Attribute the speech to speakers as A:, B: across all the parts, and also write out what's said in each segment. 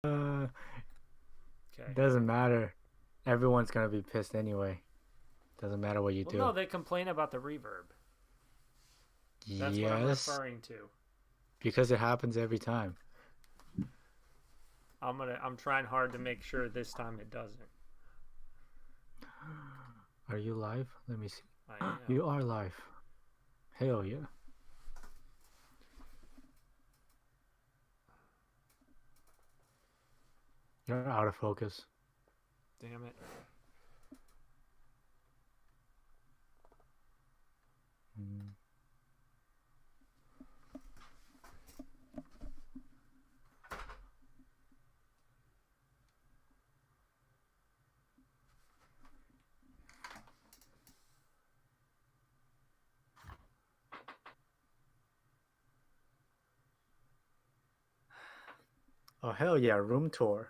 A: Okay.
B: Doesn't matter. Everyone's gonna be pissed anyway. Doesn't matter what you
A: Well, no,
B: do.
A: they complain about the reverb. That's what I'm
B: Yes,
A: referring to.
B: because it happens every time.
A: I'm trying hard to make sure this time it doesn't.
B: Are you live? Let me see.
A: I am.
B: You are live. Hell yeah. You're out of focus.
A: Damn it.
B: Mm. Oh hell yeah, room tour.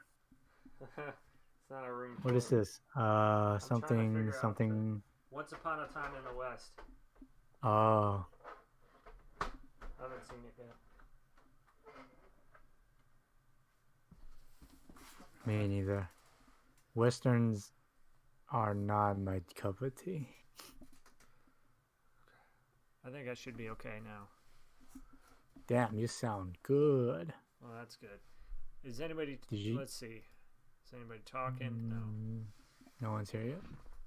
A: It's not a room
B: What
A: tour.
B: is this?
A: I'm trying to
B: Something,
A: figure out the
B: something.
A: Once Upon a Time in the West.
B: Oh,
A: I haven't seen it yet.
B: me neither. Westerns are not my cup of tea.
A: I think I should be okay now.
B: Damn, you sound good.
A: Well, that's good. Is anybody?
B: Did you?
A: Let's see. Is anybody talking? No.
B: Mm, no one's here yet.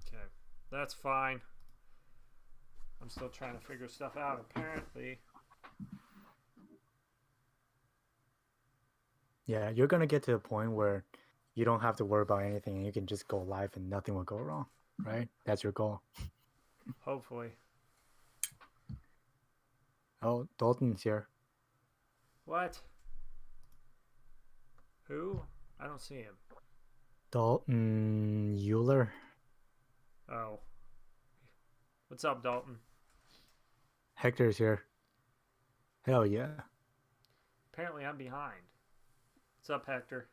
A: Okay, that's fine. I'm still trying to figure stuff out. Apparently.
B: Yeah, you're gonna get to a point where you don't have to worry about anything and you can just go live and nothing will go wrong, right? That's your goal.
A: Hopefully.
B: Oh, Dalton's here.
A: What? Who? I don't see him.
B: Dalton Euler.
A: Oh. What's up, Dalton?
B: Hector's here. Hell yeah.
A: Apparently, I'm behind. What's up, Hector?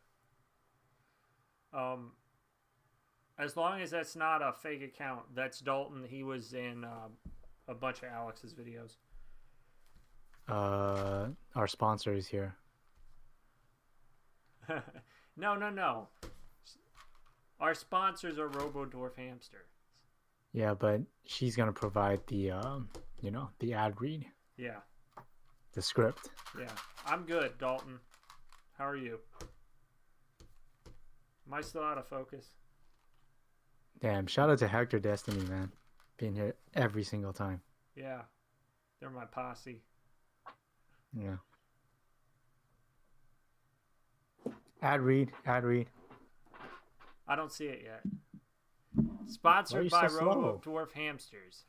A: Um, as long as that's not a fake account, that's Dalton. He was in a bunch of Alex's videos.
B: Our sponsor is here.
A: No, no, no. Our sponsors are RoboDwarf Hamster.
B: Yeah, but she's gonna provide the the ad read,
A: Yeah,
B: the script.
A: yeah. I'm good, Dalton. How are you? Am I still out of focus?
B: Damn, shout out to Hector Destiny, man. Being here every single time.
A: Yeah, they're my posse.
B: Yeah. Ad read, ad read.
A: I don't see it yet.
B: Why are
A: Sponsored
B: you so
A: by
B: slow?
A: RoboDwarf Hamsters.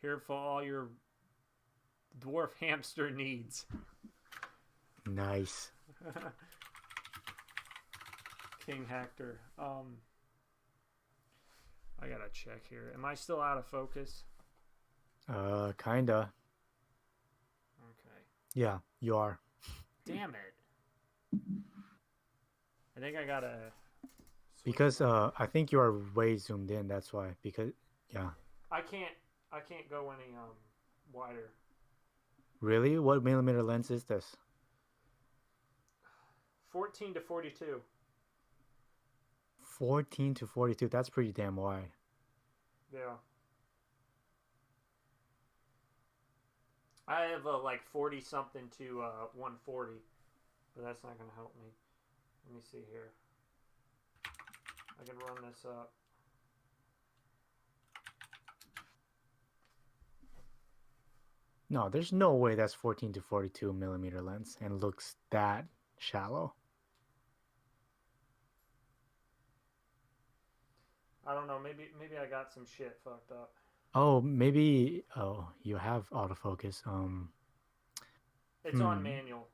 A: Here for all your dwarf hamster needs.
B: Nice.
A: King Hector. I gotta check here. Am I still out of focus?
B: Kinda.
A: Okay.
B: Yeah, you are.
A: Damn it. I think I gotta switch
B: Because
A: my.
B: I think you are way zoomed in, that's why. Because yeah.
A: I can't. I can't go any wider.
B: Really? What millimeter lens is this?
A: 14 to 42.
B: 14 to 42. That's pretty damn wide.
A: Yeah. I have like 40 something to 140, but that's not gonna help me. Let me see here. I can run this up.
B: No, there's no way that's 14 to 42 millimeter lens and looks that shallow.
A: I don't know. Maybe I got some shit fucked up.
B: Oh, maybe. Oh, you have autofocus.
A: It's on
B: Hmm.
A: manual.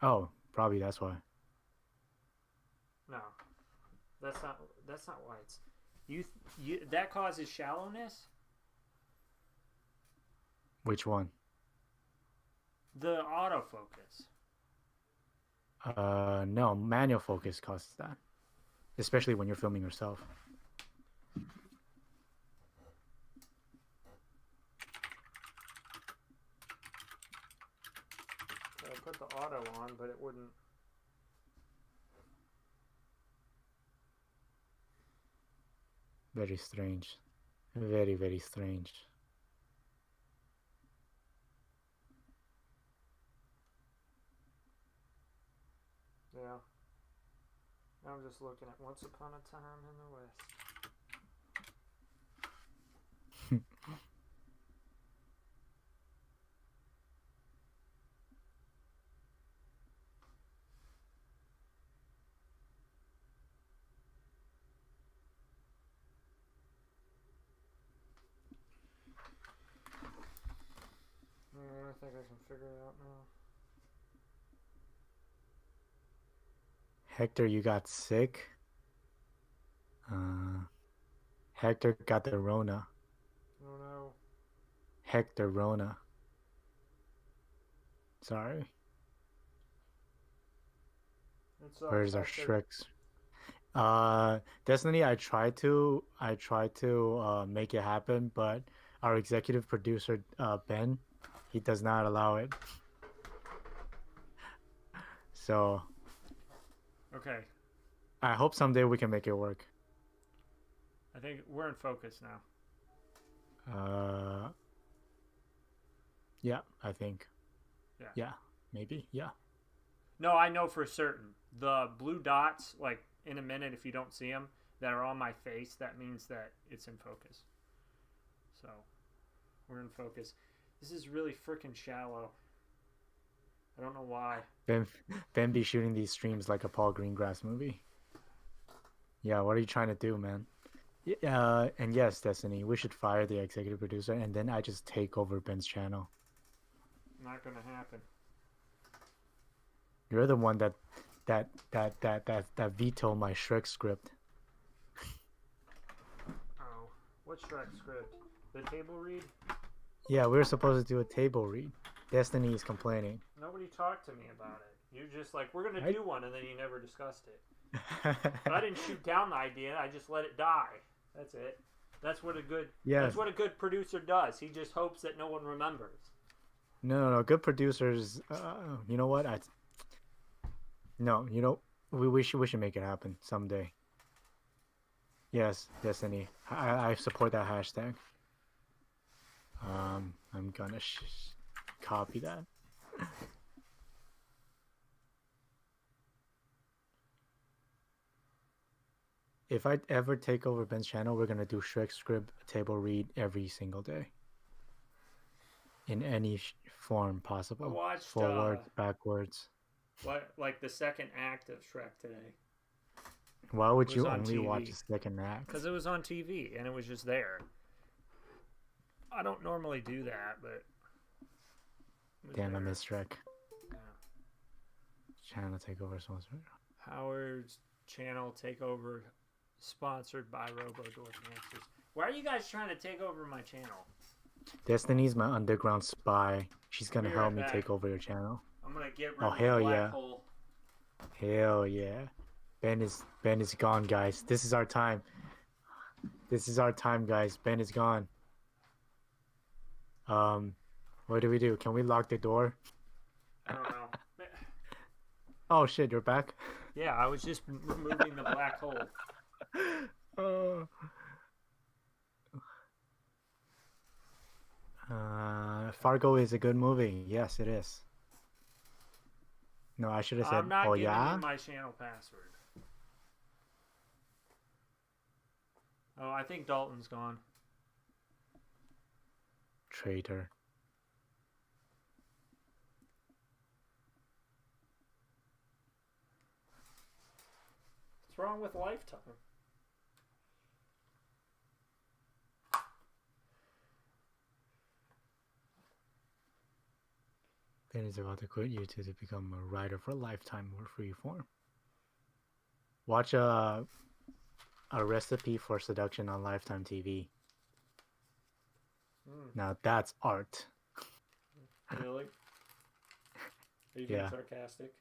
B: Oh, probably that's why.
A: No, that's not. That's not why it's. You that causes shallowness.
B: Which one?
A: The autofocus.
B: No, manual focus causes that, especially when you're filming yourself.
A: I put the auto on, but it wouldn't.
B: very strange. Very, very strange.
A: Yeah. I'm just looking at Once Upon a Time in the West. I think I can figure it out now.
B: Hector, you got sick. Hector got the Rona.
A: Oh no.
B: Hector Rona. Sorry. Where's our Shreks? Destiny, I tried to make it happen, but our executive producer Ben, he does not allow it. So
A: Okay.
B: I hope someday we can make it work.
A: I think we're in focus now.
B: Yeah, I think.
A: Yeah.
B: Yeah, maybe. Yeah.
A: No, I know for certain. The blue dots, like in a minute, if you don't see them, that are on my face, that means that it's in focus. So, we're in focus. This is really freaking shallow. I don't know why.
B: Ben be shooting these streams like a Paul Greengrass movie. Yeah, what are you trying to do, man? And yes, Destiny, we should fire the executive producer, and then I just take over Ben's channel.
A: Not gonna happen.
B: You're the one that vetoed my Shrek script.
A: Oh, what Shrek script? The table read?
B: Yeah, we were supposed to do a table read. Destiny is complaining.
A: Nobody talked to me about it. You're just like, we're gonna do one, and then you never discussed it. But I didn't shoot down the idea. I just let it die. That's it. That's what a good.
B: Yeah.
A: That's what a good producer does. He just hopes that no one remembers.
B: No. Good producers. You know what? We should make it happen someday. Yes, Destiny. I support that hashtag. I'm gonna copy that. If I ever take over Ben's channel, we're gonna do Shrek script table read every single day. In any form possible.
A: I watched
B: forwards, backwards.
A: What, like the second act of Shrek today?
B: Why would you only watch the second act?
A: Because it was on TV and it was just there. I don't normally do that, but.
B: Damn, I miss Shrek.
A: Yeah.
B: Channel takeover sponsored.
A: Howard's channel takeover sponsored by RoboDoorDancers. Why are you guys trying to take over my channel?
B: Destiny's my underground spy. She's gonna help me take over your channel.
A: I'm gonna get rid of
B: hell
A: the black
B: yeah.
A: hole.
B: Hell yeah. Ben is gone, guys. This is our time. This is our time, guys. Ben is gone. What do we do? Can we lock the door?
A: I don't know.
B: Oh shit, you're back?
A: Yeah, I was just removing the black hole.
B: Fargo is a good movie. Yes, it is. No, I should have said,
A: I'm not
B: oh
A: giving
B: yeah?
A: you my channel password. Oh, I think Dalton's gone.
B: Traitor.
A: What's wrong with Lifetime?
B: Ben is about to quit YouTube to become a writer for Lifetime or Freeform. Watch a recipe for seduction on Lifetime TV. Now that's art.
A: Really? Are you being sarcastic?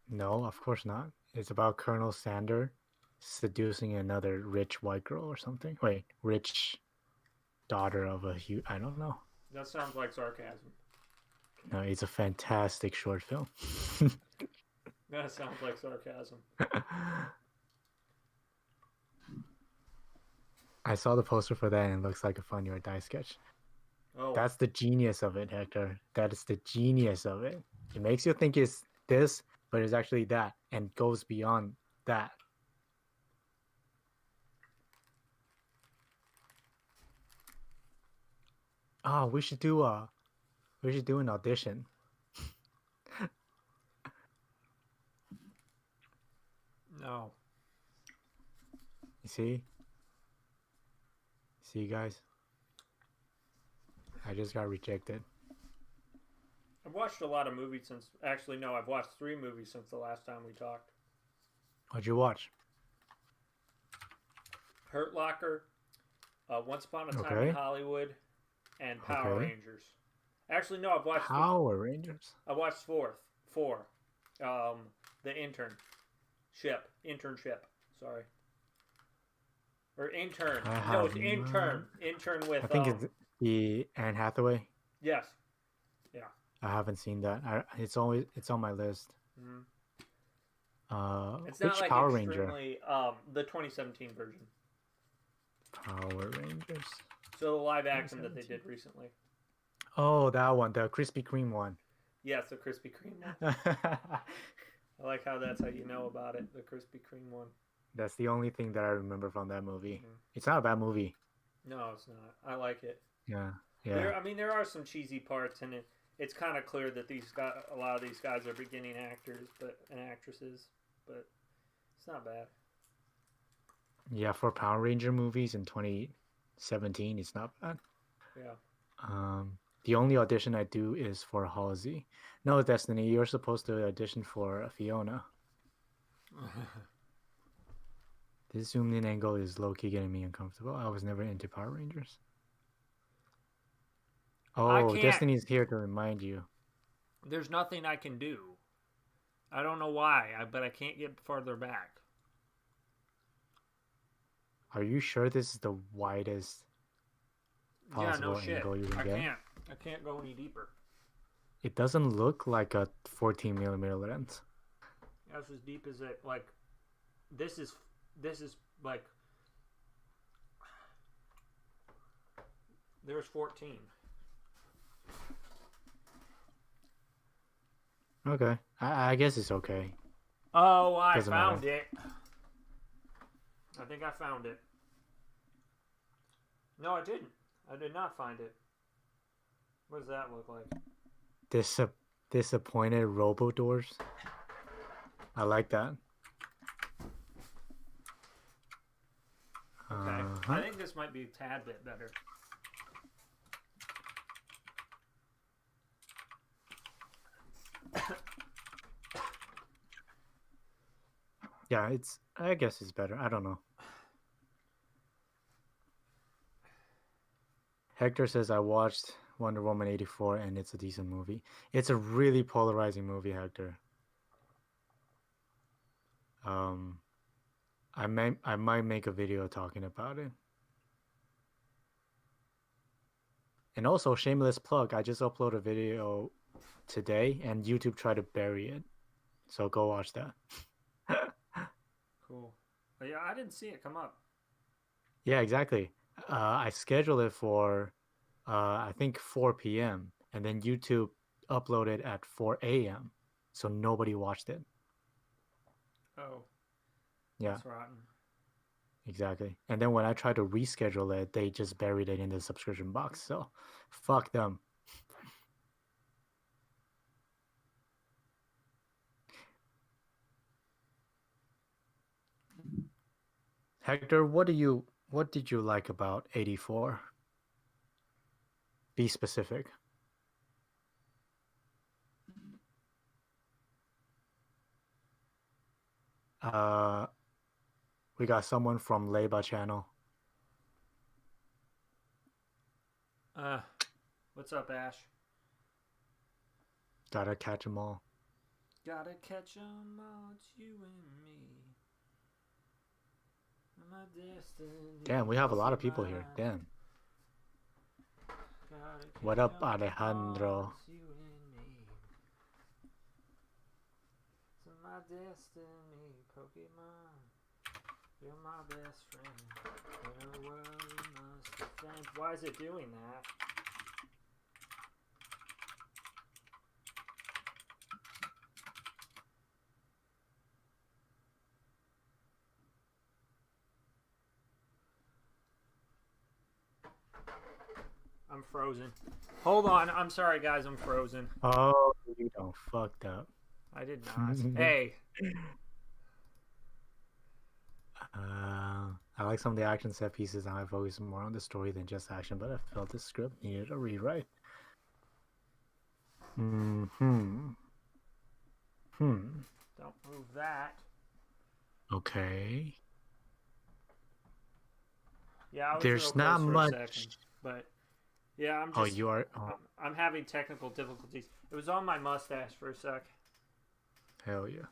B: No, of course not. It's about Colonel Sander seducing another rich white girl or something. Wait, rich daughter of a huge... I don't know.
A: That sounds like sarcasm.
B: No, it's a fantastic short film.
A: That sounds like sarcasm.
B: I saw the poster for that and it looks like a Funny or Die sketch.
A: Oh,
B: That's the genius of it, Hector. That is the genius of it. It makes you think it's this, but it's actually that and goes beyond that. Oh, we should do an audition.
A: no.
B: You see? See, guys? I just got rejected.
A: I've watched a lot of movies since. Actually, no, I've watched 3 movies since the last time we talked.
B: What'd you watch?
A: Hurt Locker, Once Upon a Time
B: Okay.
A: in Hollywood, and Power
B: Okay.
A: Rangers. Actually, no, I've watched.
B: Power Rangers.
A: I watched 4. The internship. Sorry. Or intern.
B: I
A: No, it's
B: have
A: intern. Intern with.
B: I think it's the Anne Hathaway.
A: Yes.
B: I haven't seen that. It's on my list.
A: Mhm. It's
B: Which
A: not like
B: Power Ranger?
A: extremely. The 2017 version.
B: Power Rangers.
A: So the live action that they did recently.
B: Oh, that one, the Krispy Kreme one.
A: Yes, the Krispy Kreme one. I like how that's how you know about it. The Krispy Kreme one.
B: That's the only thing that I remember from that movie.
A: Mhm.
B: It's not a bad movie.
A: No, it's not. I like it.
B: Yeah, yeah.
A: There are some cheesy parts in it. It's kind of clear that a lot of these guys are beginning actors, and actresses, but it's not bad.
B: Yeah, for Power Ranger movies in 2017, it's not bad.
A: Yeah.
B: The only audition I do is for Halsey. No, Destiny, you're supposed to audition for Fiona. This zoomed in angle is low-key getting me uncomfortable. I was never into Power Rangers. Oh,
A: can't-
B: Destiny's here to remind you.
A: There's nothing I can do. I don't know why, but I can't get farther back.
B: Are you sure this is the widest
A: Yeah,
B: possible
A: no shit.
B: angle you can
A: I
B: get?
A: can't. I can't go any deeper.
B: It doesn't look like a 14 millimeter lens.
A: That's as deep as it. Like, this is like. There's 14.
B: Okay, I guess it's okay.
A: Oh, I
B: Doesn't
A: found
B: matter.
A: it. I think I found it. No, I didn't. I did not find it. What does that look like?
B: Disappointed robo doors. I like that.
A: Okay.
B: Uh-huh.
A: I think this might be a tad bit better.
B: Yeah, I guess it's better. I don't know. Hector says I watched Wonder Woman 84 and it's a decent movie. It's a really polarizing movie, Hector. I might make a video talking about it. And also, shameless plug, I just uploaded a video today and YouTube tried to bury it. So go watch that.
A: Cool. But yeah, I didn't see it come up.
B: Yeah, exactly. I scheduled it for, I think 4 p.m. and then YouTube uploaded at 4 a.m. So nobody watched it.
A: Oh.
B: Yeah,
A: That's rotten.
B: exactly. And then when I tried to reschedule it, they just buried it in the subscription box. So fuck them. Hector, what did you like about 84? Be specific. We got someone from Leba channel.
A: What's up, Ash?
B: Gotta catch 'em all.
A: Gotta catch 'em all, it's you and me. My destiny.
B: Damn, we have a lot of people here. Damn.
A: Gotta
B: What
A: catch
B: up,
A: 'em all,
B: Alejandro?
A: it's you and me. It's my destiny, Pokemon. You're my best friend. In a world we must defend. Why is it doing that? I'm frozen. Hold on. I'm sorry, guys. I'm frozen.
B: Oh, you don't fucked up.
A: I did not. Hey.
B: I like some of the action set pieces, and I focus more on the story than just action, but I felt the script needed a rewrite. Hmm.
A: Don't move that.
B: Okay.
A: Yeah, I was
B: There's
A: real
B: not
A: close for
B: much.
A: a second, but yeah, I'm just.
B: Oh, you are. Oh,
A: I'm having technical difficulties. It was on my mustache for a sec.
B: hell yeah.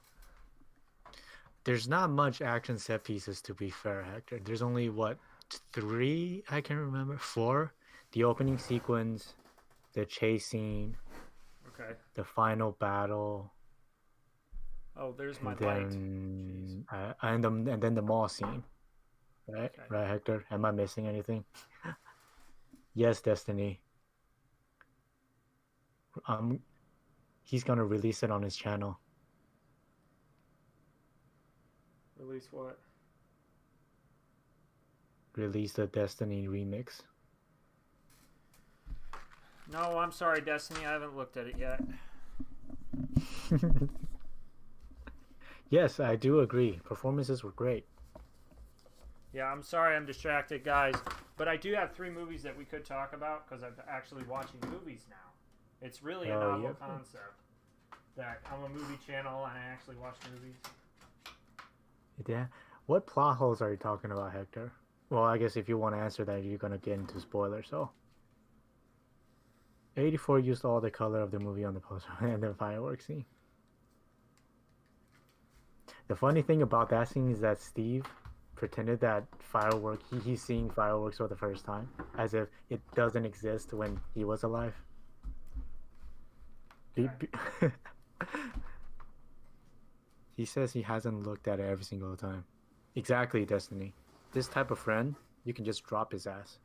B: There's not much action set pieces, to be fair, Hector. There's only, what, 3? I can remember. 4? The opening sequence, the chase scene,
A: Okay.
B: the final battle,
A: Oh, there's my
B: and
A: light.
B: then and then the mall scene. Right?
A: Okay.
B: Right, Hector? Am I missing anything? Yes, Destiny. He's gonna release it on his channel.
A: Release what?
B: Release the Destiny remix.
A: No, I'm sorry, Destiny. I haven't looked at it yet.
B: Yes, I do agree. Performances were great.
A: Yeah, I'm sorry I'm distracted, guys. But I do have 3 movies that we could talk about because I'm actually watching movies now. It's really a novel concept that I'm a movie channel and I actually watch movies.
B: Yeah. What plot holes are you talking about, Hector? Well, I guess if you want to answer that, you're gonna get into spoilers. So, 84 used all the color of the movie on the poster and the fireworks scene. The funny thing about that scene is that Steve pretended that he's seeing fireworks for the first time, as if it doesn't exist when he was alive. He says he hasn't looked at it every single time. Exactly, Destiny. This type of friend, you can just drop his ass.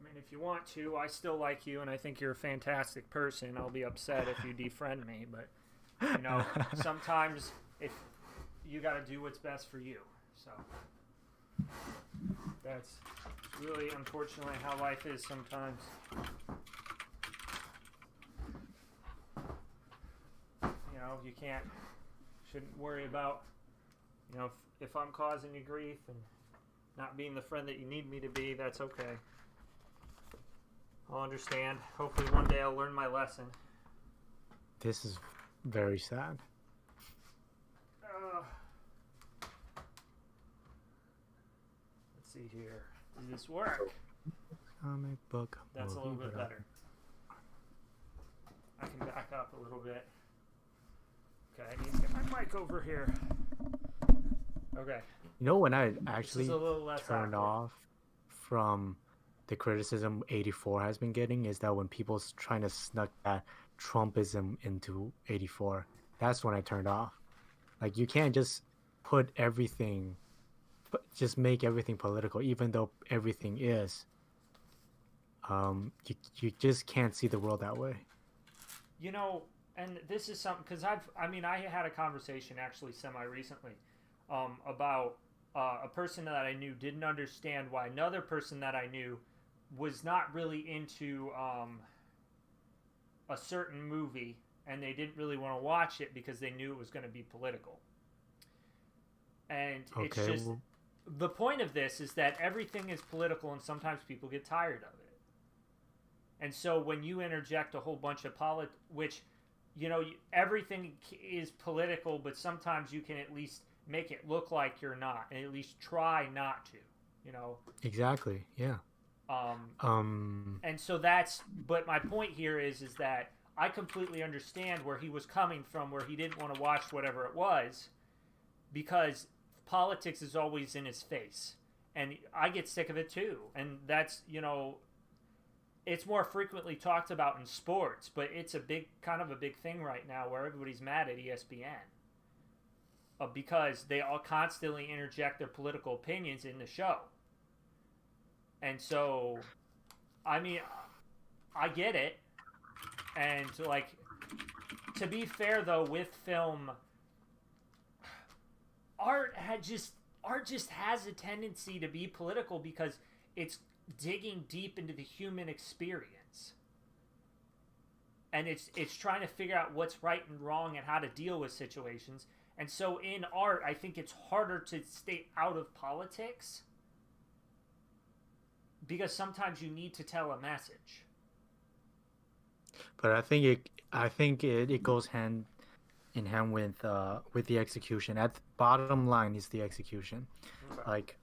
A: I mean, if you want to, I still like you and I think you're a fantastic person. I'll be upset if you defriend me, but, you know, sometimes if you got to do what's best for you. So that's really, unfortunately, how life is sometimes. You know, you shouldn't worry about, you know, if I'm causing you grief and not being the friend that you need me to be, that's okay. I'll understand. Hopefully one day I'll learn my lesson.
B: This is very sad.
A: Let's see here. Does this work?
B: Comic book.
A: That's a little bit better. I can back up a little bit. Okay, I need to get my mic over here. Okay.
B: You know when I actually
A: turned
B: off from the criticism 84 has been getting is that when people trying to snuck that Trumpism into 84, that's when I turned off. Like, you can't just put everything, just make everything political, even though everything is. You just can't see the world that way.
A: You know, and this is something, because I had a conversation actually semi-recently about a person that I knew didn't understand why another person that I knew was not really into a certain movie, and they didn't really want to watch it because they knew it was going to be political. And it's just, the point of this is that everything is political, and sometimes people get tired of it. And so when you interject a whole bunch of which, you know, everything is political, but sometimes you can at least make it look like you're not, and at least try not to, you know.
B: Exactly. Yeah.
A: And so but my point here is that I completely understand where he was coming from, where he didn't want to watch whatever it was, because politics is always in his face, and I get sick of it too. And that's, you know, it's more frequently talked about in sports, but it's kind of a big thing right now where everybody's mad at ESPN. because they all constantly interject their political opinions in the show. And so, I mean, I get it. And like, to be fair though, with film, art just has a tendency to be political because it's digging deep into the human experience. And it's trying to figure out what's right and wrong and how to deal with situations. And so in art, I think it's harder to stay out of politics because sometimes you need to tell a message.
B: But I think it goes hand in hand with the execution. At the bottom line is the execution.
A: Okay.
B: Like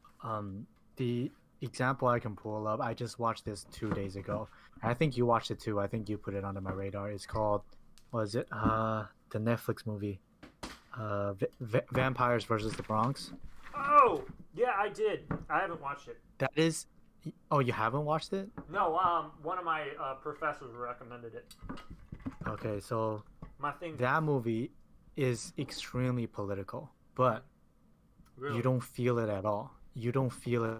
B: the example I can pull up, I just watched this 2 days ago. I think you watched it too. I think you put it under my radar. It's called, what is it? The Netflix movie, Vampires versus the Bronx.
A: Oh, yeah, I did. I haven't watched it.
B: That is, oh, you haven't watched it?
A: No, one of my professors recommended it.
B: Okay, so
A: My thing.
B: that movie is extremely political, but
A: Really?
B: you don't feel it at all. You don't feel it.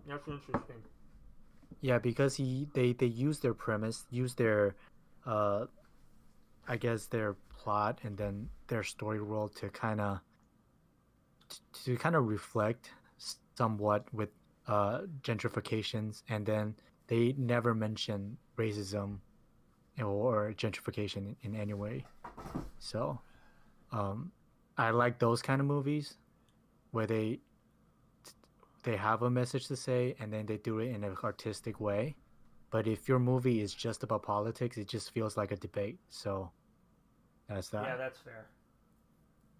A: That's interesting.
B: Yeah, because they use their premise, use their, I guess their plot and then their story world to kind of reflect somewhat with gentrifications, and then they never mention racism or gentrification in any way. So, I like those kind of movies where they have a message to say and then they do it in an artistic way. But if your movie is just about politics, it just feels like a debate. So that's that.
A: Yeah, that's fair.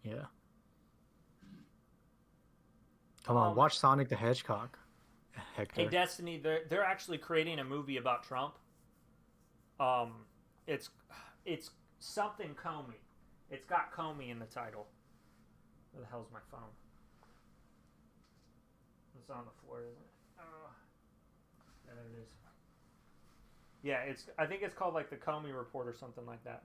B: Yeah. Come on, watch Sonic the Hedgehog, Hector.
A: Hey, Destiny, they're actually creating a movie about Trump. It's something Comey. It's got Comey in the title. Where the hell's my phone? It's on the floor, isn't it? There it is. Yeah, I think it's called like the Comey Report or something like that.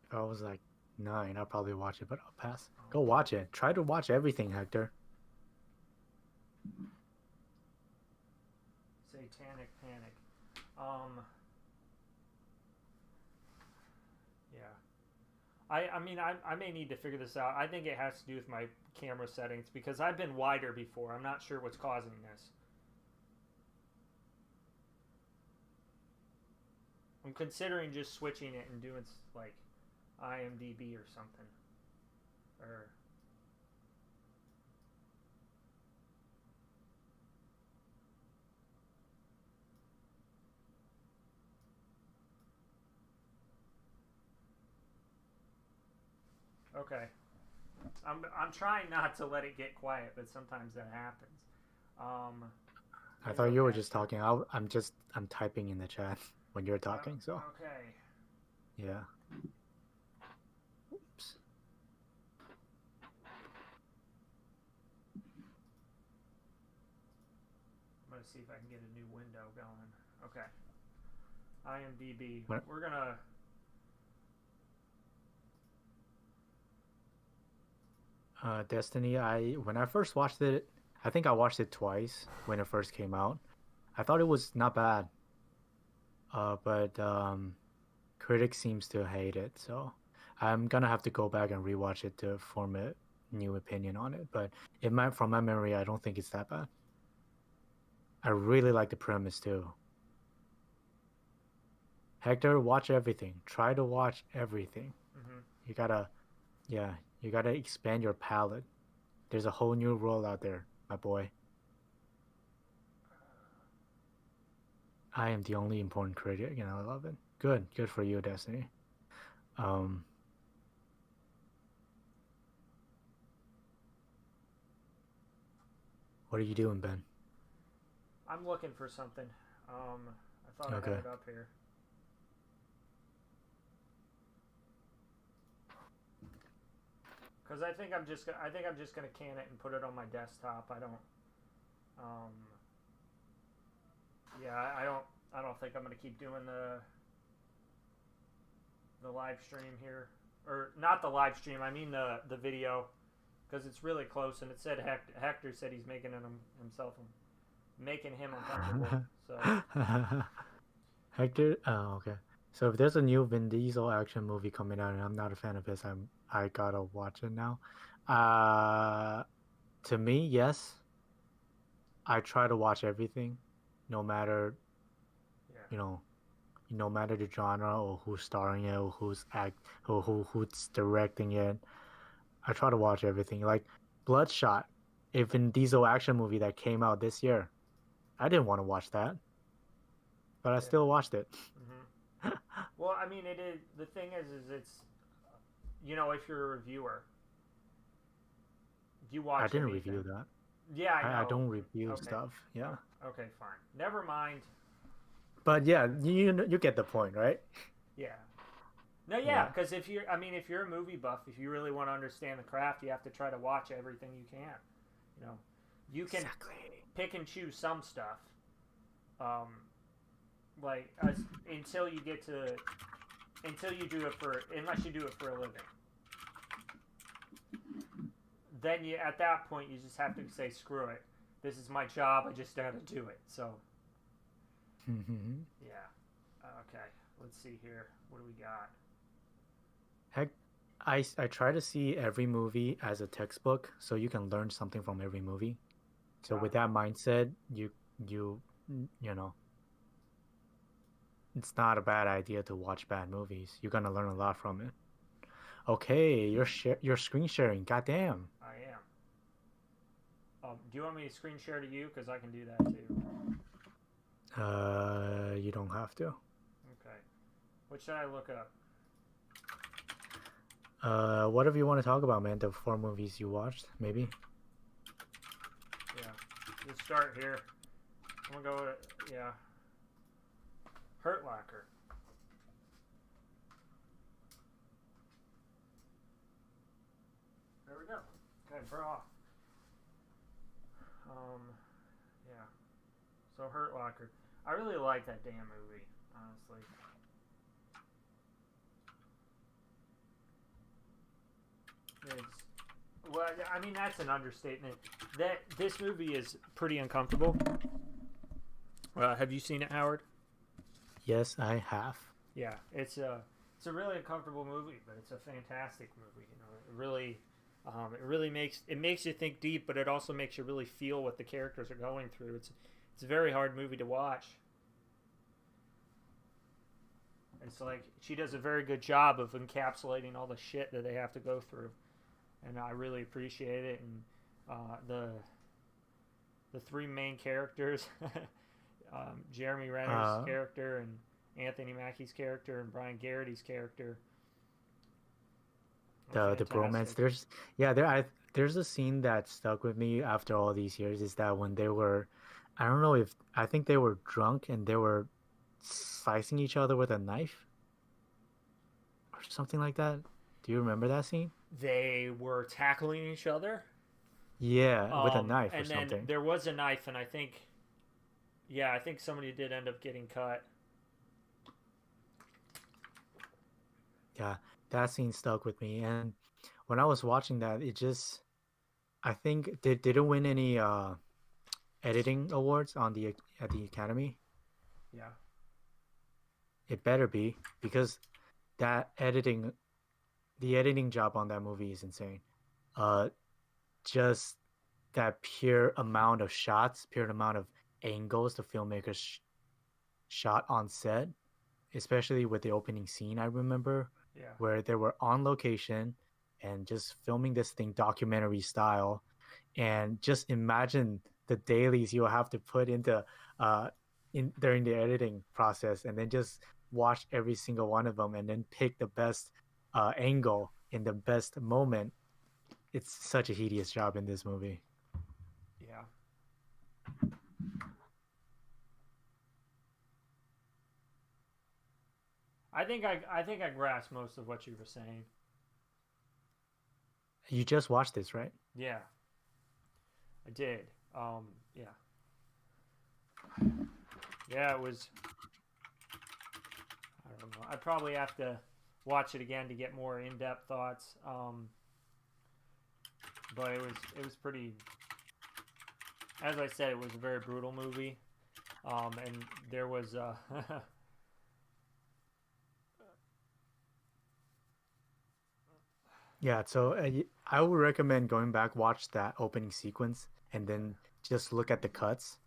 B: If I was like 9, I'd probably watch it, but I'll pass. Go watch it. Try to watch everything, Hector.
A: Satanic Panic. Yeah. I mean, I may need to figure this out. I think it has to do with my camera settings because I've been wider before. I'm not sure what's causing this. I'm considering just switching it and doing like IMDb or something. Or okay. I'm trying not to let it get quiet, but sometimes that happens.
B: I thought you were just talking. I'm typing in the chat when you're talking. So
A: okay.
B: yeah. Oops.
A: I'm gonna see if I can get a new window going. Okay. IMDb.
B: What?
A: We're gonna.
B: Destiny. When I first watched it, I think I watched it twice when it first came out. I thought it was not bad. But critics seems to hate it, so I'm gonna have to go back and rewatch it to form a new opinion on it. But from my memory, I don't think it's that bad. I really like the premise too. Hector, watch everything. Try to watch everything.
A: Mm-hmm.
B: You gotta expand your palette. There's a whole new world out there, my boy. I am the only important critic, and I love it. Good for you, Destiny. What are you doing, Ben?
A: I'm looking for something. I thought I had it up here. Because I think I'm just gonna can it and put it on my desktop. I don't. Um, yeah, I don't think I'm gonna keep doing the live stream here, or not the live stream. I mean the video, because it's really close, and it said Hector said he's making himself making him uncomfortable. So
B: Hector. Oh, okay. So if there's a new Vin Diesel action movie coming out, and I'm not a fan of his, I gotta watch it now. Uh, to me, yes. I try to watch everything, no matter
A: yeah,
B: you know, no matter the genre or who's starring it or who's directing it. I try to watch everything. Like Bloodshot, a Vin Diesel action movie that came out this year. I didn't want to watch that, but I
A: yeah.
B: still watched it.
A: Well, I mean, it is. The thing is it's, if you're a reviewer, you watch
B: I didn't
A: anything.
B: review that.
A: Yeah, I
B: I
A: know.
B: don't review
A: Okay.
B: stuff. Yeah,
A: Okay, fine. Never mind.
B: but yeah, you get the point, right?
A: Yeah. No, yeah,
B: Yeah,
A: because if you're a movie buff, if you really want to understand the craft, you have to try to watch everything you can. You know, you can
B: exactly.
A: pick and choose some stuff, um, until you get to unless you do it for a living. Then at that point you just have to say screw it. This is my job. I just got to do it. So yeah. Okay. Let's see here. What do we got?
B: Heck, I try to see every movie as a textbook, so you can learn something from every movie. So with that mindset, you you know, it's not a bad idea to watch bad movies. You're gonna learn a lot from it. Okay, you're screen sharing. Goddamn.
A: I am. Do you want me to screen share to you? Because I can do that too.
B: You don't have to.
A: Okay. What should I look up?
B: Whatever you want to talk about, man. The 4 movies you watched, maybe.
A: Yeah. Let's start here. I'm gonna go with Hurt Locker. There we go. Okay, bra. Yeah. So Hurt Locker. I really like that damn movie, honestly. Well, I mean that's an understatement. That this movie is pretty uncomfortable. Have you seen it, Howard?
B: Yes, I have.
A: Yeah, it's a really uncomfortable movie, but it's a fantastic movie. It really makes you think deep, but it also makes you really feel what the characters are going through. It's a very hard movie to watch. It's like she does a very good job of encapsulating all the shit that they have to go through, and I really appreciate it. And the 3 main characters, Jeremy Renner's character and Anthony Mackie's character and Brian Garrity's character.
B: The bromance. There's a scene that stuck with me after all these years. Is that when they were, I think they were drunk and they were slicing each other with a knife or something like that. Do you remember that scene?
A: They were tackling each other.
B: Yeah, with a knife or
A: and then
B: something.
A: there was a knife, and I think somebody did end up getting cut.
B: Yeah, that scene stuck with me, and when I was watching that, I think did it win any editing awards at the Academy?
A: Yeah.
B: It better be, because the editing job on that movie is insane. Just that pure amount of shots, pure amount of angles the filmmakers shot on set, especially with the opening scene, I remember, where they were on location and just filming this thing documentary style, and just imagine the dailies you'll have to put into during the editing process, and then just watch every single one of them and then pick the best angle in the best moment. It's such a hideous job in this movie.
A: Yeah. I think I grasped most of what you were saying.
B: You just watched this, right?
A: Yeah, I did. Yeah, yeah. It was. I don't know. I probably have to watch it again to get more in-depth thoughts. But it was pretty. As I said, it was a very brutal movie. And there was
B: Yeah, so I would recommend going back, watch that opening sequence, and then just look at the cuts.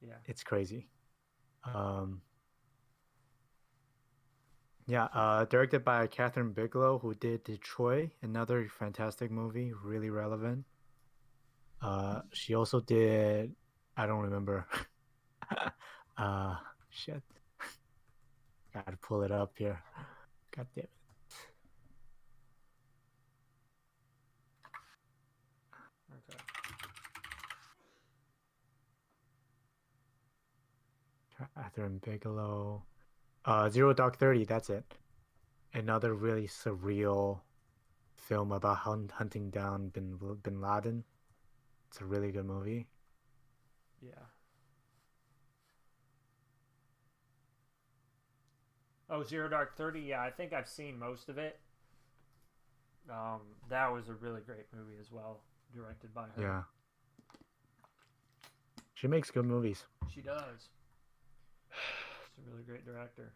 A: yeah.
B: It's crazy. Um, yeah, directed by Catherine Bigelow, who did Detroit, another fantastic movie, really relevant. She also did, I don't remember. uh, shit, gotta pull it up here. God damn
A: Okay.
B: it. Catherine Bigelow. Zero Dark 30, that's it. Another really surreal film about hunting down Bin Laden. It's a really good movie.
A: Yeah. Oh, Zero Dark 30. Yeah, I think I've seen most of it. That was a really great movie as well, directed by her.
B: Yeah. She makes good movies.
A: She does. She's a really great director.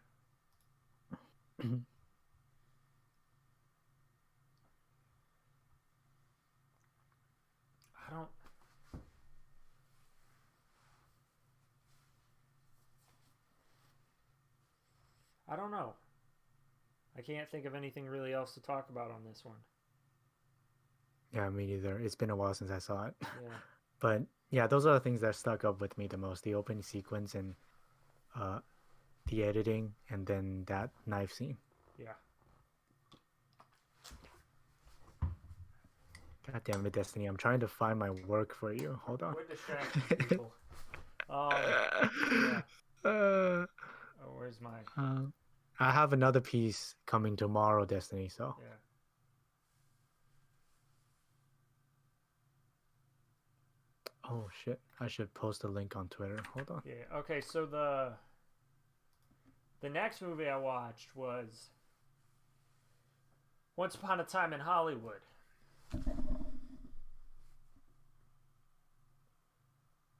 A: I don't. I don't know. I can't think of anything really else to talk about on this one.
B: Yeah, me neither. It's been a while since I saw it.
A: Yeah.
B: But yeah, those are the things that stuck up with me the most. The opening sequence and uh, the editing, and then that knife scene.
A: Yeah.
B: God damn it, Destiny. I'm trying to find my work for you. Hold on.
A: We're distracting people. Yeah.
B: Uh,
A: Oh, where's my?
B: I have another piece coming tomorrow, Destiny, so.
A: Yeah.
B: Oh shit. I should post a link on Twitter. Hold on.
A: Yeah. Okay. So the next movie I watched was Once Upon a Time in Hollywood.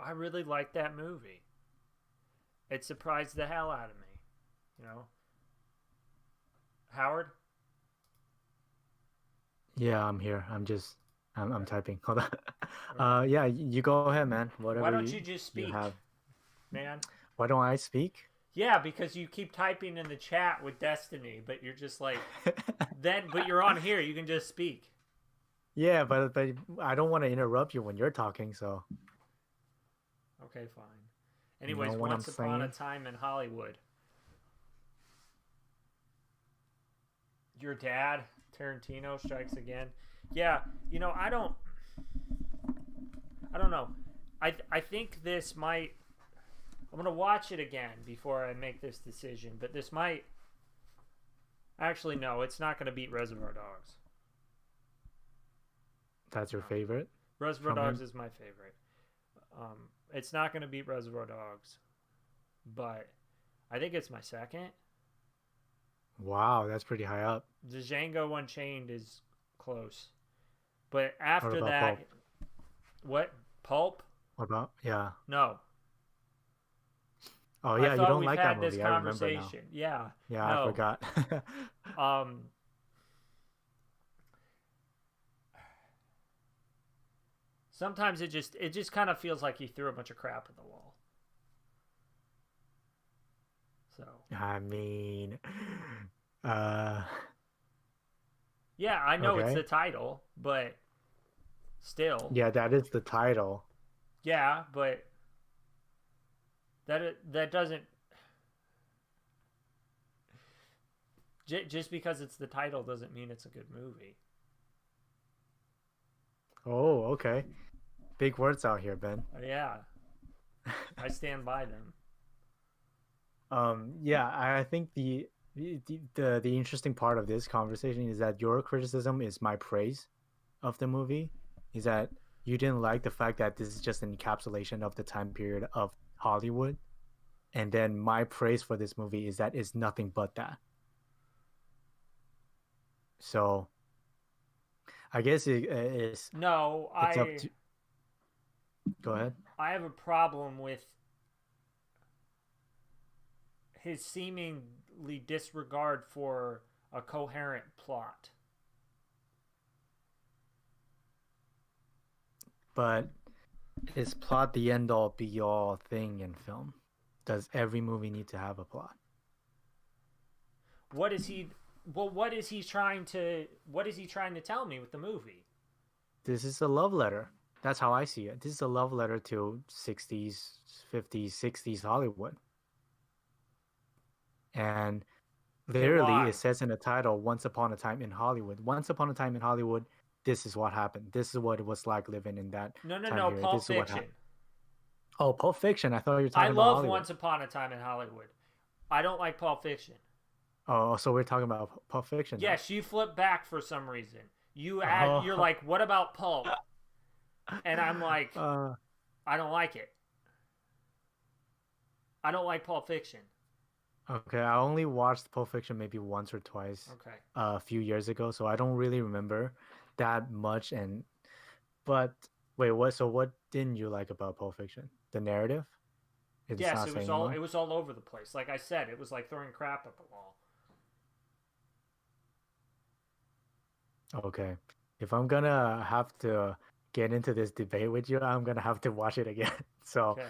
A: I really liked that movie. It surprised the hell out of me. You know, Howard.
B: Yeah, I'm here. I'm
A: Okay.
B: typing. Hold on.
A: Okay.
B: Yeah, you go ahead, man.
A: Why
B: Whatever
A: don't you just
B: you
A: speak,
B: have.
A: man?
B: Why don't I speak?
A: Yeah, because you keep typing in the chat with Destiny, but you're just like but you're on here. You can just speak.
B: Yeah, but I don't want to interrupt you when you're talking, so
A: Okay, fine.
B: you
A: Anyways,
B: know what I'm
A: Once Upon a
B: saying?
A: Time in Hollywood. Your dad, Tarantino, strikes again. Yeah, I don't know. I think this might. I'm gonna watch it again before I make this decision, but this might. Actually, no, it's not gonna beat Reservoir Dogs.
B: That's your
A: No.
B: favorite
A: Reservoir
B: from
A: Dogs
B: him?
A: is my favorite. It's not gonna beat Reservoir Dogs, but I think it's my second.
B: Wow, that's pretty high up.
A: The Django Unchained is close, but
B: What
A: after
B: about
A: that,
B: Pulp?
A: what Pulp?
B: What about yeah?
A: No,
B: Oh
A: I
B: yeah, you
A: thought
B: don't
A: we've
B: like that
A: had this
B: movie. I remember now.
A: conversation. Yeah,
B: Yeah, I
A: no.
B: forgot.
A: Um, sometimes it just kind of feels like he threw a bunch of crap at the wall. So
B: I mean, uh,
A: yeah, I know it's the
B: okay.
A: title, but still,
B: Yeah, that is the title.
A: yeah, but that doesn't just because it's the title doesn't mean it's a good movie.
B: Oh, okay. Big words out here, Ben.
A: Yeah, I stand by them.
B: Yeah, I think the The interesting part of this conversation is that your criticism is my praise of the movie. Is that you didn't like the fact that this is just an encapsulation of the time period of Hollywood, and then my praise for this movie is that it's nothing but that. So I guess
A: No,
B: it's up to. Go ahead.
A: I have a problem with his seemingly disregard for a coherent plot.
B: But is plot the end all be all thing in film? Does every movie need to have a plot?
A: What is he? Well, what is he trying to tell me with the movie?
B: This is a love letter. That's how I see it. This is a love letter to 60s, 50s, 60s Hollywood. And literally, it says in the title, Once Upon a Time in Hollywood. Once Upon a Time in Hollywood, this is what happened. This is what it was like living in that time period.
A: Pulp Fiction.
B: Oh, Pulp Fiction. I thought you were talking about
A: I love
B: Hollywood.
A: Once Upon a Time in Hollywood. I don't like Pulp Fiction.
B: Oh, so we're talking about Pulp Fiction.
A: Yes, you flip back for some reason. You're like, what about Pulp? And I'm like, I don't like it. I don't like Pulp Fiction.
B: Okay, I only watched Pulp Fiction maybe once or twice.
A: Okay.
B: A few years ago, so I don't really remember that much. But wait, what? So what didn't you like about Pulp Fiction? The narrative?
A: Yes, it was all over the place. Like I said, it was like throwing crap at the wall.
B: Okay. If I'm gonna have to get into this debate with you, I'm gonna have to watch it again. So
A: Okay.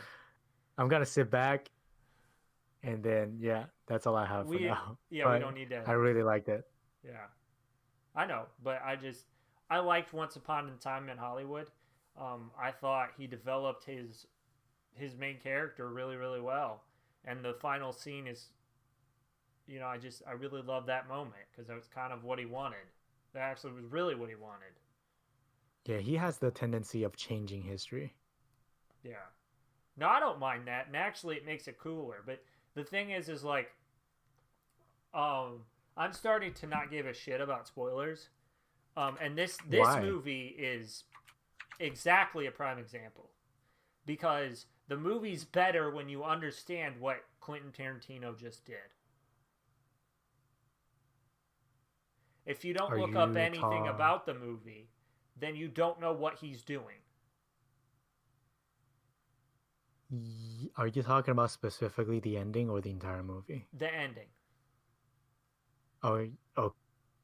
B: I'm gonna sit back and then that's all I have for now.
A: Yeah, we don't need to.
B: I really liked it.
A: Yeah, I know, but I liked Once Upon a Time in Hollywood. I thought he developed his main character really, really well, and the final scene is, I really love that moment because it was kind of what he wanted. That actually was really what he wanted.
B: Yeah, he has the tendency of changing history.
A: Yeah. No, I don't mind that, and actually it makes it cooler. But the thing is like, I'm starting to not give a shit about spoilers. And this movie is exactly a prime example, because the movie's better when you understand what Quentin Tarantino just did. If you don't look up anything about the movie, then you don't know what he's doing.
B: Are you talking about specifically the ending or the entire movie?
A: The ending.
B: Oh,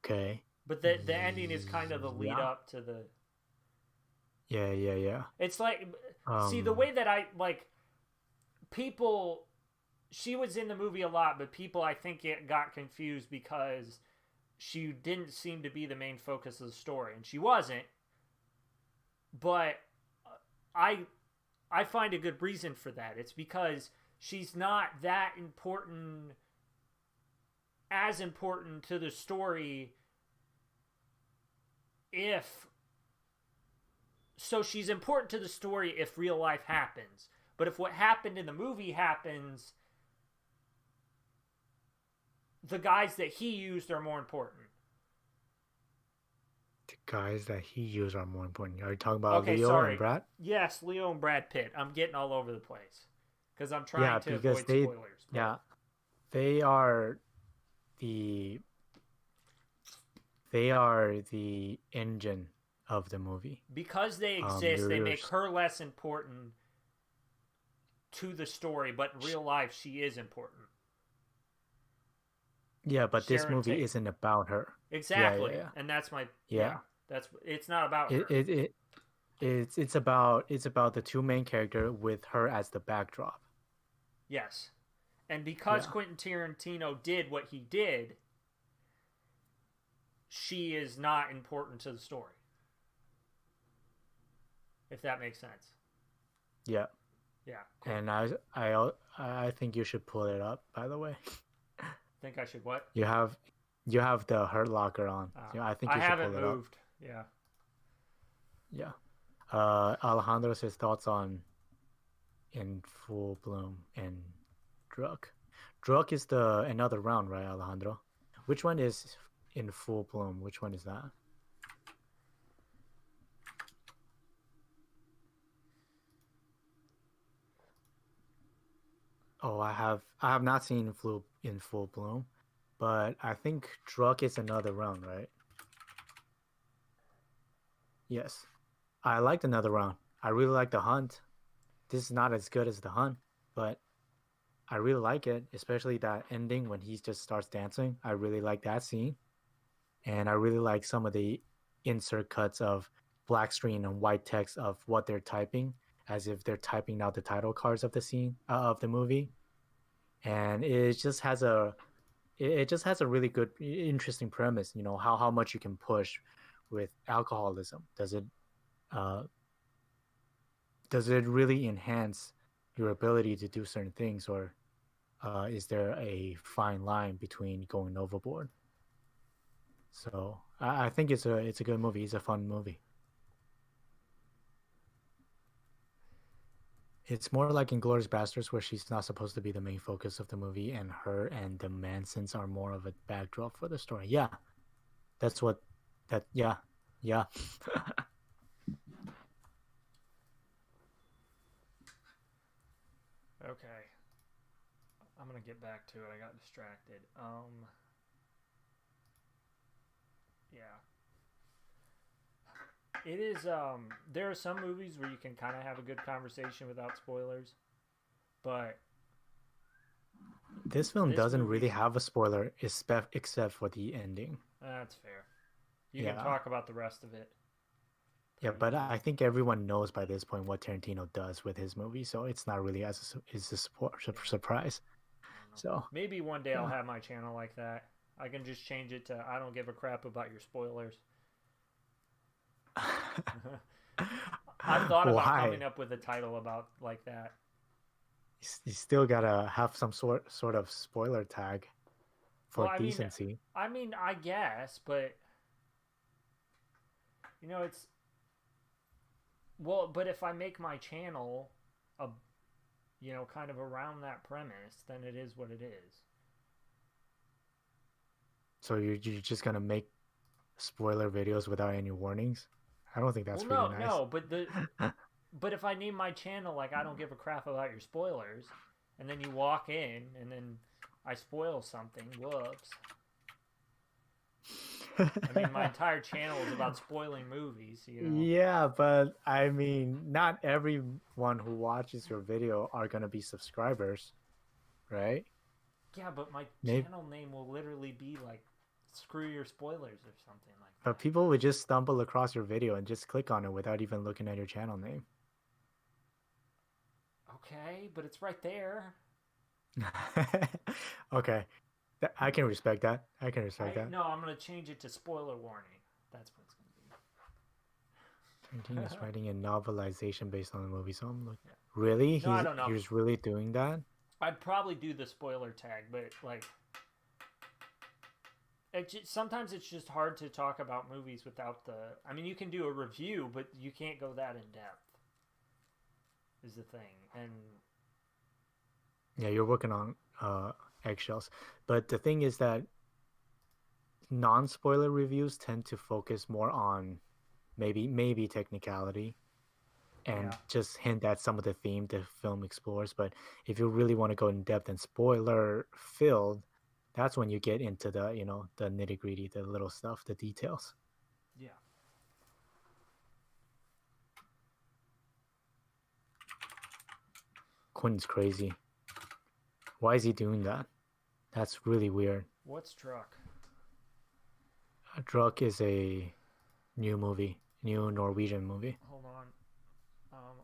B: okay.
A: But the ending is kind of the lead up to the...
B: Yeah.
A: It's like... see, the way that I... Like, people... She was in the movie a lot, but people, I think, got confused because she didn't seem to be the main focus of the story. And she wasn't. But I find a good reason for that. It's because she's not that important... as important to the story so she's important to the story if real life happens. But if what happened in the movie happens, the guys that he used are more important.
B: The guys that he used are more important. Are you talking about Leo and Brad?
A: Yes, Leo and Brad Pitt. I'm getting all over the place because I'm trying to avoid spoilers. But...
B: Yeah, they are the engine of the movie.
A: Because they exist, they make her less important to the story, but in real life, she is important.
B: Yeah, but this movie isn't about her.
A: Exactly, yeah. And that's my it's not about her.
B: It's about the two main characters with her as the backdrop.
A: Yes, and because Quentin Tarantino did what he did, she is not important to the story. If that makes sense.
B: Yeah.
A: Yeah. Cool.
B: And I think you should pull it up, by the way.
A: Think I should what?
B: You have the Hurt Locker on. I think you should pull it up. I haven't moved.
A: Yeah.
B: Yeah. Alejandro says thoughts on In Full Bloom and Druk. Druk is the another round, right, Alejandro? Which one is in full bloom? Which one is that? Oh, I have not seen Flu in full bloom, but I think Druk is another round, right? Yes. I liked another round. I really like the hunt. This is not as good as the hunt, but I really like it, especially that ending when he just starts dancing. I really like that scene. And I really like some of the insert cuts of black screen and white text of what they're typing, as if they're typing out the title cards of the scene of the movie. And it just has a really good, interesting premise. You know how much you can push with alcoholism. Uh, does it really enhance your ability to do certain things, or is there a fine line between going overboard? So I think it's a good movie. It's a fun movie. It's more like Inglourious Basterds, where she's not supposed to be the main focus of the movie, and her and the Mansons are more of a backdrop for the story. Yeah, that's what that. Yeah, yeah.
A: Okay. I'm gonna get back to it. I got distracted. Yeah. It is there are some movies where you can kind of have a good conversation without spoilers, but
B: This film
A: this
B: doesn't really
A: movie,
B: have a spoiler, except for the ending.
A: that's fair. You can
B: Yeah,
A: talk about the rest of it
B: yeah,
A: pretty
B: but
A: easily.
B: I think everyone knows by this point what Tarantino does with his movie, so it's not really is a
A: Yeah.
B: surprise.
A: I don't know.
B: So
A: Maybe one day I'll
B: yeah.
A: have my channel like that. I can just change it to I don't give a crap about your spoilers. I've thought about coming
B: Why?
A: up with a title about like that.
B: You still gotta have some sort of spoiler tag
A: Well,
B: for decency.
A: I guess, but it's well, but if I make my channel a kind of around that premise, then it is what it is.
B: So you're just gonna make spoiler videos without any warnings? I don't think
A: Well,
B: that's really
A: no,
B: nice.
A: no, but if I name my channel like I don't give a crap about your spoilers, and then you walk in and then I spoil something, whoops. I mean, my entire channel is about spoiling movies.
B: Yeah, but I mean, not everyone who watches your video are gonna be subscribers, right?
A: Yeah, but my
B: Maybe,
A: channel name will literally be like screw your spoilers or something like
B: but
A: that.
B: people would just stumble across your video and just click on it without even looking at your channel name.
A: Okay, but it's right there.
B: Okay, I can respect that. I can respect
A: I
B: that.
A: no, I'm gonna change it to spoiler warning. That's what it's
B: Tarantino
A: gonna
B: is
A: be.
B: writing a novelization based on the movie, so I'm like,
A: Yeah.
B: really?
A: No, I don't know.
B: He's really doing that?
A: I'd probably do the spoiler tag, but like, sometimes it's just hard to talk about movies without the. I mean, you can do a review, but you can't go that in depth. Is the thing, and
B: Yeah, you're working on eggshells. But the thing is that non-spoiler reviews tend to focus more on maybe technicality and
A: yeah,
B: just hint at some of the theme the film explores. But if you really want to go in depth and spoiler filled, that's when you get into the the nitty gritty, the little stuff, the details.
A: yeah.
B: Quentin's crazy. Why is he doing that? That's really weird.
A: What's truck?
B: Druk is a new Norwegian movie.
A: Hold on.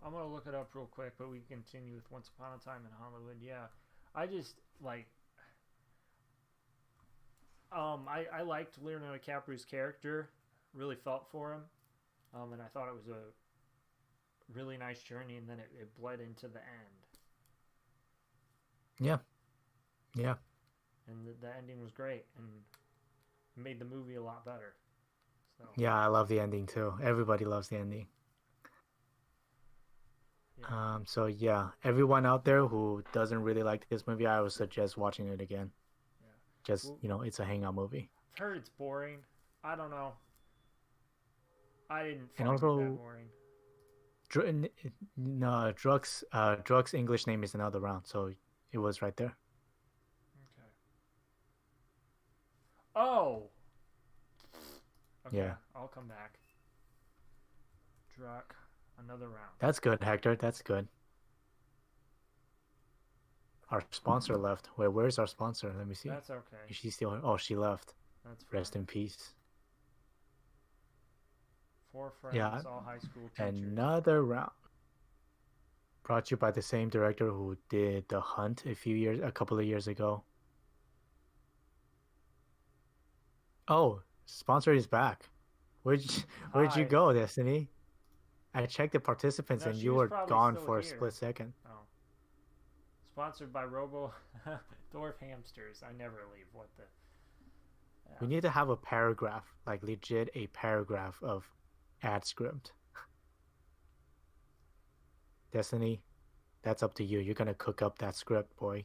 A: I'm gonna look it up real quick, but we can continue with Once Upon a Time in Hollywood. Yeah, I just like I liked Leonardo DiCaprio's character, really felt for him, and I thought it was a really nice journey, and then it bled into the end,
B: Yeah, yeah,
A: and the ending was great and made the movie a lot better. So
B: yeah. I love the ending too. Everybody loves the ending.
A: Yeah.
B: So yeah, everyone out there who doesn't really like this movie, I would suggest watching it again.
A: Yeah.
B: Just,
A: Well,
B: it's a hangout movie.
A: I've heard it's boring. I don't know. I didn't
B: And
A: find it that
B: also,
A: boring.
B: no, drugs English name is Another Round, so it was right there.
A: Okay. Oh. Okay.
B: Yeah,
A: I'll come back. Druck. Another round.
B: that's good, Hector. That's good. Our sponsor left. Wait, where's our sponsor? Let me see.
A: That's okay.
B: Is she still? Oh, she left.
A: That's fine.
B: Rest in peace.
A: 4 friends,
B: Yeah,
A: all high school teachers.
B: Another Round. Brought to you by the same director who did The Hunt a couple of years ago. Oh, sponsor is back. Where'd you
A: Hi.
B: go, Destiny? I checked the participants
A: No,
B: and
A: she
B: you
A: was
B: were
A: probably
B: gone
A: still
B: for a
A: here.
B: split second.
A: Oh. Sponsored by Robo Dwarf Hamsters. I never leave. What the? Yeah.
B: We need to have a paragraph, like legit a paragraph of ad script. Destiny, that's up to you. You're gonna cook up that script, boy.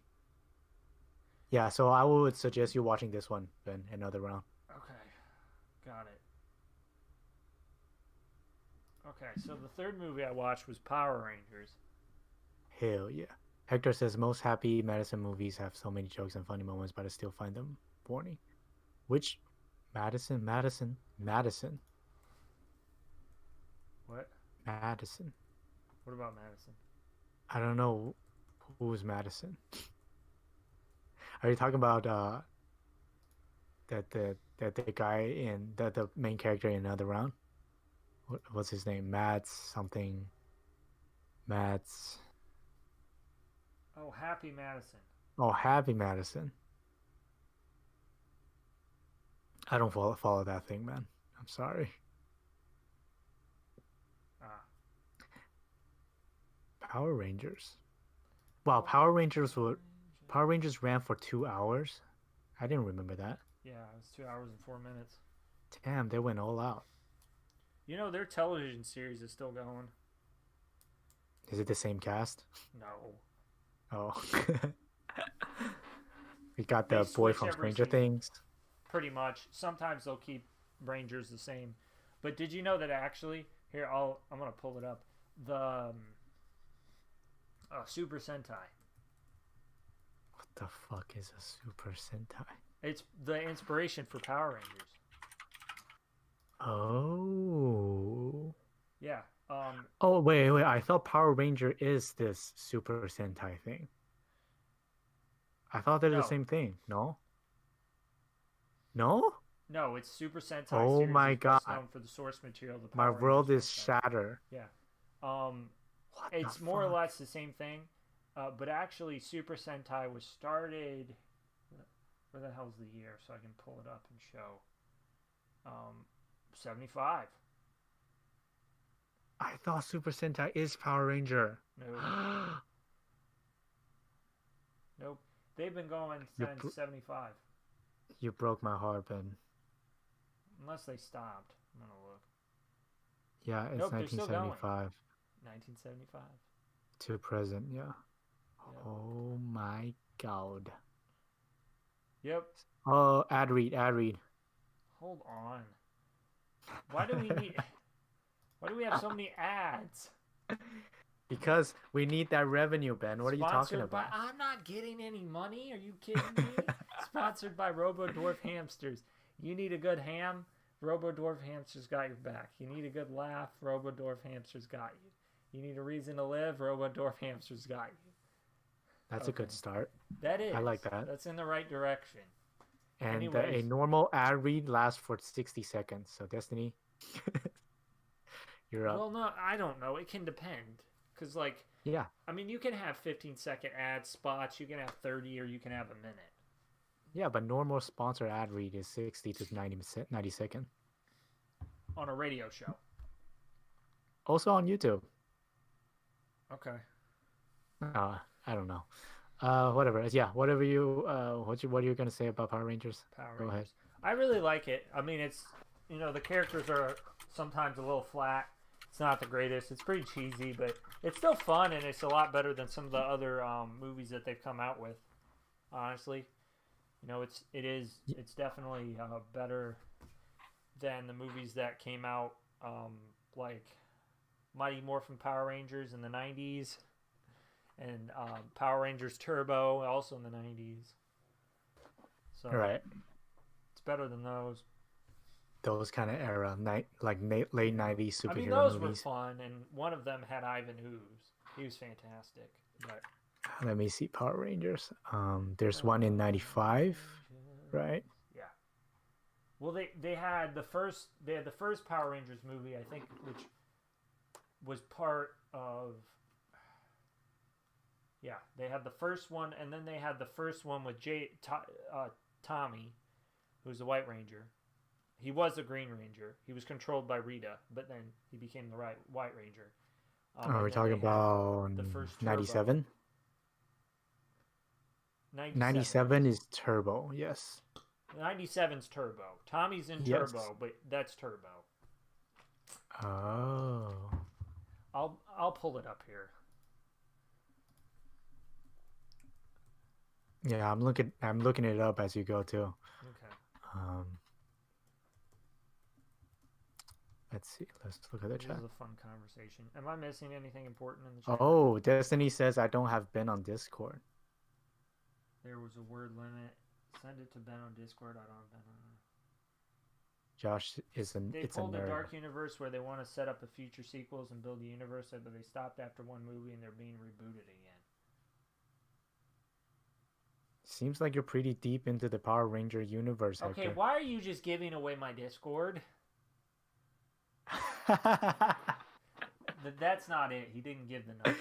B: Yeah, so I would suggest you watching this one, then Another Round.
A: Okay. Got it. Okay, so the third movie I watched was Power Rangers.
B: Hell yeah. Hector says most Happy Madison movies have so many jokes and funny moments, but I still find them boring. Which Madison?
A: What?
B: Madison.
A: What about Madison?
B: I don't know who's Madison. Are you talking about the guy in the main character in Another Round? What's his name? Mads something. Mads.
A: Oh, Happy Madison.
B: Oh, Happy Madison. I don't follow that thing, man. I'm sorry.
A: Ah.
B: Power Rangers. Wow, Power Rangers ran for 2 hours. I didn't remember that.
A: Yeah, it was 2 hours and 4 minutes.
B: Damn, they went all out.
A: You know, their television series is still going.
B: Is it the same cast?
A: No.
B: Oh. We got
A: They
B: the boy
A: switch
B: from
A: every
B: Stranger
A: season.
B: Things.
A: Pretty much. Sometimes they'll keep Rangers the same. But did you know that actually, here, I'm going to pull it up. The Super Sentai.
B: What the fuck is a Super Sentai?
A: It's the inspiration for Power Rangers.
B: Oh.
A: Yeah.
B: Oh, wait. I thought Power Ranger is this Super Sentai thing. I thought they're
A: No.
B: the same thing. No? No?
A: No, it's Super Sentai.
B: Oh
A: series
B: my
A: is best
B: God.
A: known for the source material. The
B: My
A: Power
B: world
A: Rangers
B: is
A: website.
B: shattered.
A: Yeah.
B: What
A: It's
B: the
A: more or
B: fuck?
A: less the same thing, but actually, Super Sentai was started. Where the hell's the year? So I can pull it up and show. 75.
B: I thought Super Sentai is Power Ranger.
A: No. Nope. They've been going since 75.
B: You broke my heart, Ben.
A: Unless they stopped. I'm gonna look.
B: Yeah, it's
A: Nope, they're still going.
B: 1975
A: 1975.
B: to present. Yeah.
A: Yep.
B: Oh my God.
A: Yep.
B: Oh, ad read.
A: Hold on. Why do we need? Why do we have so many ads?
B: Because we need that revenue, Ben. What are you talking
A: Sponsored
B: about?
A: I'm not getting any money. Are you kidding me? Sponsored by Robo Dwarf Hamsters. You need a good ham? Robo Dwarf Hamsters got your back. You need a good laugh? Robo Dwarf Hamsters got you. You need a reason to live? Robo Dwarf Hamsters got you.
B: That's a good start.
A: That is.
B: I like that.
A: That's in the right direction.
B: And a
A: Anyways.
B: normal ad read lasts for 60 seconds. So, Destiny, you're up.
A: Well, no, I don't know. It can depend. Because, like,
B: Yeah.
A: I mean, you can have 15-second ad spots. You can have 30, or you can have a minute.
B: Yeah, but normal sponsor ad read is 60 to 90 seconds.
A: On a radio show.
B: Also on YouTube.
A: Okay.
B: I don't know. Whatever. Yeah, whatever you what are you gonna say about Power Rangers?
A: Power
B: Go
A: Rangers.
B: ahead.
A: I really like it. I mean, it's, the characters are sometimes a little flat. It's not the greatest. It's pretty cheesy, but it's still fun, and it's a lot better than some of the other movies that they've come out with. Honestly, it's definitely better than the movies that came out, like Mighty Morphin Power Rangers in the '90s, and Power Rangers Turbo also in the '90s. So
B: Right.
A: it's better than those.
B: Those kind of era, late '90s
A: I mean,
B: superhero
A: those
B: movies.
A: were fun, and one of them had Ivan Ooze. He was fantastic. But
B: Let me see Power Rangers. There's one in '95, right?
A: yeah. Well, they had the first Power Rangers movie, I think, which was part of. Yeah, they had the first one, and then they had the first one with Tommy, who's the White Ranger. He was the Green Ranger. He was controlled by Rita, but then he became the White Ranger.
B: We're talking about
A: the first
B: 97? 97 is Turbo, yes.
A: 97's Turbo. Tommy's in
B: Yes.
A: Turbo, but that's Turbo.
B: Oh.
A: I'll pull it up here.
B: Yeah, I'm looking it up as you go too.
A: Okay.
B: Let's see. Let's look at the
A: This
B: chat.
A: is a fun conversation. Am I missing anything important in the chat?
B: Oh, Destiny says I don't have Ben on Discord.
A: There was a word limit. Send it to Ben on Discord. I don't have Ben on.
B: Josh is an
A: They
B: it's a
A: pulled a
B: nerd.
A: dark universe where they want to set up a future sequels and build a universe, but they stopped after one movie and they're being rebooted again.
B: Seems like you're pretty deep into the Power Ranger universe,
A: Okay,
B: Hector.
A: why are you just giving away my Discord? That's not it. He didn't give the number.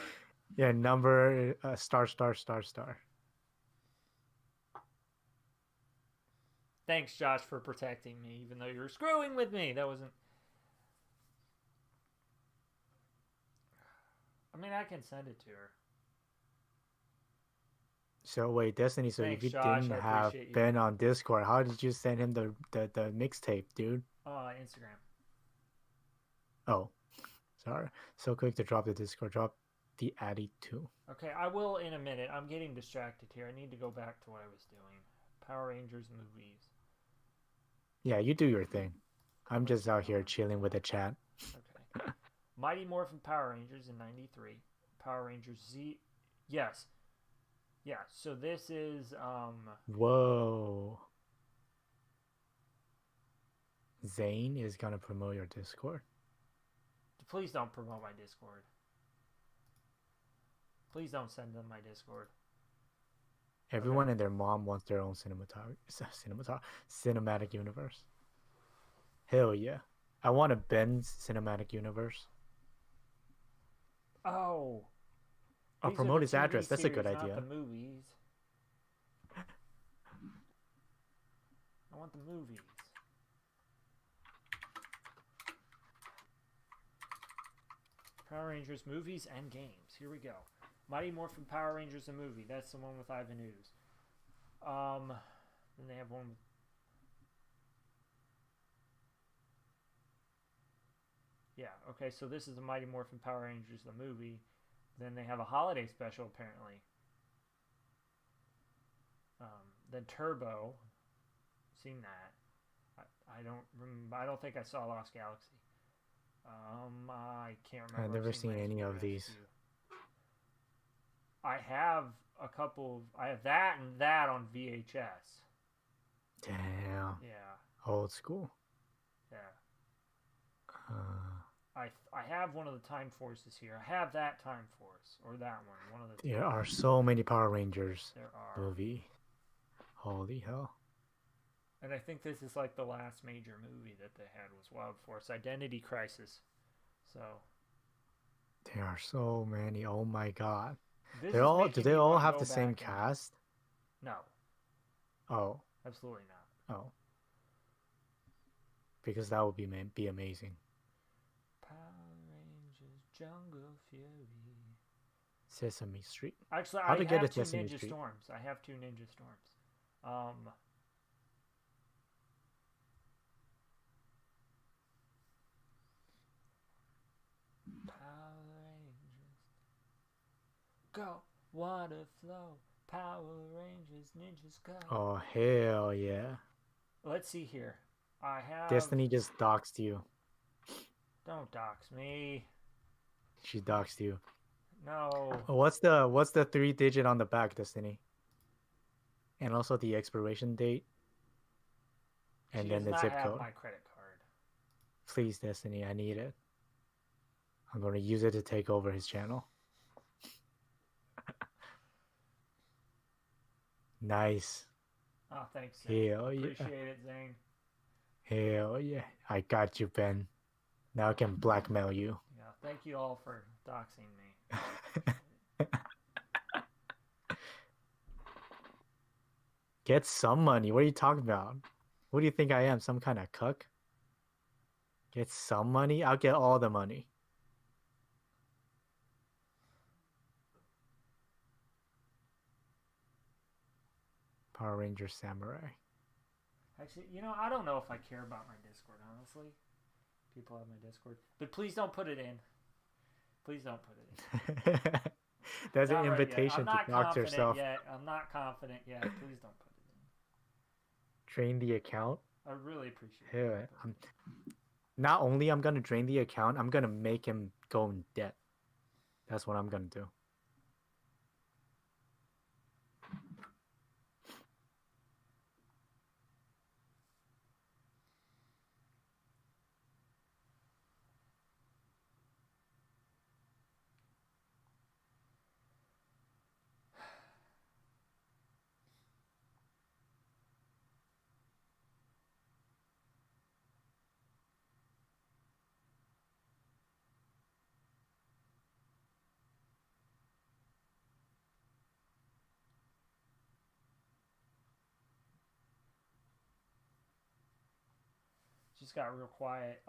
B: Yeah, number star.
A: Thanks, Josh, for protecting me, even though you were screwing with me. That wasn't. I mean, I can send it to her.
B: So wait, Destiny. So
A: Thanks,
B: if you
A: Josh,
B: didn't
A: I
B: have
A: appreciate you.
B: Ben on Discord, how did you send him the mixtape, dude?
A: Instagram.
B: Oh, sorry. So quick to drop the Discord. Drop the Addy too.
A: Okay, I will in a minute. I'm getting distracted here. I need to go back to what I was doing. Power Rangers movies.
B: Yeah, you do your thing. I'm just out here chilling with the chat.
A: Okay. Mighty Morphin Power Rangers in '93. Power Rangers Z. Yes. Yeah. So this is
B: Whoa. Zane is gonna promote your Discord.
A: Please don't promote my Discord. Please don't send them my Discord.
B: Everyone and their mom wants their own cinematic universe. Hell yeah. I want a Ben's cinematic universe.
A: Oh.
B: I'll
A: These are
B: promote
A: the
B: his
A: TV
B: address. That's a good
A: series,
B: idea.
A: Not the movies. I want the movies. Power Rangers movies and games. Here we go. Mighty Morphin Power Rangers the movie. That's the one with Ivan Ooze. Then they have one with... Yeah, okay, so this is the Mighty Morphin Power Rangers the movie. Then they have a holiday special apparently. Then Turbo. Seen that. I don't remember. I don't think I saw Lost Galaxy. I can't remember.
B: I've never seen any of these.
A: I have a couple. I have that and that on VHS.
B: Damn.
A: Yeah.
B: Old school.
A: Yeah. I have one of the Time Forces here. I have that Time Force or that one. One of the.
B: There are so many Power Rangers
A: There are.
B: movie. Holy hell.
A: And I think this is like the last major movie that they had was Wild Force Identity Crisis. So.
B: There are so many. Oh my god.
A: This
B: They
A: is
B: all
A: making
B: do they
A: me
B: all
A: wanna
B: have
A: go
B: the same
A: back and-
B: cast?
A: No,
B: Oh,
A: absolutely not.
B: oh. Because that would be amazing.
A: Power Rangers Jungle Fury.
B: Sesame Street.
A: Actually,
B: How
A: I
B: to get
A: have
B: a
A: two
B: Sesame
A: Ninja
B: Street?
A: Storms. I have two Ninja Storms. go. Water flow. Power Rangers, ninjas go.
B: Oh, hell yeah.
A: Let's see here. I have.
B: Destiny just doxed you.
A: Don't dox me.
B: She doxed you.
A: No.
B: What's the 3-digit on the back, Destiny? And also the expiration date. And
A: She
B: then
A: does
B: the
A: not
B: zip
A: have
B: code.
A: my credit card.
B: Please, Destiny, I need it. I'm going to use it to take over his channel. Nice.
A: Oh, thanks, Zane.
B: Hell yeah.
A: Appreciate it, Zane.
B: Hell yeah. I got you, Ben. Now I can blackmail you.
A: Yeah, thank you all for doxing me.
B: Get some money. What are you talking about? What do you think I am? Some kind of cuck? Get some money? I'll get all the money. Power Ranger Samurai.
A: Actually, I don't know if I care about my Discord, honestly. People have my Discord. But please don't put it in. Please don't put it in.
B: That's
A: Not
B: an
A: right yet.
B: invitation to
A: I'm not
B: talk to
A: confident
B: yourself.
A: yet. I'm not confident yet. Please don't put it in.
B: Drain the account.
A: I really appreciate
B: Hell,
A: it.
B: not only I'm gonna drain the account, I'm gonna make him go in debt. That's what I'm gonna do.
A: Just got real quiet.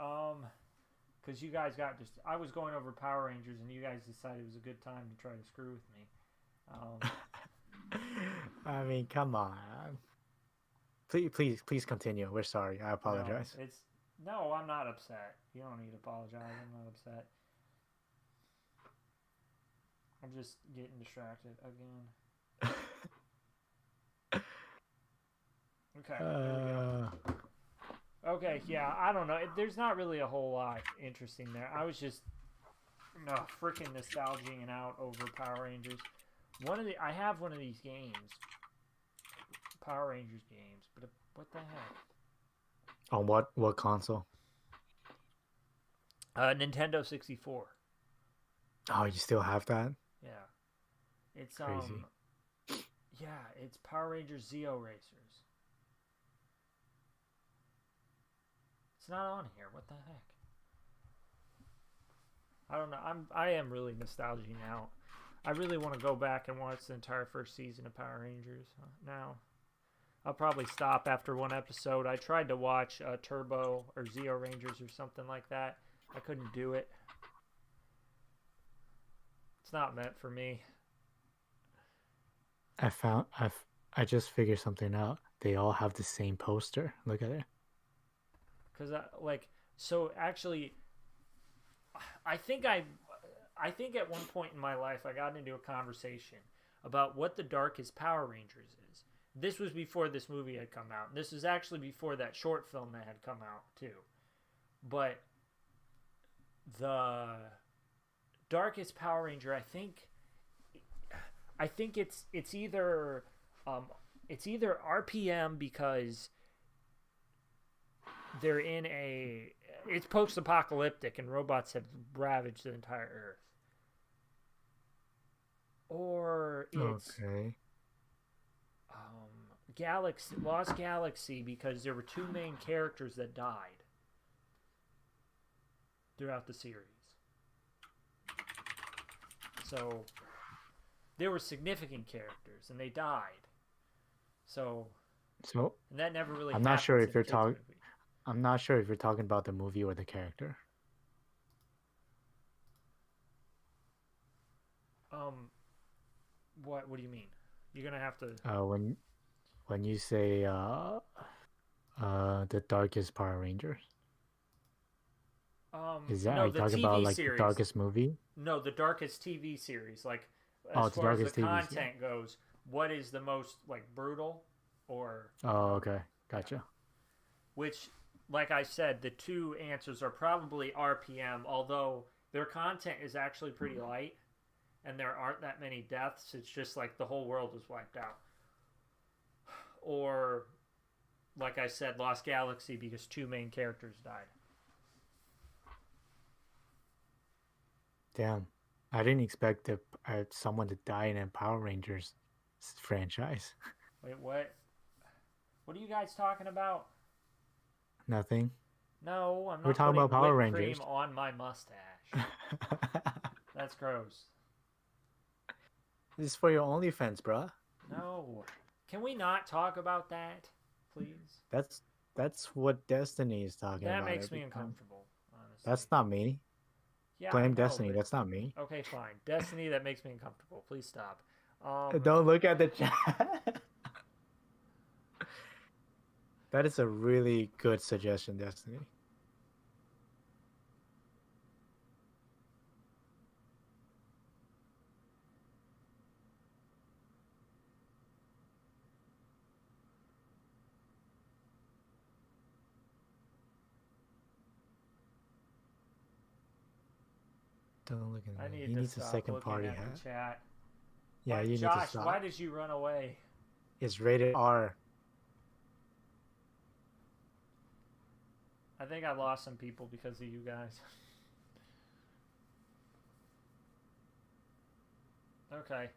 A: Because you guys I was going over Power Rangers and you guys decided it was a good time to try to screw with me.
B: I mean, come on. Please continue. We're sorry. I apologize.
A: No, I'm not upset. You don't need to apologize. I'm not upset. I'm just getting distracted again. Okay. Okay, yeah, I don't know. There's not really a whole lot interesting there. I was just freaking nostalging out over Power Rangers. I have one of these games, Power Rangers games, but what the heck?
B: On what console?
A: Nintendo 64.
B: Oh, you still have that?
A: Yeah, it's
B: Crazy.
A: Yeah, it's Power Rangers Zeo Racers. It's not on here. What the heck? I don't know. I am really nostalgic now. I really want to go back and watch the entire first season of Power Rangers now. I'll probably stop after one episode. I tried to watch Turbo or Zeo Rangers or something like that. I couldn't do it. It's not meant for me.
B: I just figured something out. They all have the same poster. Look at it.
A: Because actually, I think at one point in my life I got into a conversation about what the darkest Power Rangers is. This was before this movie had come out. This was actually before that short film that had come out too. But the darkest Power Ranger, I think it's either RPM because they're in it's post-apocalyptic and robots have ravaged the entire Earth. Or it's Lost Galaxy because there were two main characters that died throughout the series. So there were significant characters and they died. So and that never really
B: I'm not sure if you're
A: talking.
B: I'm not sure if you're talking about the movie or the character.
A: What do you mean? You're gonna have to.
B: When you say the darkest Power Rangers. Is that
A: no,
B: are you
A: the
B: talking
A: TV
B: about like
A: series.
B: the darkest movie?
A: No, the darkest TV series. Like
B: Oh,
A: as
B: the
A: far as the
B: darkest TVs. Yeah.
A: content goes, what is the most like brutal or
B: Oh, okay. Gotcha.
A: which, like I said, the two answers are probably RPM, although their content is actually pretty light and there aren't that many deaths. It's just like the whole world was wiped out. Or, like I said, Lost Galaxy because two main characters died.
B: Damn. I didn't expect someone to die in a Power Rangers franchise.
A: Wait, what? What are you guys talking about?
B: Nothing.
A: No, I'm not
B: We're talking
A: putting
B: about Power
A: whipped
B: Rangers.
A: cream on my mustache. That's gross.
B: This is for your OnlyFans, bruh.
A: No. Can we not talk about that, please?
B: That's what Destiny is talking
A: That
B: about.
A: makes me
B: every time.
A: uncomfortable, honestly.
B: That's not me.
A: Yeah, I
B: Blame
A: know,
B: Destiny.
A: but-
B: That's not me.
A: Okay, fine. Destiny, that makes me uncomfortable. Please stop.
B: Don't look at the chat. That is a really good suggestion, Destiny. Don't look at
A: I
B: me.
A: need
B: He
A: to
B: needs a
A: stop
B: second
A: looking
B: party
A: at
B: hat.
A: the chat.
B: Yeah,
A: Why-
B: you need to
A: Josh,
B: stop.
A: why did you run away?
B: It's rated R.
A: I think I lost some people because of you guys. Okay,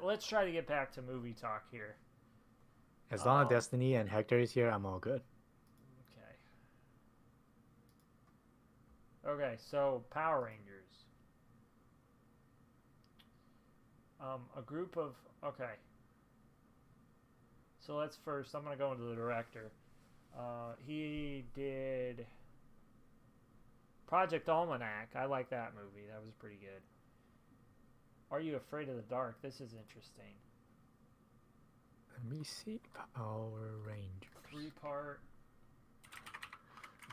A: let's try to get back to movie talk here.
B: As long as
A: Oh.
B: Destiny and Hector is here, I'm all good.
A: Okay, so Power Rangers. A group of okay. So let's first. I'm gonna go into the director. He did Project Almanac. I like that movie. That was pretty good. Are You Afraid of the Dark? This is interesting.
B: Let me see. Power Rangers.
A: 3-part.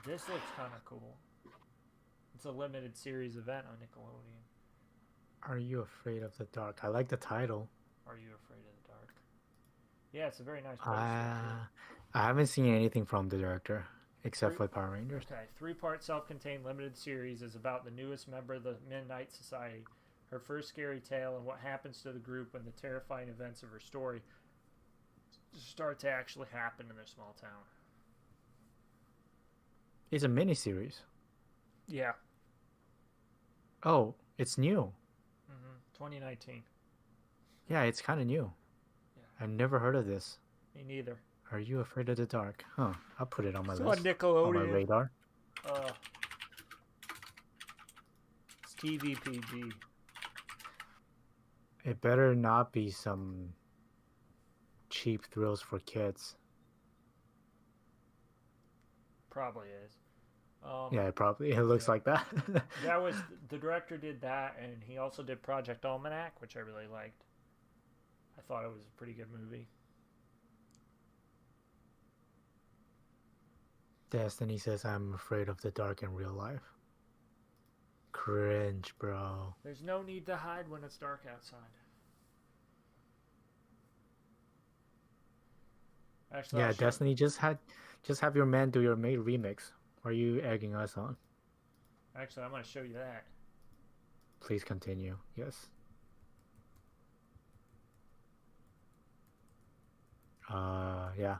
A: This looks kind of cool. It's a limited series event on Nickelodeon.
B: Are You Afraid of the Dark? I like the title.
A: Are You Afraid of the Dark? Yeah, it's a very nice poster.
B: I haven't seen anything from the director except
A: Three-
B: for Power Rangers.
A: Okay, 3-part self-contained limited series is about the newest member of the Midnight Society, her first scary tale, and what happens to the group when the terrifying events of her story start to actually happen in their small town.
B: It's a miniseries.
A: Yeah.
B: Oh, it's new.
A: 2019.
B: Yeah, it's kind of new.
A: Yeah.
B: I've never heard of this.
A: Me neither.
B: Are You Afraid of the Dark? Huh. I'll put it on my
A: It's
B: list.
A: on Nickelodeon.
B: On my radar.
A: It's TVPG.
B: It better not be some cheap thrills for kids.
A: Probably is.
B: Yeah, it looks
A: yeah.
B: like that.
A: That was the director did that, and he also did Project Almanac, which I really liked. I thought it was a pretty good movie.
B: Destiny says I'm afraid of the dark in real life. Cringe, bro.
A: There's no need to hide when it's dark outside. Actually,
B: Yeah,
A: I'll show-
B: Destiny just have your man do your mate remix. Why are you egging us on?
A: Actually, I'm going to show you that.
B: Please continue. Yes. Yeah.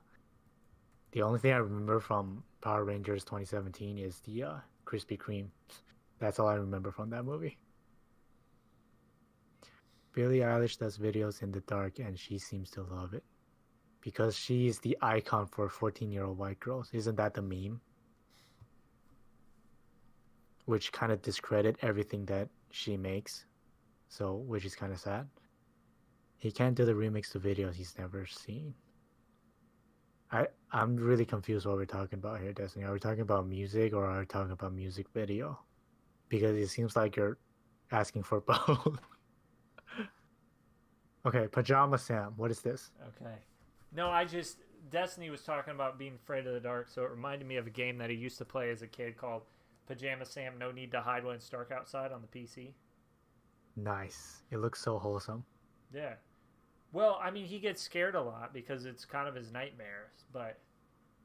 B: The only thing I remember from Power Rangers 2017 is the Krispy Kreme. That's all I remember from that movie. Billie Eilish does videos in the dark and she seems to love it. Because she is the icon for 14-year-old white girls. Isn't that the meme? Which kind of discredit everything that she makes. So, which is kind of sad. He can't do the remix to videos he's never seen. I'm really confused what we're talking about here, Destiny. Are we talking about music or are we talking about music video? Because it seems like you're asking for both. Okay, Pajama Sam, what is this?
A: Okay. No, Destiny was talking about being afraid of the dark, so it reminded me of a game that he used to play as a kid called Pajama Sam No Need to Hide When It's Dark Outside on the PC.
B: Nice. It looks so wholesome.
A: Yeah. Well, I mean, he gets scared a lot because it's kind of his nightmares, but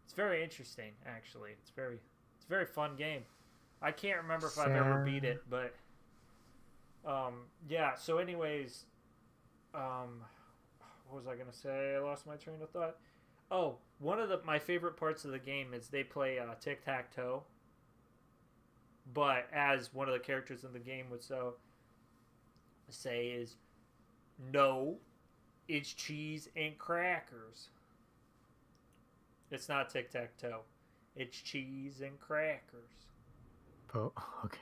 A: it's very interesting actually. It's a very fun game. I can't remember if I've ever beat
B: Sam.
A: it, but yeah. So, anyways, um, what was I gonna say? I lost my train of thought. Oh, one of my favorite parts of the game is they play tic tac toe, but as one of the characters in the game would say is no, it's cheese and crackers. It's not tic tac toe. It's cheese and crackers.
B: Oh, okay.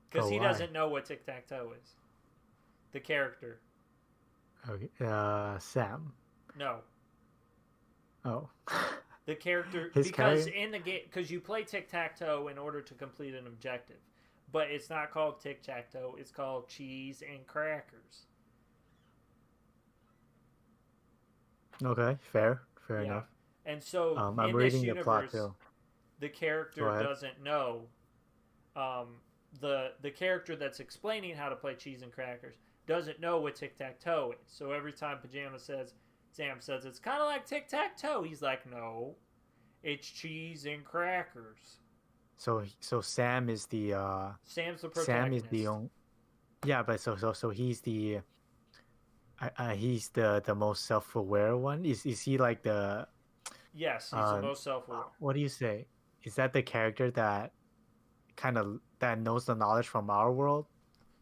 A: Because
B: Oh,
A: he
B: why?
A: doesn't know what tic tac toe is. The character.
B: Okay. Sam.
A: No.
B: Oh.
A: The character.
B: His
A: Because
B: character.
A: in the game. Because you play tic tac toe in order to complete an objective. But it's not called tic tac toe. It's called cheese and crackers.
B: Okay, fair
A: Yeah.
B: enough.
A: And so
B: I'm
A: in this
B: reading the plot
A: universe,
B: too.
A: the
B: Go
A: character
B: ahead.
A: doesn't know. The character that's explaining how to play cheese and crackers doesn't know what tic tac toe is. So every time Sam says it's kind of like tic tac toe, he's like, no, it's cheese and crackers.
B: So Sam is the
A: Sam's the
B: Sam is the
A: protagonist.
B: only. Yeah, but so he's the he's the most self-aware one. Is he like the
A: Yes, he's the
B: uh
A: most self-aware.
B: what do you say? Is that the character that kind of that knows the knowledge from our world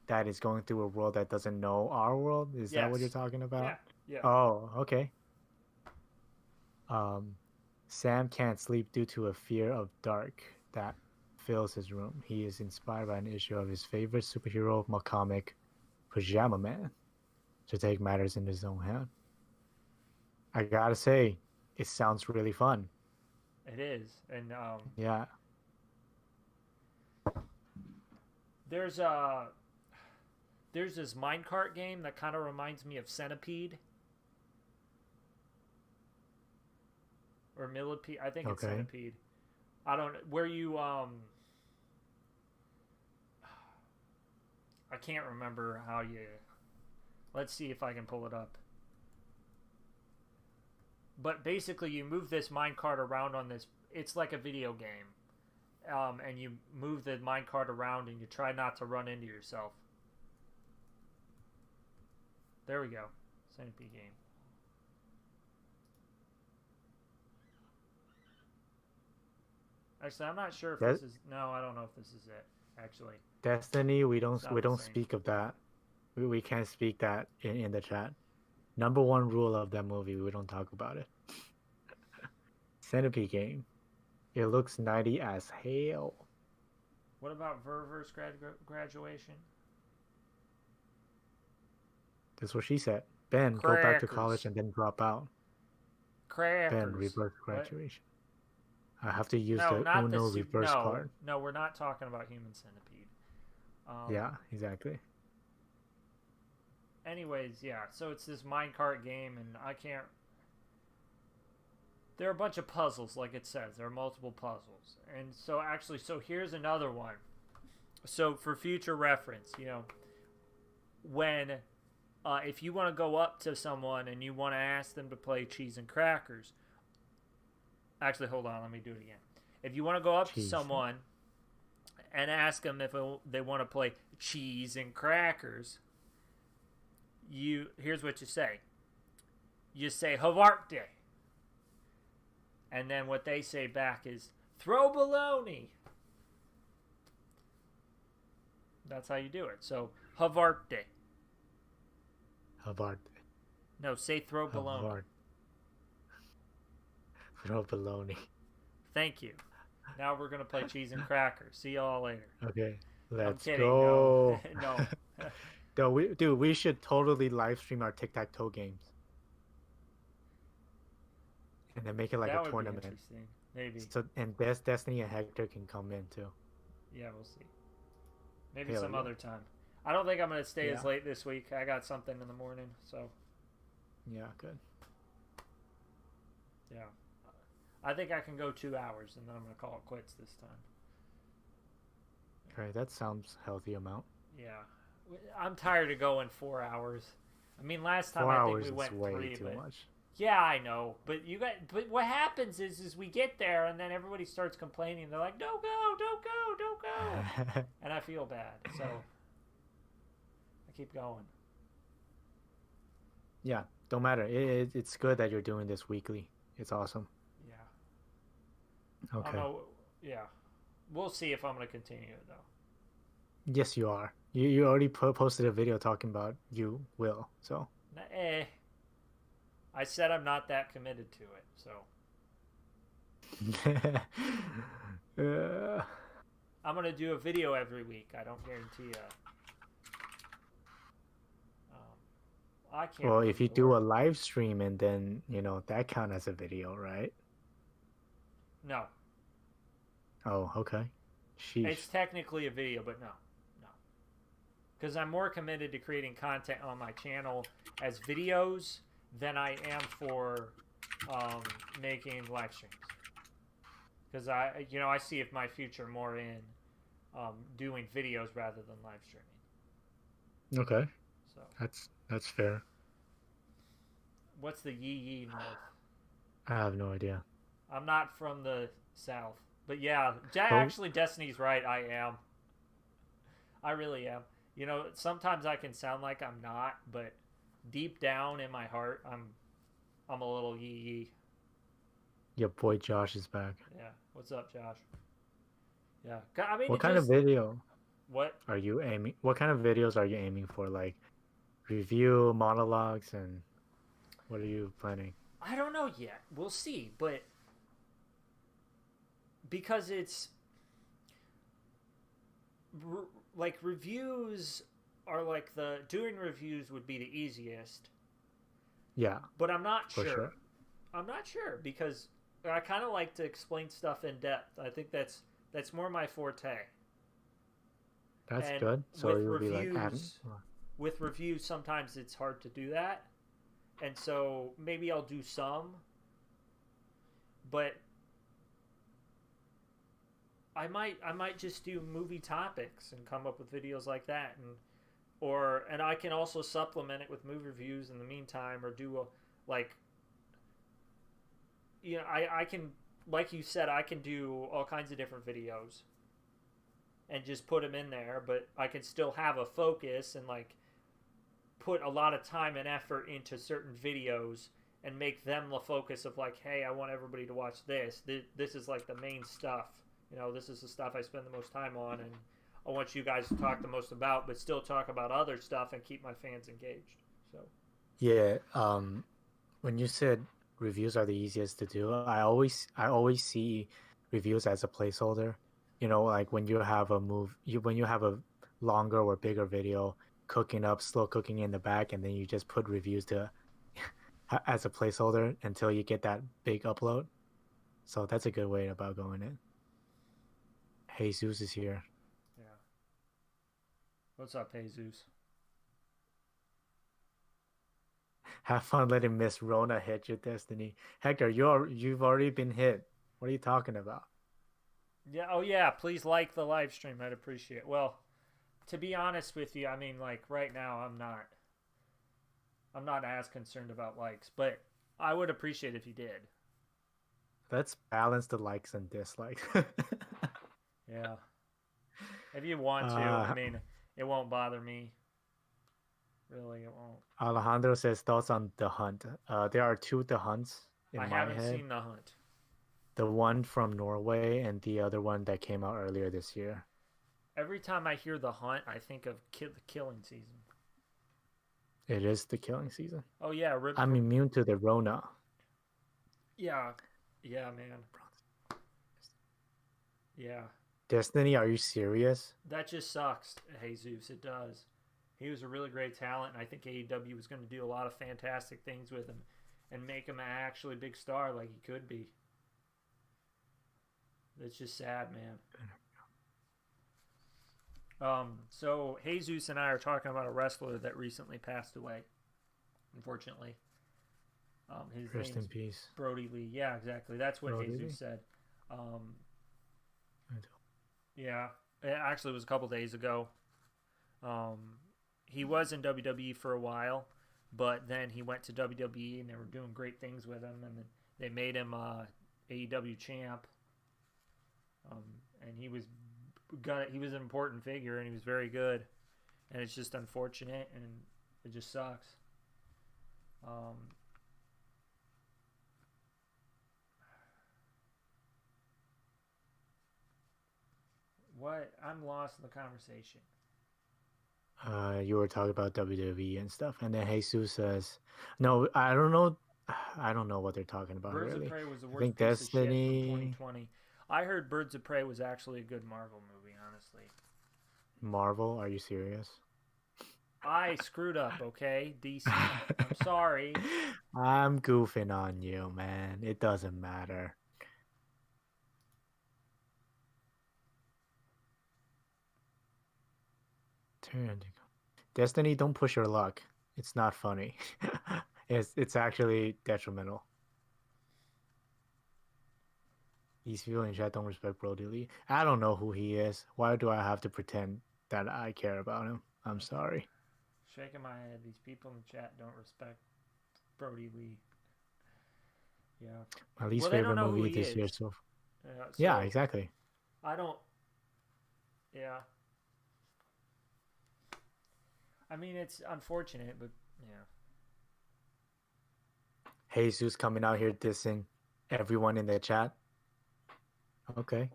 B: that is going through a world that doesn't know our world? Is that what you're
A: Yes.
B: talking
A: Yeah.
B: about?
A: Yeah.
B: Oh, okay. Um, Sam can't sleep due to a fear of dark that fills his room. He is inspired by an issue of his favorite superhero comic, Pajama Man, to take matters in his own hand. I gotta say, it sounds really fun.
A: It is. And
B: Yeah.
A: there's a there's this minecart game that kind of reminds me of Centipede or Millipede. I think it's
B: Okay.
A: Centipede. I don't where you I can't remember how you. Let's see if I can pull it up. But basically, you move this minecart around on this. It's like a video game, and you move the minecart around, and you try not to run into yourself. There we go, Centipede game. Actually, I'm not sure if
B: That
A: this is. No, I don't know if this is it. Actually,
B: Destiny, we
A: it's
B: don't
A: not
B: we
A: the
B: don't
A: same.
B: speak of that. We can't speak that in the chat. Number one rule of that movie, we don't talk about it. Centipede game. It looks 90 as hell.
A: What about Verver's graduation?
B: That's what she said. Ben, go back to college
A: Crackers.
B: and then drop out. Ben,
A: Crackers.
B: reverse
A: What?
B: graduation. I have to use
A: No,
B: the
A: not the
B: Uno reverse
A: no,
B: card.
A: no. We're not talking about Human Centipede.
B: Yeah, exactly.
A: Anyways, yeah. So it's this minecart game, and I can't. There are a bunch of puzzles, like it says. There are multiple puzzles, and so actually, so here's another one. So for future reference, when if you want to go up to someone and you want to ask them to play cheese and crackers, actually, hold on, let me do it again. If you want to go up to
B: Jeez.
A: someone and ask them if they want to play cheese and crackers, here's what you say. You say Havarte, and then what they say back is throw baloney. That's how you do it. So Havarte.
B: Havard.
A: No, say throw baloney.
B: Havard. Throw baloney.
A: Thank you. Now we're gonna play cheese and crackers. See y'all later.
B: Okay,
A: I'm
B: let's
A: kidding.
B: go.
A: No, no.
B: Dude, we should totally live stream our tic-tac-toe games. And then make it like
A: That
B: a
A: would be
B: tournament.
A: interesting. Maybe.
B: So and Destiny and Hector can come in too.
A: Yeah, we'll see. Maybe
B: Hell
A: some
B: yeah.
A: other time. I don't think I'm gonna stay as
B: Yeah.
A: late this week. I got something in the morning, so
B: Yeah, good.
A: yeah. I think I can go 2 hours, and then I'm gonna call it quits this time.
B: Alright, that sounds healthy amount.
A: Yeah. I'm tired of going 4 hours. I mean, last time
B: Four
A: I think
B: hours
A: we
B: is
A: went
B: way
A: three,
B: too
A: but
B: much.
A: yeah, I know. But what happens is we get there and then everybody starts complaining. They're like, "Don't go, don't go, don't go," and I feel bad, so I keep going.
B: Yeah, don't matter. It's good that you're doing this weekly. It's awesome.
A: Yeah, I don't
B: Okay.
A: know. Yeah, we'll see if I'm gonna continue it though.
B: Yes, you are. You already posted a video talking about you will. So.
A: I said I'm not that committed to it, so
B: uh,
A: I'm gonna do a video every week. I don't guarantee you. I can't
B: well,
A: believe
B: if you
A: the
B: do
A: word.
B: a live stream and then that count as a video, right?
A: No,
B: Oh, okay.
A: it's
B: Sheesh.
A: technically a video, but no, no, because I'm more committed to creating content on my channel as videos than I am for making live streams. Because I see if my future more in doing videos rather than live streaming.
B: Okay,
A: So,
B: that's fair.
A: what's the yee yee north?
B: I have no idea.
A: I'm not from the south, but yeah,
B: Well,
A: actually, Destiny's right. I am. I really am. Sometimes I can sound like I'm not, but deep down in my heart, I'm a little yee yee.
B: your boy Josh is back.
A: Yeah. What's up, Josh? Yeah. I mean,
B: What
A: it
B: kind of
A: just
B: video
A: what
B: are you aiming? What kind of videos are you aiming for? Like review, monologues, and what are you planning?
A: I don't know yet. We'll see, but because it's like reviews are like the doing reviews would be the easiest,
B: Yeah,
A: but I'm not
B: for
A: sure.
B: sure.
A: I'm not sure because I kind of like to explain stuff in depth. I think that's more my forte.
B: That's
A: And
B: good. So
A: with
B: you'll be like,
A: reviews, with reviews, sometimes it's hard to do that, and so maybe I'll do some, but I might just do movie topics and come up with videos like that, and I can also supplement it with movie reviews in the meantime, or do like I can, like you said, I can do all kinds of different videos and just put them in there, but I can still have a focus and like put a lot of time and effort into certain videos and make them the focus of like, hey, I want everybody to watch this. This is like the main stuff. This is the stuff I spend the most time on, and I want you guys to talk the most about, but still talk about other stuff and keep my fans engaged. So
B: yeah. When you said reviews are the easiest to do, I always see reviews as a placeholder. Like when you have when you have a longer or bigger video cooking up, slow cooking in the back, and then you just put reviews to as a placeholder until you get that big upload. So that's a good way about going in. Jesus is here.
A: yeah, what's up, Jesus?
B: Have fun letting Miss Rona hit your destiny. Hector, you've already been hit. What are you talking about?
A: Yeah. Oh yeah. Please like the live stream. I'd appreciate it. Well, to be honest with you, I mean, like right now, I'm not. I'm not as concerned about likes, but I would appreciate if you did.
B: Let's balance the likes and dislikes.
A: Yeah. If you want to, I
B: uh,
A: mean, it won't bother me. Really, it won't.
B: Alejandro says thoughts on The Hunt. There are two The Hunts
A: I
B: in my
A: haven't
B: head.
A: seen The Hunt.
B: The one from Norway and the other one that came out earlier this year.
A: Every time I hear The Hunt, I think of the killing season.
B: It is the killing season.
A: Oh yeah,
B: I'm immune to the Rona.
A: yeah, yeah, man. Yeah,
B: Destiny, are you serious?
A: that just sucks, Jesus. It does. He was a really great talent, and I think AEW was going to do a lot of fantastic things with him and make him an actually big star like he could be. It's just sad, man. So Jesus and I are talking about a wrestler that recently passed away. Unfortunately, his
B: Rest in
A: name's
B: peace.
A: Brody Lee. Yeah, exactly. That's what
B: Brody
A: Jesus
B: Lee?
A: said. Yeah, it actually was a couple days ago. he was in WWE for a while, but then he went to WWE and they were doing great things with him, and then they made him AEW champ. And he was an important figure, and he was very good, and it's just unfortunate, and it just sucks. What? I'm lost in the conversation.
B: You were talking about WWE and stuff, and then Jesus says, "No, I don't know. I don't know what they're talking about.
A: Birds
B: really.
A: of Prey was the
B: I
A: worst
B: think
A: piece of shit from
B: Destiny,
A: 2020. I heard Birds of Prey was actually a good Marvel movie, honestly.
B: Marvel. Are you serious?
A: I screwed up, okay? DC. I'm sorry.
B: I'm goofing on you, man. It doesn't matter. Destiny, don't push your luck. It's not funny. It's actually detrimental. These people in chat don't respect Brody Lee. I don't know who he is. Why do I have to pretend that I care about him? I'm sorry.
A: Shaking my head. These people in the chat don't respect Brody Lee. Yeah.
B: My least
A: Well, they don't
B: favorite
A: know who
B: movie
A: he
B: this
A: is.
B: year. So
A: So
B: yeah, exactly.
A: I don't. Yeah. I mean, it's unfortunate, but yeah.
B: Jesus coming out here dissing everyone in the chat. Okay.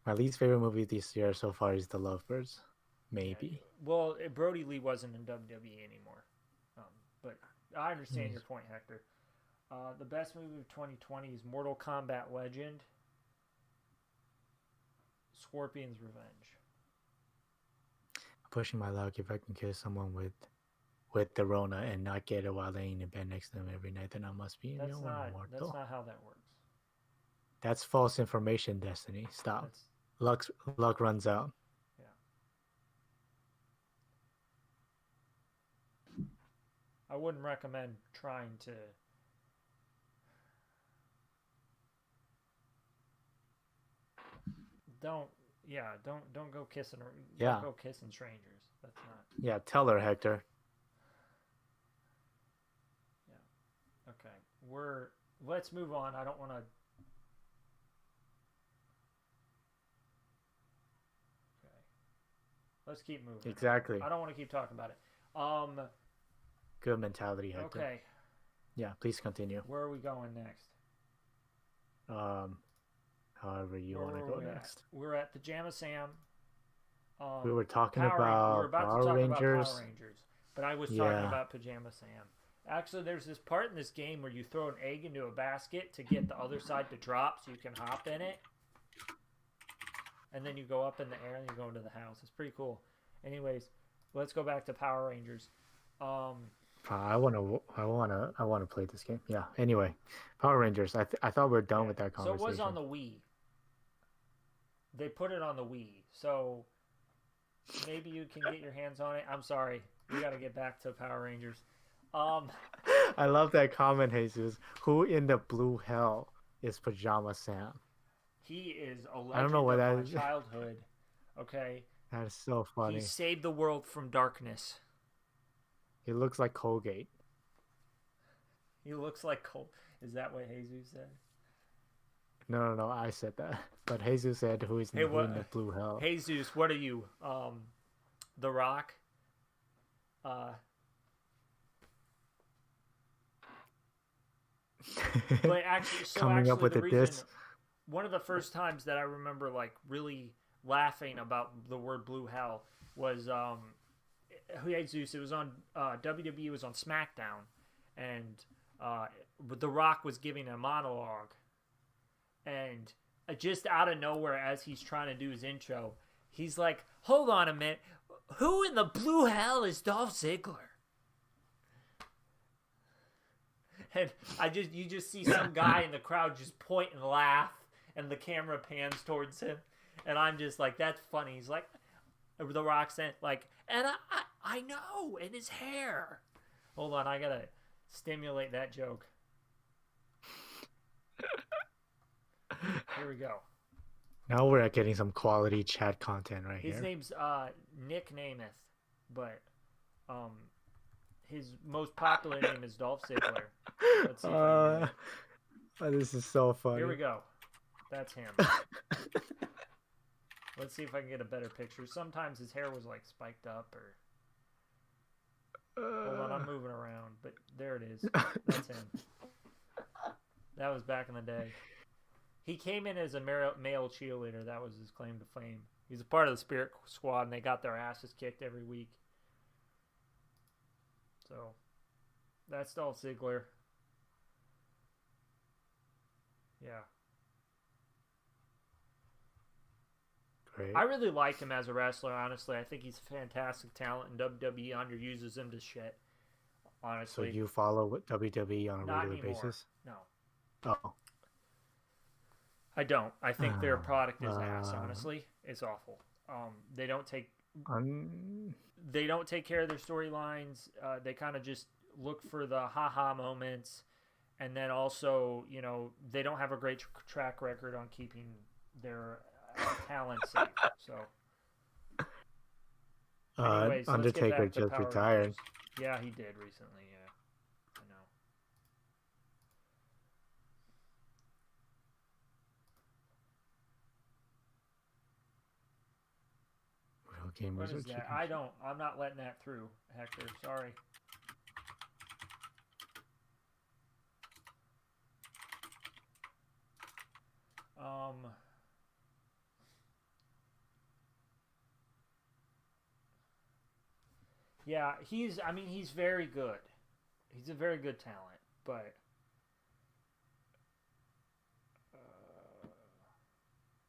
B: My least favorite movie this year so far is The Lovebirds. Maybe.
A: Yeah. Well, Brody Lee wasn't in WWE anymore. But I understand your point, Hector. The best movie of 2020 is Mortal Kombat Legend, Scorpion's Revenge.
B: I'm pushing my luck. If I can kiss someone with the Rona and not get it while laying in bed next to them every night, then I must be
A: That's not how that works.
B: That's false information, Destiny. Stop. Luck runs out.
A: Yeah. I wouldn't recommend trying to. Don't go kissing. Don't go kissing strangers. That's not.
B: Yeah, tell her, Hector.
A: Yeah. Okay. Let's move on. I don't want to. Okay. Let's keep moving.
B: Exactly.
A: I don't want to keep talking about it.
B: Good mentality, Hector.
A: Okay.
B: Yeah, please continue.
A: Where are we going next?
B: However you want to go next.
A: We're at Pajama Sam.
B: We were talking
A: we were
B: about
A: about
B: Power
A: to talk
B: Rangers.
A: about Power Rangers, but I was talking about Pajama Sam. Actually, there's this part in this game where you throw an egg into a basket to get the other side to drop so you can hop in it. And then you go up in the air and you go into the house. It's pretty cool. Anyways, let's go back to Power Rangers.
B: I want to play this game. Yeah. Anyway, Power Rangers. I thought we were done with that conversation.
A: So it was on the Wii. They put it on the Wii. So maybe you can get your hands on it. I'm sorry. We got to get back to Power Rangers.
B: I love that comment, Jesus. Who in the blue hell is Pajama Sam?
A: He is a legend
B: I don't know what that
A: of
B: is.
A: my childhood. Okay.
B: That is so funny.
A: He saved the world from darkness.
B: He looks like Colgate.
A: He looks like Is that what Jesus said?
B: No. I said that. But Jesus said, "Who is in the blue hell?"
A: Jesus, what are you? The Rock. But actually,
B: Coming up with a diss.
A: One of the first times that I remember like really laughing about the word blue hell was Jesus. It was on WWE. It was on SmackDown, and The Rock was giving a monologue, and just out of nowhere, as he's trying to do his intro, he's like, "Hold on a minute, who in the blue hell is Dolph Ziggler?" And you just see some guy in the crowd just point and laugh, and the camera pans towards him, and I'm just like, "That's funny." He's like, The Rock said, like, and I know, and his hair. Hold on, I gotta stimulate that joke. Here we go.
B: Now we're getting some quality chat content right here.
A: His name's Nick Namath. but um, his most popular name is Dolph Ziggler. Let's see if I can
B: Uh,
A: get it.
B: oh, this is so funny.
A: Here we go. That's him. Let's see if I can get a better picture. Sometimes his hair was like spiked up or. Hold on, I'm moving around, but there it is. That's him. That was back in the day. He came in as a male cheerleader. That was his claim to fame. He's a part of the Spirit Squad, and they got their asses kicked every week. So, that's Dolph Ziggler. Yeah.
B: Great.
A: I really like him as a wrestler, honestly. I think he's a fantastic talent, and WWE underuses him to shit,
B: So
A: honestly.
B: you follow WWE on a
A: Not
B: regular
A: anymore.
B: basis?
A: No.
B: Oh.
A: I don't. I think their product is ass,
B: Uh,
A: honestly. It's awful. They don't take
B: Um,
A: care of their storylines. They kind of just look for the haha moments, and then also, they don't have a great track record on keeping their talent safe. So, anyways, let's get
B: Undertaker
A: back to
B: just
A: Power
B: retired.
A: Rangers. Yeah, he did recently. Yeah, I know.
B: Real gamers
A: What
B: are
A: is that?
B: chicken
A: I
B: shit.
A: don't. I'm not letting that through, Hector. Sorry. Yeah, he's very good. He's a very good talent, but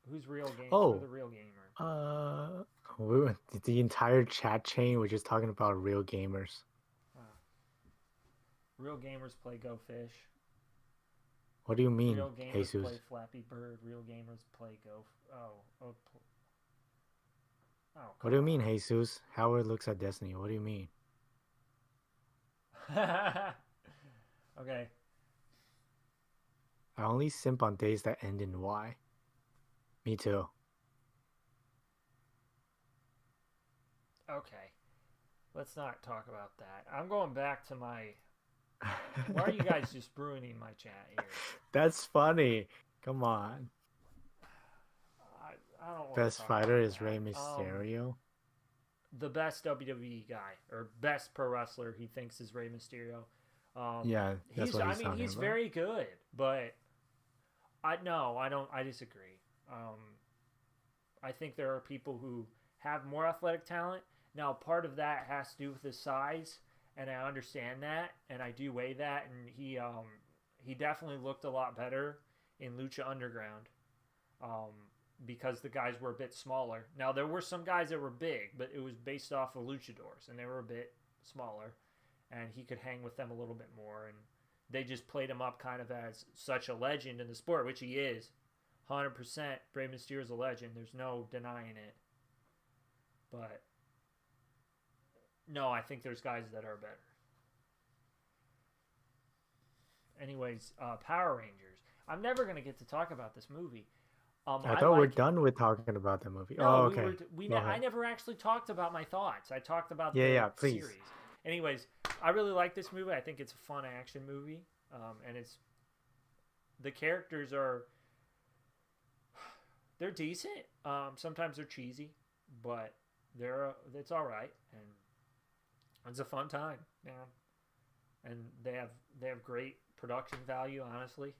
A: who's real game?
B: Oh.
A: Who's the real gamer?
B: The entire chat chain was just talking about real gamers.
A: Real gamers play Go Fish.
B: What do you mean,
A: Real gamers
B: Jesus?
A: play Flappy Bird. Real gamers play Go. Oh.
B: What do you mean, Jesus? Howard looks at Destiny. What do you mean?
A: Okay.
B: I only simp on days that end in Y. Me too.
A: Okay. Let's not talk about that. I'm going back to my. Why are you guys just ruining my chat here?
B: That's funny. Come on.
A: I don't want
B: Best
A: to talk
B: fighter
A: about
B: is
A: that.
B: Rey Mysterio.
A: The best WWE guy or best pro wrestler he thinks is Rey Mysterio.
B: Yeah, that's what he's talking
A: he's
B: about.
A: very good, but I disagree. I think there are people who have more athletic talent. Now, part of that has to do with his size, and I understand that, and I do weigh that, and he definitely looked a lot better in Lucha Underground. Because the guys were a bit smaller. Now, there were some guys that were big, but it was based off of luchadors, and they were a bit smaller, and he could hang with them a little bit more, and they just played him up kind of as such a legend in the sport, which he is. 100% Rey Mysterio's a legend. There's no denying it. But, no, I think there's guys that are better. Anyways, Power Rangers. I'm never going to get to talk about this movie.
B: I thought we're done with talking about the movie.
A: No,
B: oh, okay.
A: I never actually talked about my thoughts. I talked about
B: the
A: series. Anyways, I really like this movie. I think it's a fun action movie, and the characters they're decent. Sometimes they're cheesy, but it's all right, and it's a fun time, man. And they have great production value, honestly.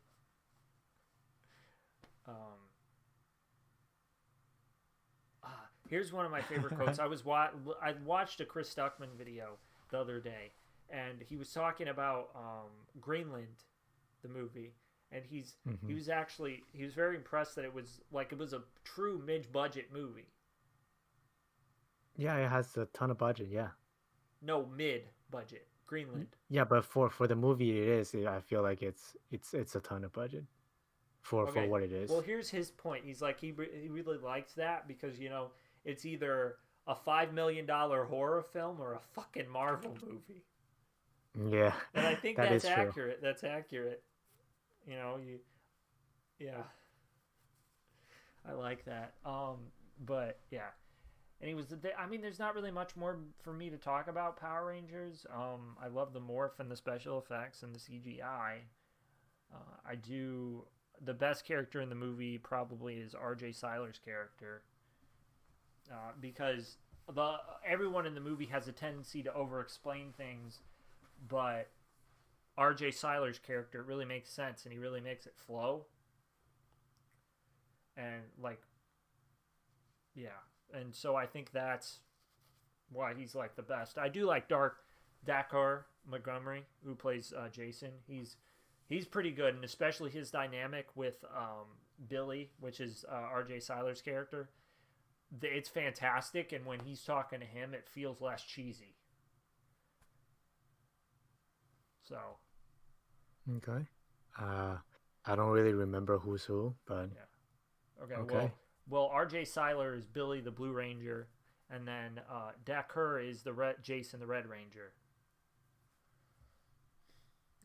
A: Here's one of my favorite quotes. I watched a Chris Stuckman video the other day, and he was talking about Greenland, the movie, and he was very impressed that it was a true mid-budget movie.
B: Yeah, it has a ton of budget. Yeah.
A: No, mid-budget. Greenland.
B: Yeah, but for the movie it is. I feel like it's a ton of budget for what it is.
A: Well, here's his point. He's like he really likes that because it's either a $5 million horror film or a fucking Marvel movie.
B: Yeah.
A: And I think that's accurate.
B: True.
A: That's accurate. Yeah. I like that. But yeah. And he was I mean, there's not really much more for me to talk about Power Rangers. I love the morph and the special effects and the CGI. I do. The best character in the movie probably is R.J. Seiler's character, because everyone in the movie has a tendency to over-explain things, but R.J. Seiler's character really makes sense, and he really makes it flow. And like, yeah, and so I think that's why he's like the best. I do like Dakar Montgomery, who plays Jason. He's pretty good, and especially his dynamic with Billy, which is R.J. Seiler's character. It's fantastic, and when he's talking to him, it feels less cheesy. So.
B: Okay. I don't really remember who's who, but
A: yeah. Okay. Well, R.J. Seiler is Billy the Blue Ranger, and then Dakar is Jason the Red Ranger.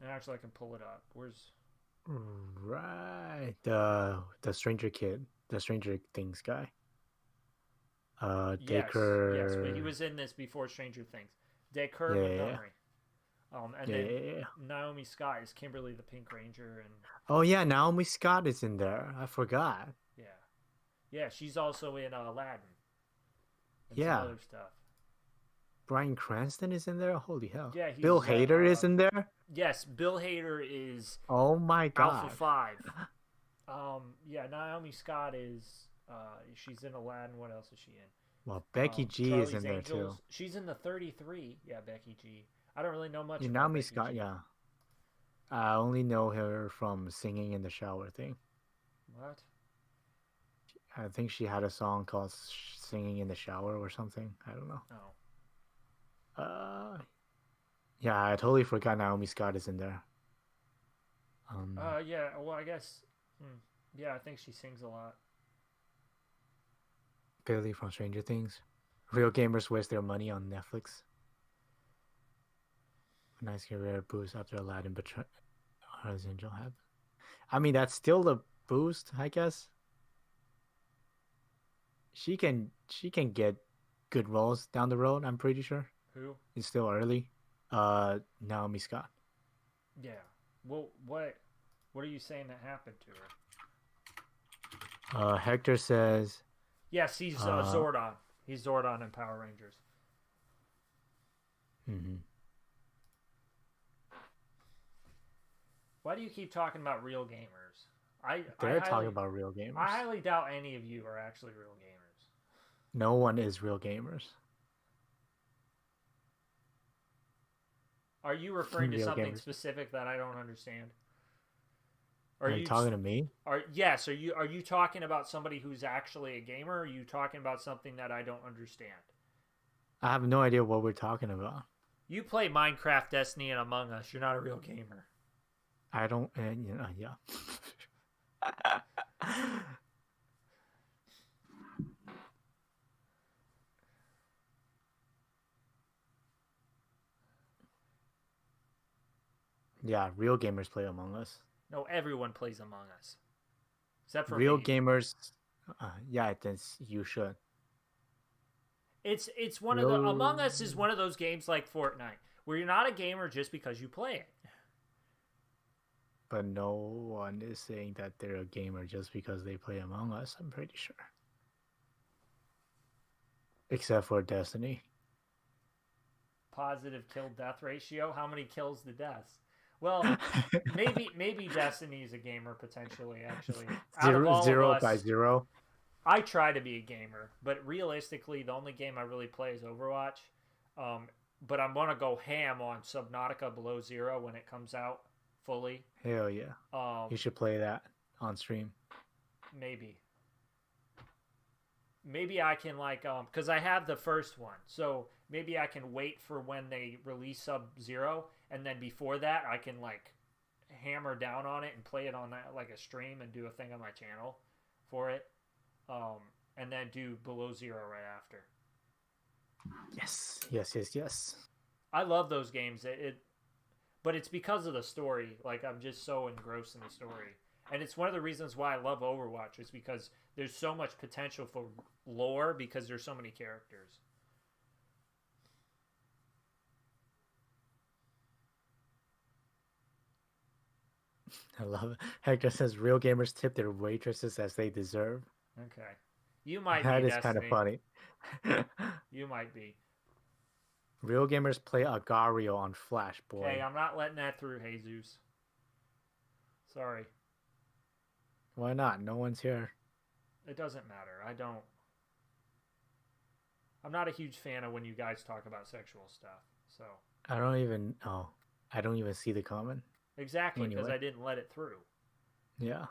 A: And actually, I can pull it up. Where's?
B: Right, the Stranger Things guy. Dakar.
A: Yes, but he was in this before Stranger Things. Dakar Montgomery. And then Naomi Scott is Kimberly the Pink Ranger, and
B: oh yeah, Naomi Scott is in there. I forgot.
A: Yeah, she's also in Aladdin. And
B: some
A: other stuff.
B: Bryan Cranston is in there. Holy hell!
A: Yeah,
B: Bill Hader is in there.
A: Yes, Bill Hader is.
B: Oh my god!
A: Alpha 5. Yeah, Naomi Scott is. She's in Aladdin. What else is she in?
B: Well, Becky G
A: Charlie's
B: is in there too.
A: She's in the 33. Yeah, Becky G. I don't really know much.
B: Yeah, Naomi Scott. G. Yeah, I only know her from Singing in the Shower thing.
A: What?
B: I think she had a song called Singing in the Shower or something. I don't know.
A: Oh.
B: Yeah, I totally forgot Naomi Scott is in there.
A: Yeah, well, I guess. Yeah, I think she sings a lot.
B: Billy from Stranger Things. Real gamers waste their money on Netflix. A nice career boost after Aladdin betrayal. How does Angel happen? I mean, that's still a boost, I guess. She can get good roles down the road, I'm pretty sure.
A: Who?
B: It's still early. Naomi Scott.
A: Yeah. Well, what are you saying that happened to her?
B: Hector says.
A: Yes, he's Zordon. He's Zordon in Power Rangers.
B: Mm-hmm.
A: Why do you keep talking about real gamers?
B: They're talking about real gamers.
A: I highly doubt any of you are actually real gamers.
B: No one is real gamers.
A: Are you referring to something specific that I don't understand?
B: Are you talking to me?
A: Yes. Are you talking about somebody who's actually a gamer? Or are you talking about something that I don't understand?
B: I have no idea what we're talking about.
A: You play Minecraft, Destiny, and Among Us. You're not a real gamer.
B: I don't. Yeah. Yeah, real gamers play Among Us.
A: No, everyone plays Among Us. Except for
B: real
A: me.
B: Gamers. Yeah, then you should.
A: It's one of the Among Us is one of those games like Fortnite where you're not a gamer just because you play it.
B: But no one is saying that they're a gamer just because they play Among Us, I'm pretty sure. Except for Destiny.
A: Positive kill-death ratio? How many kills to deaths? Well, maybe Destiny is a gamer potentially, actually.
B: Zero by zero.
A: I try to be a gamer, but realistically, the only game I really play is Overwatch. But I'm going to go ham on Subnautica Below Zero when it comes out fully.
B: Hell yeah. You should play that on stream.
A: Maybe I can because I have the first one, so maybe I can wait for when they release Sub-Zero, and then before that I can hammer down on it and play it on that a stream and do a thing on my channel for it, and then do Below Zero right after.
B: Yes.
A: I love those games. But it's because of the story. I'm just so engrossed in the story. And it's one of the reasons why I love Overwatch is because there's so much potential for lore because there's so many characters.
B: I love it. Hector says real gamers tip their waitresses as they deserve.
A: Okay. You might
B: That
A: be
B: is kind of
A: Destiny.
B: funny.
A: You might be.
B: Real gamers play Agario on Flash, boy.
A: Okay, I'm not letting that through, Jesus. Sorry.
B: Why not? No one's here.
A: It doesn't matter. I'm not a huge fan of when you guys talk about sexual stuff. So
B: I don't even. Oh, I don't even see the comment.
A: exactly because
B: Anyway.
A: I didn't let it through.
B: Yeah.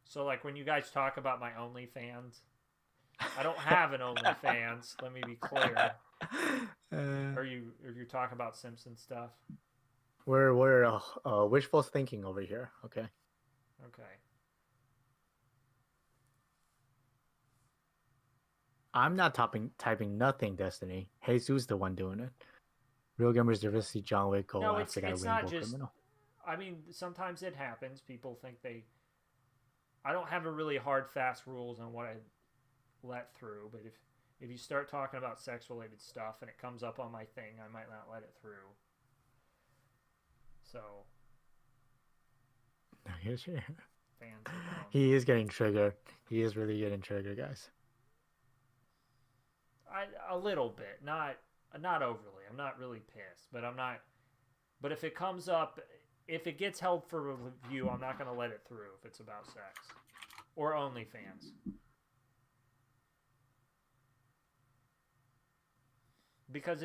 A: So like when you guys talk about my OnlyFans, I don't have an OnlyFans. Let me be clear. Or you talk about Simpson stuff.
B: We're wishful thinking over here. Okay.
A: Okay.
B: I'm not typing nothing, Destiny. Jesus the one doing it. Real gamers deserve to see John Wick go
A: No,
B: after that
A: it's
B: rainbow
A: not just.
B: criminal.
A: I mean, sometimes it happens. People think they. I don't have a really hard, fast rules on what I let through, but if you start talking about sex related stuff and it comes up on my thing, I might not let it through. So.
B: Here's your...
A: Fans. Are wrong.
B: He is getting triggered. He is really getting triggered, guys.
A: A little bit, not overly. I'm not really pissed, but I'm not. But if it comes up, if it gets held for review, I'm not going to let it through if it's about sex or OnlyFans. Because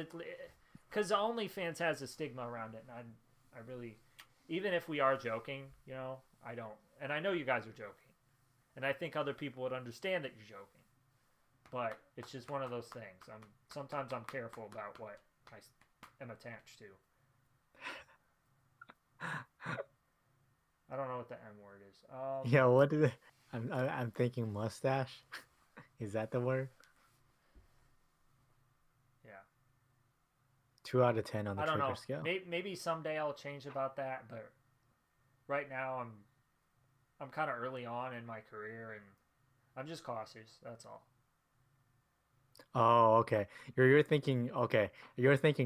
A: OnlyFans has a stigma around it, and I really, even if we are joking, I don't, and I know you guys are joking, and I think other people would understand that you're joking. But it's just one of those things. Sometimes I'm careful about what I am attached to. I don't know what the M word is.
B: Yeah, what did it... I'm thinking mustache. Is that the word?
A: Yeah.
B: 2 out of 10 on the
A: I don't
B: trigger
A: know.
B: scale.
A: Maybe someday I'll change about that, but right now I'm kind of early on in my career and I'm just cautious. That's all.
B: Oh, okay. You're thinking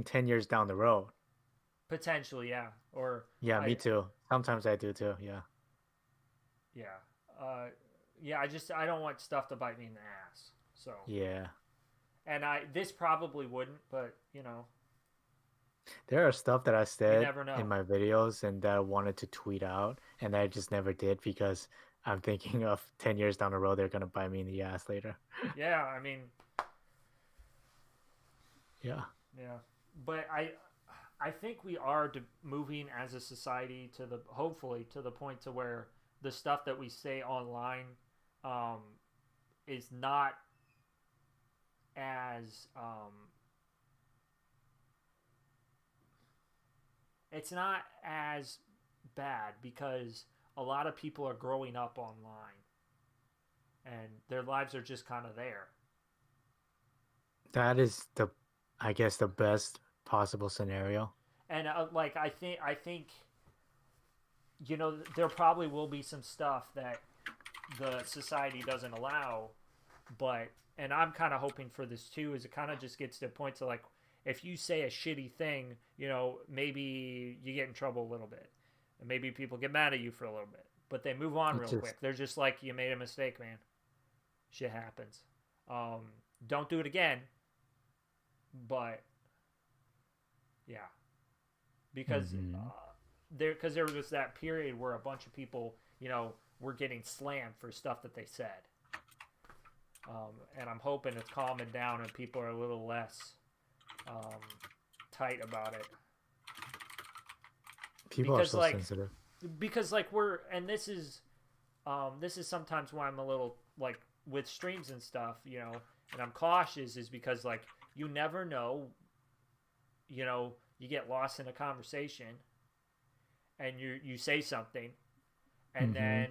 B: 10 years down the road.
A: Potentially, yeah. Or
B: Yeah, me too. Sometimes I do too. Yeah.
A: Yeah. Yeah. I don't want stuff to bite me in the ass. So.
B: Yeah.
A: And this probably wouldn't, but
B: There are stuff that I said
A: never know.
B: in my videos and that I wanted to tweet out, and I just never did because I'm thinking of 10 years down the road they're gonna bite me in the ass later.
A: Yeah, I mean.
B: Yeah.
A: Yeah, but I think we are moving as a society hopefully to the point to where the stuff that we say online is not as it's not as bad because a lot of people are growing up online and their lives are just kind of there.
B: That is I guess the best possible scenario.
A: And I think there probably will be some stuff that the society doesn't allow, and I'm kind of hoping for this too, is it kind of just gets to a point to like, if you say a shitty thing, maybe you get in trouble a little bit, and maybe people get mad at you for a little bit, but they move on real quick. They're just like, you made a mistake, man. Shit happens. Don't do it again. But yeah, because there was that period where a bunch of people, were getting slammed for stuff that they said, and I'm hoping it's calming down and people are a little less tight about it.
B: People are so sensitive.
A: Because this is sometimes why I'm a little like with streams and stuff, and I'm cautious is because like. You never know, you get lost in a conversation and you say something and then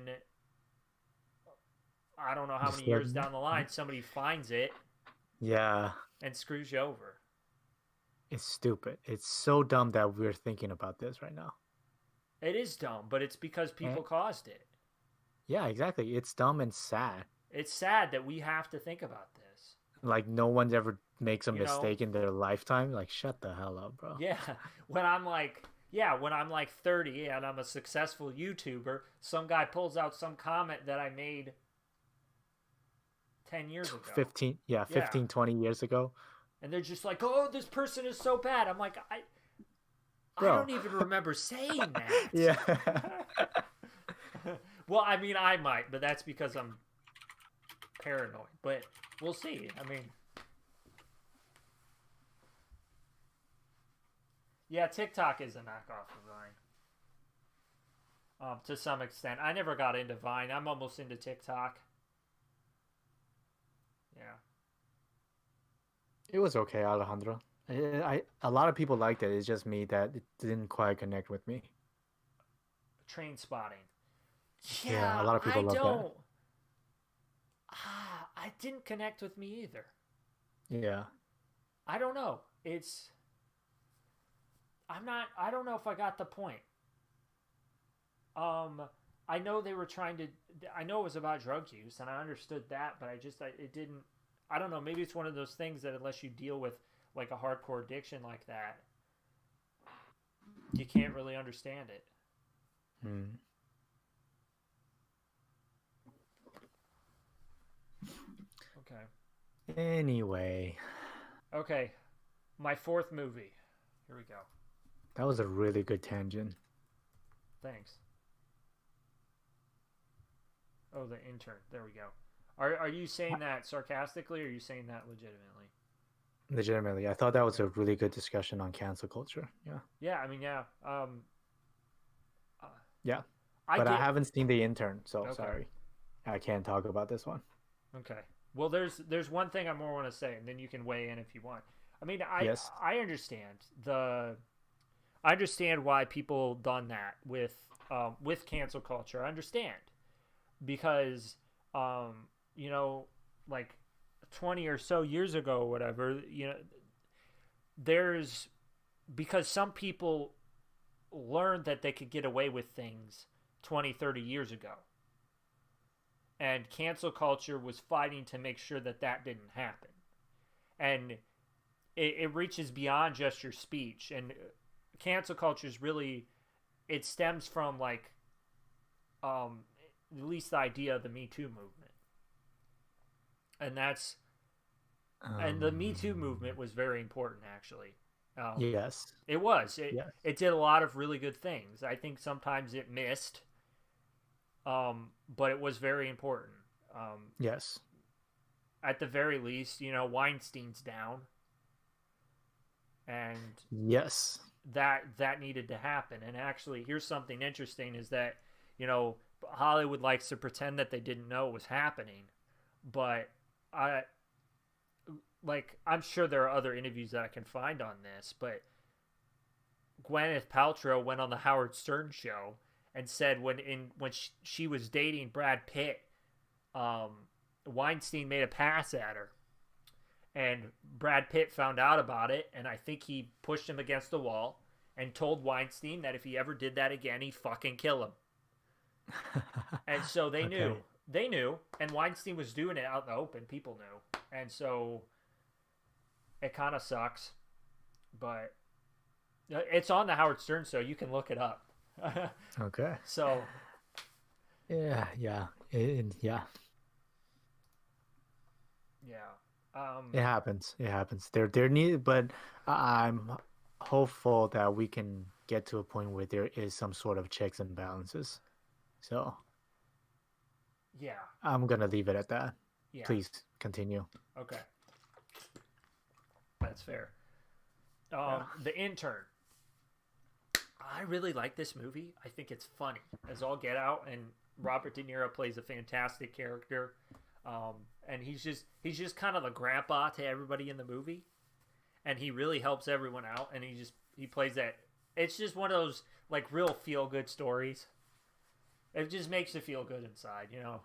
A: I don't know how many years down the line somebody finds it and screws you over.
B: It's stupid. It's so dumb that we're thinking about this right now.
A: It is dumb, but it's because people caused it.
B: Yeah, exactly. It's dumb and sad.
A: It's sad that we have to think about this.
B: Like no one's ever makes a
A: You know,
B: mistake in their lifetime. Like shut the hell up, bro.
A: yeah, when I'm like, yeah, when I'm like 30 and I'm a successful YouTuber, some guy pulls out some comment that I made 10 years ago.
B: 15, yeah,
A: Yeah.
B: 15, 20 years ago.
A: And they're just like, "Oh, this person is so bad." I'm like, I
B: Bro.
A: don't even remember saying that.
B: Yeah.
A: Well, I mean, I might, but that's because I'm paranoid. But we'll see. I mean, yeah, TikTok is a knockoff of Vine. To some extent. I never got into Vine. I'm almost into TikTok. Yeah.
B: It was okay, Alejandro. A lot of people liked it. It's just me that it didn't quite connect with me.
A: Train spotting.
B: Yeah, a
A: Yeah,
B: lot of people
A: I
B: love that.
A: don't. I didn't connect with me either.
B: Yeah.
A: I don't know. It's. I'm not. I don't know if I got the point. Um, I know they were trying to. I know it was about drug use, and I understood that, but it didn't. I don't know. Maybe it's one of those things that unless you deal with like a hardcore addiction like that, you can't really understand it.
B: Hmm.
A: Okay.
B: Anyway,
A: Okay. My fourth movie. Here we go.
B: that was a really good tangent.
A: Thanks. Oh, the intern. There we go. Are you saying that sarcastically or are you saying that legitimately?
B: Legitimately, I thought that was
A: Okay.
B: a really good discussion on cancel culture. Yeah.
A: Yeah, I mean, yeah. Uh,
B: Yeah.
A: I
B: But I
A: get.
B: haven't seen the intern, so
A: Okay.
B: sorry. I can't talk about this one.
A: Okay. Well, there's one thing I more want to say, and then you can weigh in if you want. I mean,
B: Yes.
A: I understand the I understand why people done that with cancel culture. I understand because you know, like 20 or so years ago or whatever, you know, there's because some people learned that they could get away with things 20, 30 years ago. And cancel culture was fighting to make sure that that didn't happen. And it reaches beyond just your speech. And cancel culture is really, it stems from like, at least the idea of the Me Too movement. And and the Me Too movement was very important, actually. Um,
B: Yes.
A: it was.
B: Yes.
A: It did a lot of really good things. I think sometimes it missed, but it was very important. Um,
B: Yes.
A: at the very least, you know, Weinstein's down, and
B: Yes.
A: that needed to happen. And actually, here's something interesting: is that you know Hollywood likes to pretend that they didn't know it was happening, but I I'm sure there are other interviews that I can find on this, but Gwyneth Paltrow went on the Howard Stern show and said when she was dating Brad Pitt, um, Weinstein made a pass at her, and Brad Pitt found out about it, and I think he pushed him against the wall and told Weinstein that if he ever did that again, he'd fucking kill him. And so they
B: Okay.
A: knew, and Weinstein was doing it out in the open. People knew, and so it kind of sucks, but it's on the Howard Stern show. You can look it up.
B: Okay.
A: So
B: Yeah. Yeah. Yeah.
A: yeah,
B: It happens. It happens. There need, but I'm hopeful that we can get to a point where there is some sort of checks and balances. So
A: yeah,
B: I'm gonna leave it at that.
A: yeah.
B: Please continue.
A: Okay, that's fair.
B: Yeah.
A: The Intern. I really like this movie. I think it's funny as all get out, and Robert De Niro plays a fantastic character. And he's just kind of the grandpa to everybody in the movie, and he really helps everyone out. And he plays that. It's just one of those like real feel good stories. It just makes you feel good inside, you know,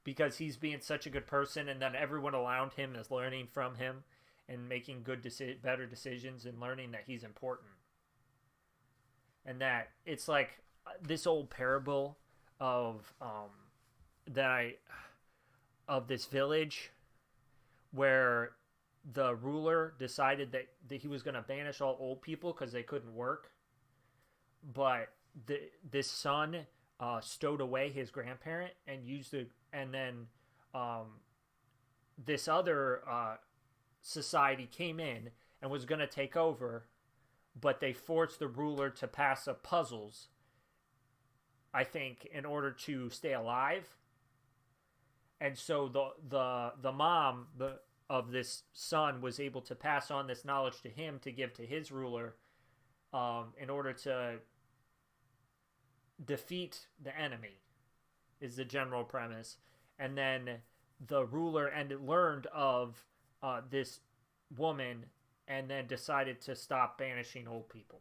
A: because he's being such a good person, and then everyone around him is learning from him and making better decisions, and learning that he's important, and that it's like this old parable of that I of this village where the ruler decided that he was going to banish all old people because they couldn't work, but this son stowed away his grandparent and used it, and then um, this other society came in and was going to take over, but they forced the ruler to pass up puzzles, I think, in order to stay alive. And so the mom of this son was able to pass on this knowledge to him to give to his ruler, in order to defeat the enemy, is the general premise. And then the ruler learned of this woman, and then decided to stop banishing old people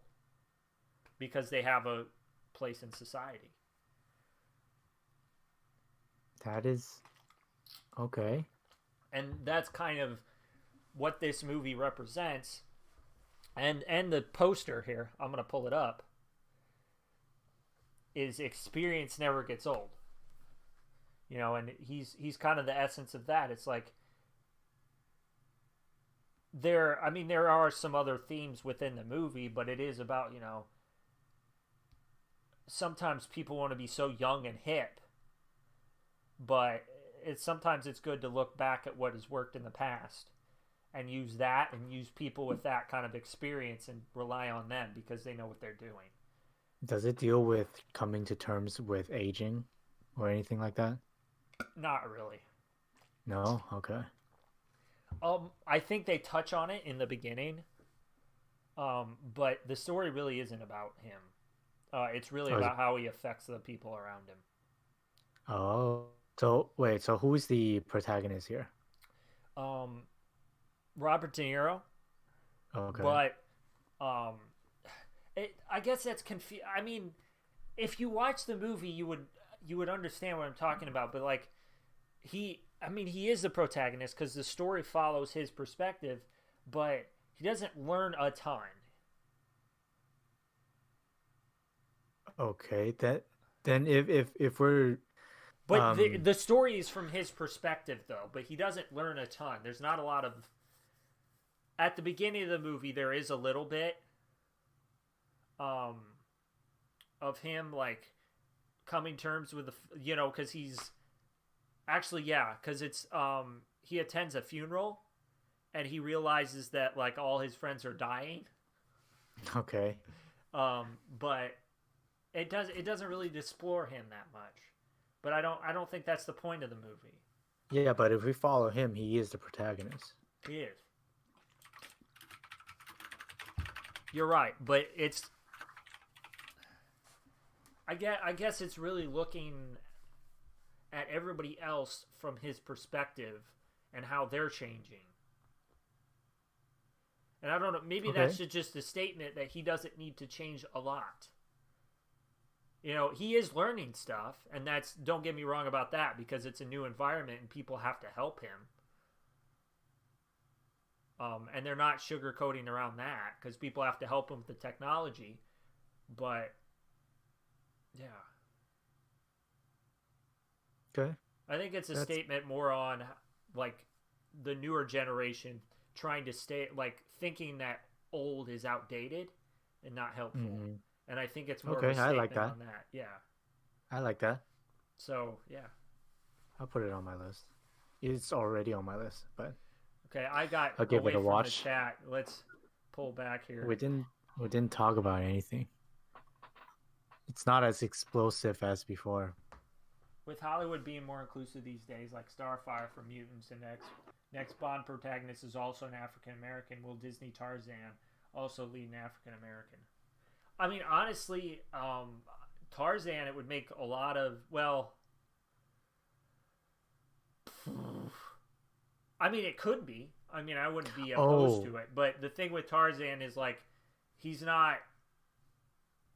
A: because they have a place in society.
B: That is okay.
A: And that's kind of what this movie represents. And the poster here, I'm going to pull it up, is experience never gets old. You know, and he's kind of the essence of that. It's like there are some other themes within the movie, but it is about, you know, sometimes people want to be so young and hip, but sometimes it's good to look back at what has worked in the past and use that, and use people with that kind of experience and rely on them because they know what they're doing.
B: Does it deal with coming to terms with aging or anything like that?
A: Not really.
B: No? Okay.
A: I think they touch on it in the beginning, but the story really isn't about him. It's really about how he affects the people around him.
B: Oh. So, wait, so who is the protagonist here?
A: Robert De Niro.
B: Okay.
A: But, I guess that's I mean, if you watch the movie, you would understand what I'm talking about. But like, he is the protagonist because the story follows his perspective, but he doesn't learn a ton.
B: Okay, then if we're
A: but the story is from his perspective though, but he doesn't learn a ton. There's not a lot of, at the beginning of the movie there is a little bit of him like coming terms with you know, because he's actually, yeah, because it's he attends a funeral and he realizes that like all his friends are dying.
B: Okay.
A: But it doesn't really explore him that much. But I don't think that's the point of the movie.
B: Yeah, but if we follow him, he is the protagonist.
A: He is. You're right, but it's, I guess it's really looking at everybody else from his perspective and how they're changing. And I don't know, maybe that's just a statement that he doesn't need to change a lot. You know, he is learning stuff, and that's, don't get me wrong about that, because it's a new environment and people have to help him. And they're not sugarcoating around that, because people have to help him with the technology. But, yeah.
B: Okay.
A: I think it's a statement more on, like, the newer generation trying to stay, like, thinking that old is outdated and not helpful. Mm-hmm. And I think it's more of a statement on that. Yeah.
B: I like that.
A: So, yeah.
B: I'll put it on my list. It's already on my list, but
A: okay, I'll
B: give it a watch.
A: The chat. Let's pull back here.
B: We didn't talk about anything. It's not as explosive as before.
A: With Hollywood being more inclusive these days, like Starfire for mutants, and next Bond protagonist is also an African American, will Disney Tarzan also lead an African American? I mean, honestly, Tarzan, it would make a lot of, well, I mean, it could be. I mean, I wouldn't be opposed to it. But the thing with Tarzan is, like, he's not.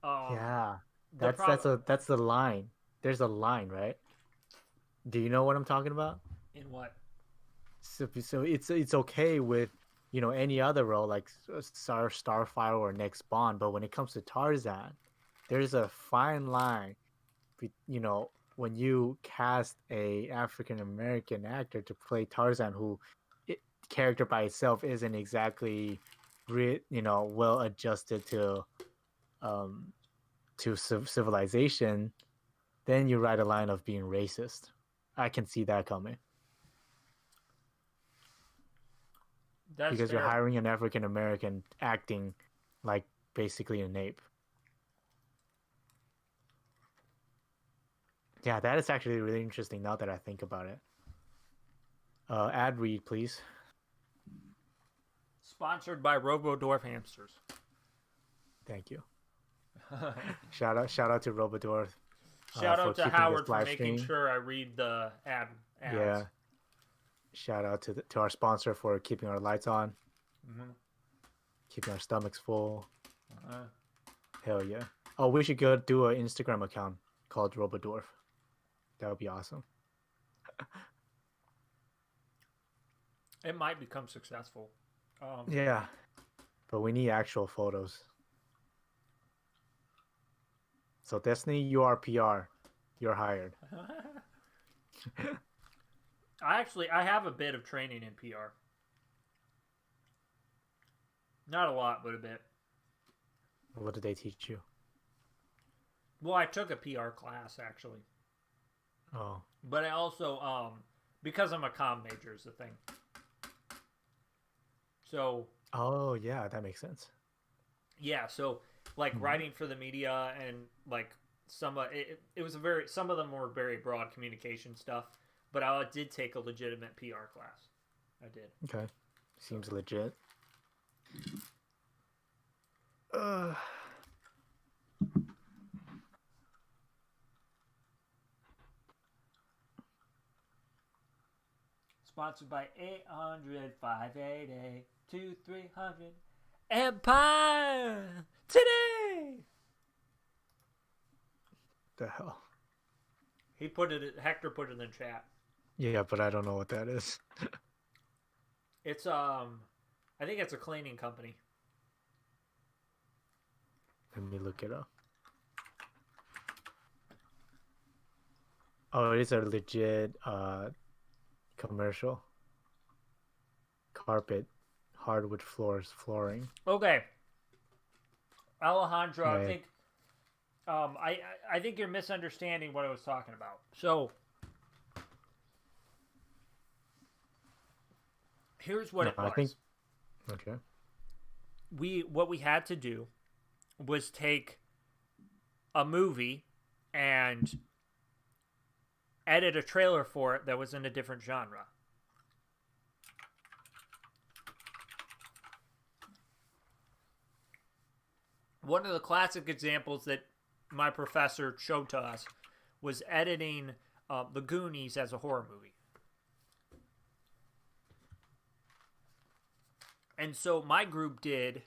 B: Yeah, that's the line. There's a line, right? Do you know what I'm talking about?
A: In what?
B: So it's okay with, you know, any other role like Starfire or next Bond, but when it comes to Tarzan, there's a fine line you know, when you cast a African American actor to play Tarzan, who character by itself isn't exactly, well adjusted um, to civilization, then you write a line of being racist. I can see that coming.
A: That's
B: Because
A: fair.
B: you're hiring an African American acting like basically an ape. Yeah, that is actually really interesting now that I think about it. Ad read, please.
A: Sponsored by Robodorf Hamsters.
B: Thank you. Shout out to Robodorf.
A: Shout out to Howard for
B: live
A: making
B: stream.
A: sure I read the ads.
B: Yeah. Shout out to our sponsor for keeping our lights on, keeping our stomachs full. Hell yeah! Oh, we should go do an Instagram account called Robodorf. That would be awesome.
A: It might become successful.
B: Yeah, but we need actual photos. So Destiny, you are PR. You're hired.
A: I have a bit of training in PR. Not a lot, but a bit.
B: What did they teach you?
A: Well, I took a PR class actually.
B: Oh.
A: But I also because I'm a comm major is the thing. So.
B: Oh yeah, that makes sense.
A: Yeah, so like writing for the media and like some of them were very broad communication stuff, but I did take a legitimate PR class. I did.
B: Okay, seems legit.
A: Sponsored by 800 588 2300 Empire today.
B: The hell?
A: Hector put it in the chat.
B: Yeah, but I don't know what that is.
A: It's I think it's a cleaning company.
B: Let me look it up. Oh, it is a legit commercial. Carpet, hardwood floors, flooring.
A: Okay. Alejandro,
B: Right.
A: I think I think you're misunderstanding what I was talking about. So here's what it was.
B: I think okay.
A: What we had to do was take a movie and edit a trailer for it that was in a different genre. One of the classic examples that my professor showed to us was editing The Goonies as a horror movie. And so my group did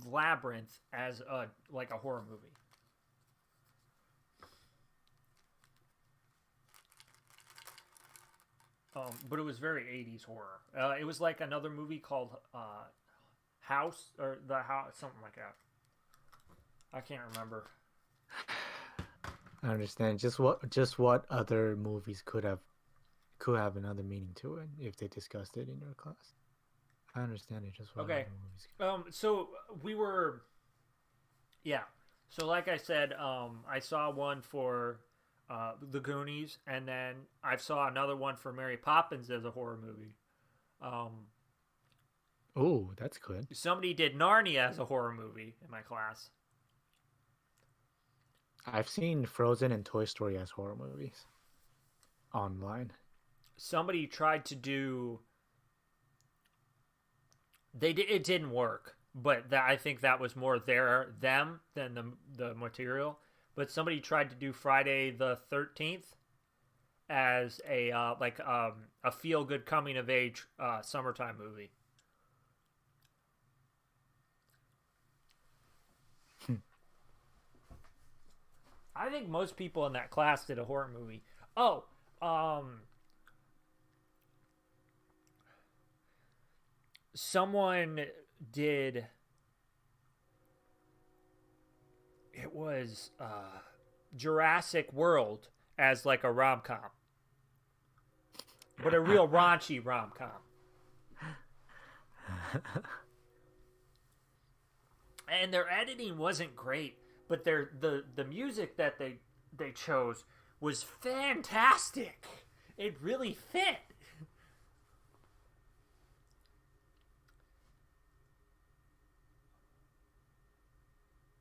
A: Labyrinth as a horror movie. But it was very 80s horror. It was like another movie called House or The House, something like that. I can't remember.
B: I understand. Just what other movies could have another meaning to it if they discussed it in your class. I understand it. Just what
A: okay.
B: Other movies
A: so we were, yeah. So like I said, I saw one for The Goonies, and then I saw another one for Mary Poppins as a horror movie.
B: Oh, that's good.
A: Somebody did Narnia as a horror movie in my class.
B: I've seen Frozen and Toy Story as horror movies online.
A: Somebody tried to do. It didn't work, but I think that was more them than the material. But somebody tried to do Friday the 13th as a feel good coming of age summertime movie. I think most people in that class did a horror movie. Oh, someone did. It was Jurassic World as like a rom com, but a real raunchy rom com. And their editing wasn't great, but the music that they chose was fantastic. It really fit.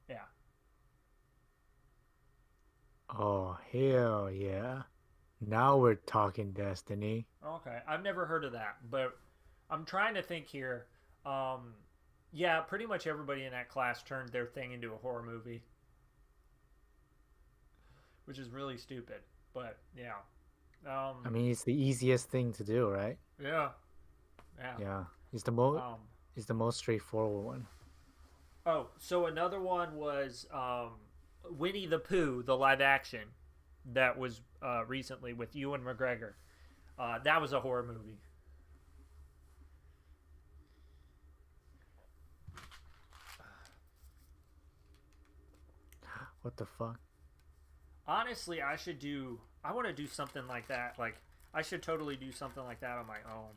A: Yeah.
B: Oh, hell yeah. Now we're talking Destiny.
A: Okay. I've never heard of that, but I'm trying to think here. Yeah, pretty much everybody in that class turned their thing into a horror movie, which is really stupid. But yeah.
B: I mean, it's the easiest thing to do, right?
A: Yeah. Yeah.
B: Yeah.
A: Um,
B: It's the most straightforward one.
A: oh, so another one was Winnie the Pooh, the live action that was recently with Ewan McGregor. That was a horror movie.
B: What the fuck?
A: Honestly, I should do. I want to do something like that. Like, I should totally do something like that on my own.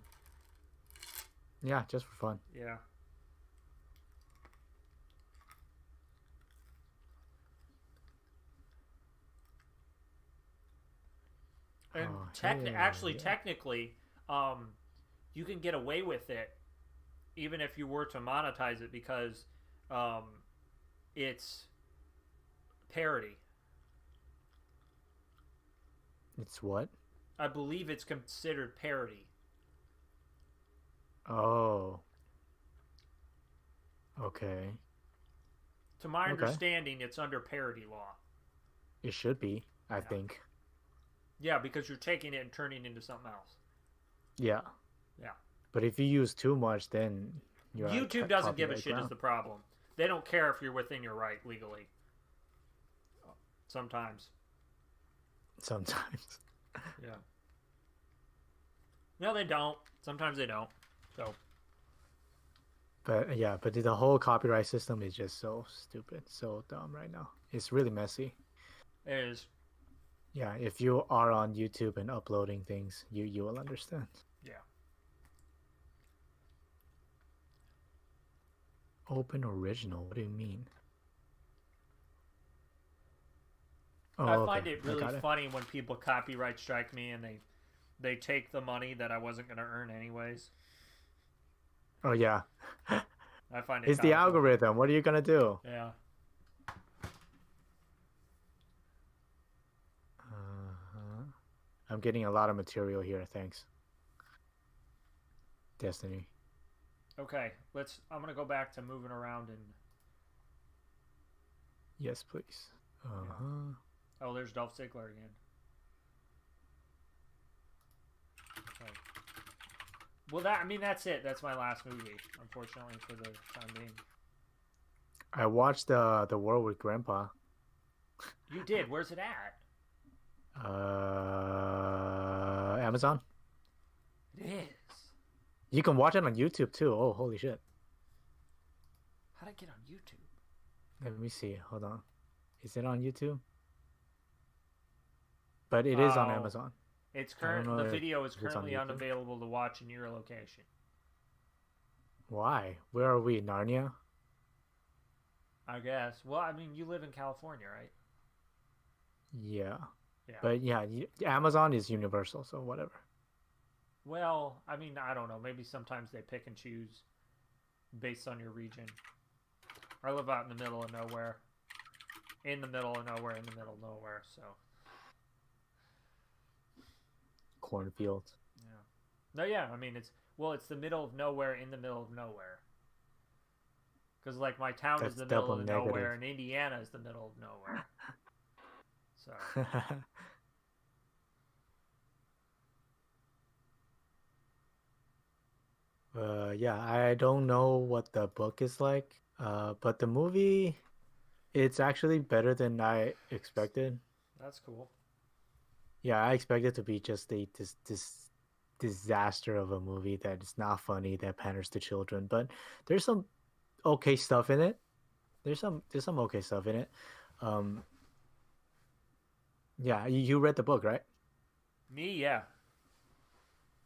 B: Yeah, just for fun.
A: Yeah. And
B: Oh, hell
A: actually,
B: yeah.
A: technically, you can get away with it even if you were to monetize it because um, it's parody.
B: It's what?
A: I believe it's considered parody.
B: Oh. Okay.
A: To my
B: Okay.
A: understanding, it's under parody law.
B: It should be, I
A: Yeah.
B: think.
A: Yeah, because you're taking it and turning it into something else.
B: Yeah.
A: Yeah.
B: But if you use too much, then you're out of
A: YouTube doesn't give a
B: copyright
A: shit is
B: ground.
A: the problem. They don't care if you're within your right legally. Sometimes.
B: Sometimes.
A: Yeah. No, they don't. Sometimes they don't. So,
B: But yeah, but the whole copyright system is just so stupid, so dumb right now. It's really messy.
A: it is.
B: Yeah, if you are on YouTube and uploading things, you will understand.
A: Yeah.
B: Open original. What do you mean? Oh,
A: I find
B: okay.
A: it
B: I
A: really
B: got it.
A: funny when people copyright strike me and they take the money that I wasn't going to earn anyways.
B: Oh yeah,
A: I find it
B: it's the
A: comical.
B: algorithm. What are you gonna do?
A: Yeah.
B: Uh-huh. I'm getting a lot of material here. Thanks. Destiny.
A: Okay, I'm going to go back to moving around and
B: Yes, please. Uh-huh.
A: oh, there's Dolph Ziggler again. Okay. Well, that's it. That's my last movie, unfortunately, for the time being.
B: I watched the World with Grandpa.
A: You did. Where's it at?
B: Amazon.
A: It is.
B: You can watch it on YouTube too. Oh, holy shit.
A: How'd I get on YouTube?
B: Let me see. Hold on. Is it on YouTube? But it is on
A: Oh.
B: Amazon.
A: It's
B: I don't know
A: the
B: if
A: video is
B: it's on
A: currently
B: YouTube.
A: unavailable to watch in your location.
B: Why? Where are we? Narnia?
A: I guess. Well, I mean, you live in California, right?
B: Yeah.
A: Yeah.
B: But yeah, Amazon is universal, so whatever.
A: Well, I mean, I don't know. Maybe sometimes they pick and choose based on your region. I live out in the middle of nowhere. In the middle of nowhere, in the middle of nowhere, so.
B: Cornfields.
A: Yeah. No, yeah. I mean, it's the middle of nowhere in the middle of nowhere. Because like my town
B: That's
A: is the middle
B: double
A: of nowhere,
B: negative.
A: and Indiana is the middle of nowhere. So
B: Yeah, I don't know what the book is like, but the movie, it's actually better than I expected.
A: that's cool.
B: Yeah, I expect it to be just this disaster of a movie that is not funny that panders to children, but there's some okay stuff in it. There's some okay stuff in it. Um, yeah, you read the book, right?
A: Me, yeah,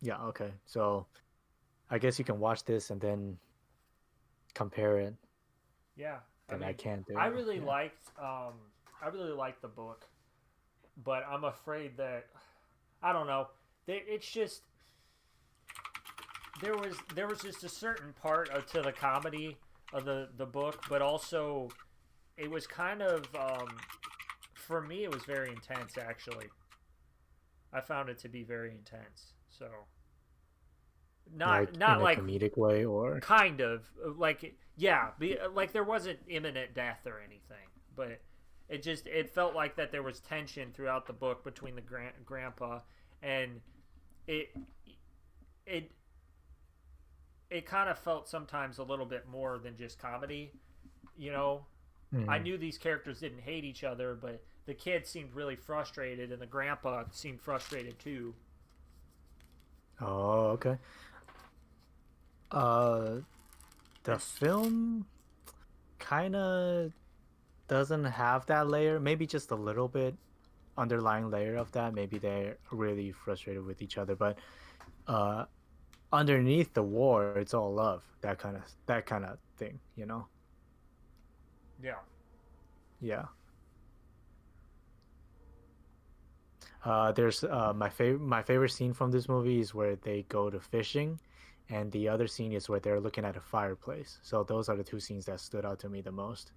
B: Yeah, okay. So I guess you can watch this and then compare it.
A: yeah. I
B: Then I
A: mean,
B: can't do
A: I
B: it.
A: really
B: Yeah.
A: liked I really liked the book, but I'm afraid that I don't know. It's just there was just a certain part to the comedy of the book, but also it was kind of for me it was very intense actually. I found it to be very intense. So not
B: Like in
A: not
B: a
A: like
B: comedic way or
A: kind of like yeah, like there wasn't imminent death or anything, but it felt like that there was tension throughout the book between the grandpa and it it it kind of felt sometimes a little bit more than just comedy, you know. I
B: mm.
A: knew these characters didn't hate each other, but the kid seemed really frustrated and the grandpa seemed frustrated too.
B: Oh, okay. Uh the
A: It's
B: film kind of doesn't have that layer, maybe just a little bit underlying layer of that. Maybe they're really frustrated with each other, but uh underneath the war, it's all love. That kind of thing, you know?
A: yeah.
B: Yeah. There's my favorite scene from this movie is where they go to fishing, and the other scene is where they're looking at a fireplace. So those are the two scenes that stood out to me the most,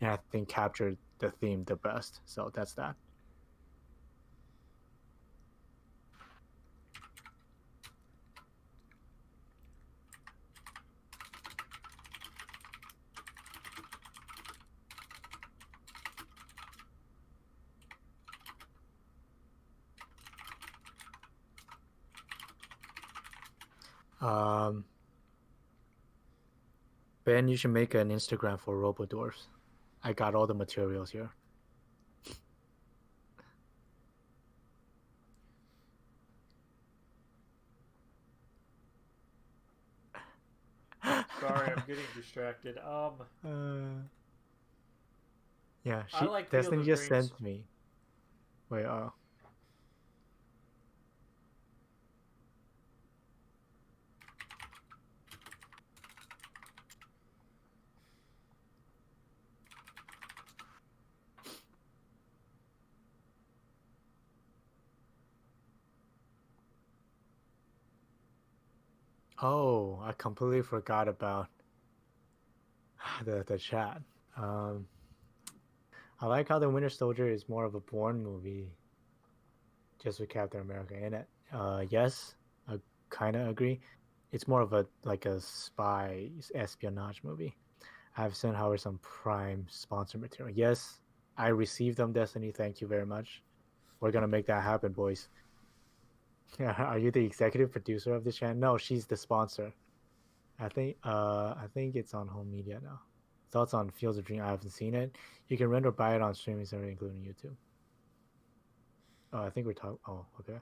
B: and I think captured the theme the best. So that's that. Um, Ben, you should make an Instagram for Robodwarfs. I got all the materials here.
A: Sorry, I'm getting distracted.
B: uh, yeah,
A: I
B: she
A: like Field
B: Destiny
A: of
B: just
A: Dreams.
B: sent me. Wait, I completely forgot about the chat. Um, I like how the Winter Soldier is more of a Bourne movie, just with Captain America in it. Yes, I kind of agree. It's more of a like a spy espionage movie. I have sent Howard some Prime sponsor material. Yes, I received them, Destiny. Thank you very much. We're gonna make that happen, boys. Are you the executive producer of the channel? No, she's the sponsor. I think it's on home media now. Thoughts on Fields of Dream? I haven't seen it. You can rent or buy it on streaming service, including YouTube. Oh, I think we're talking. Oh, okay.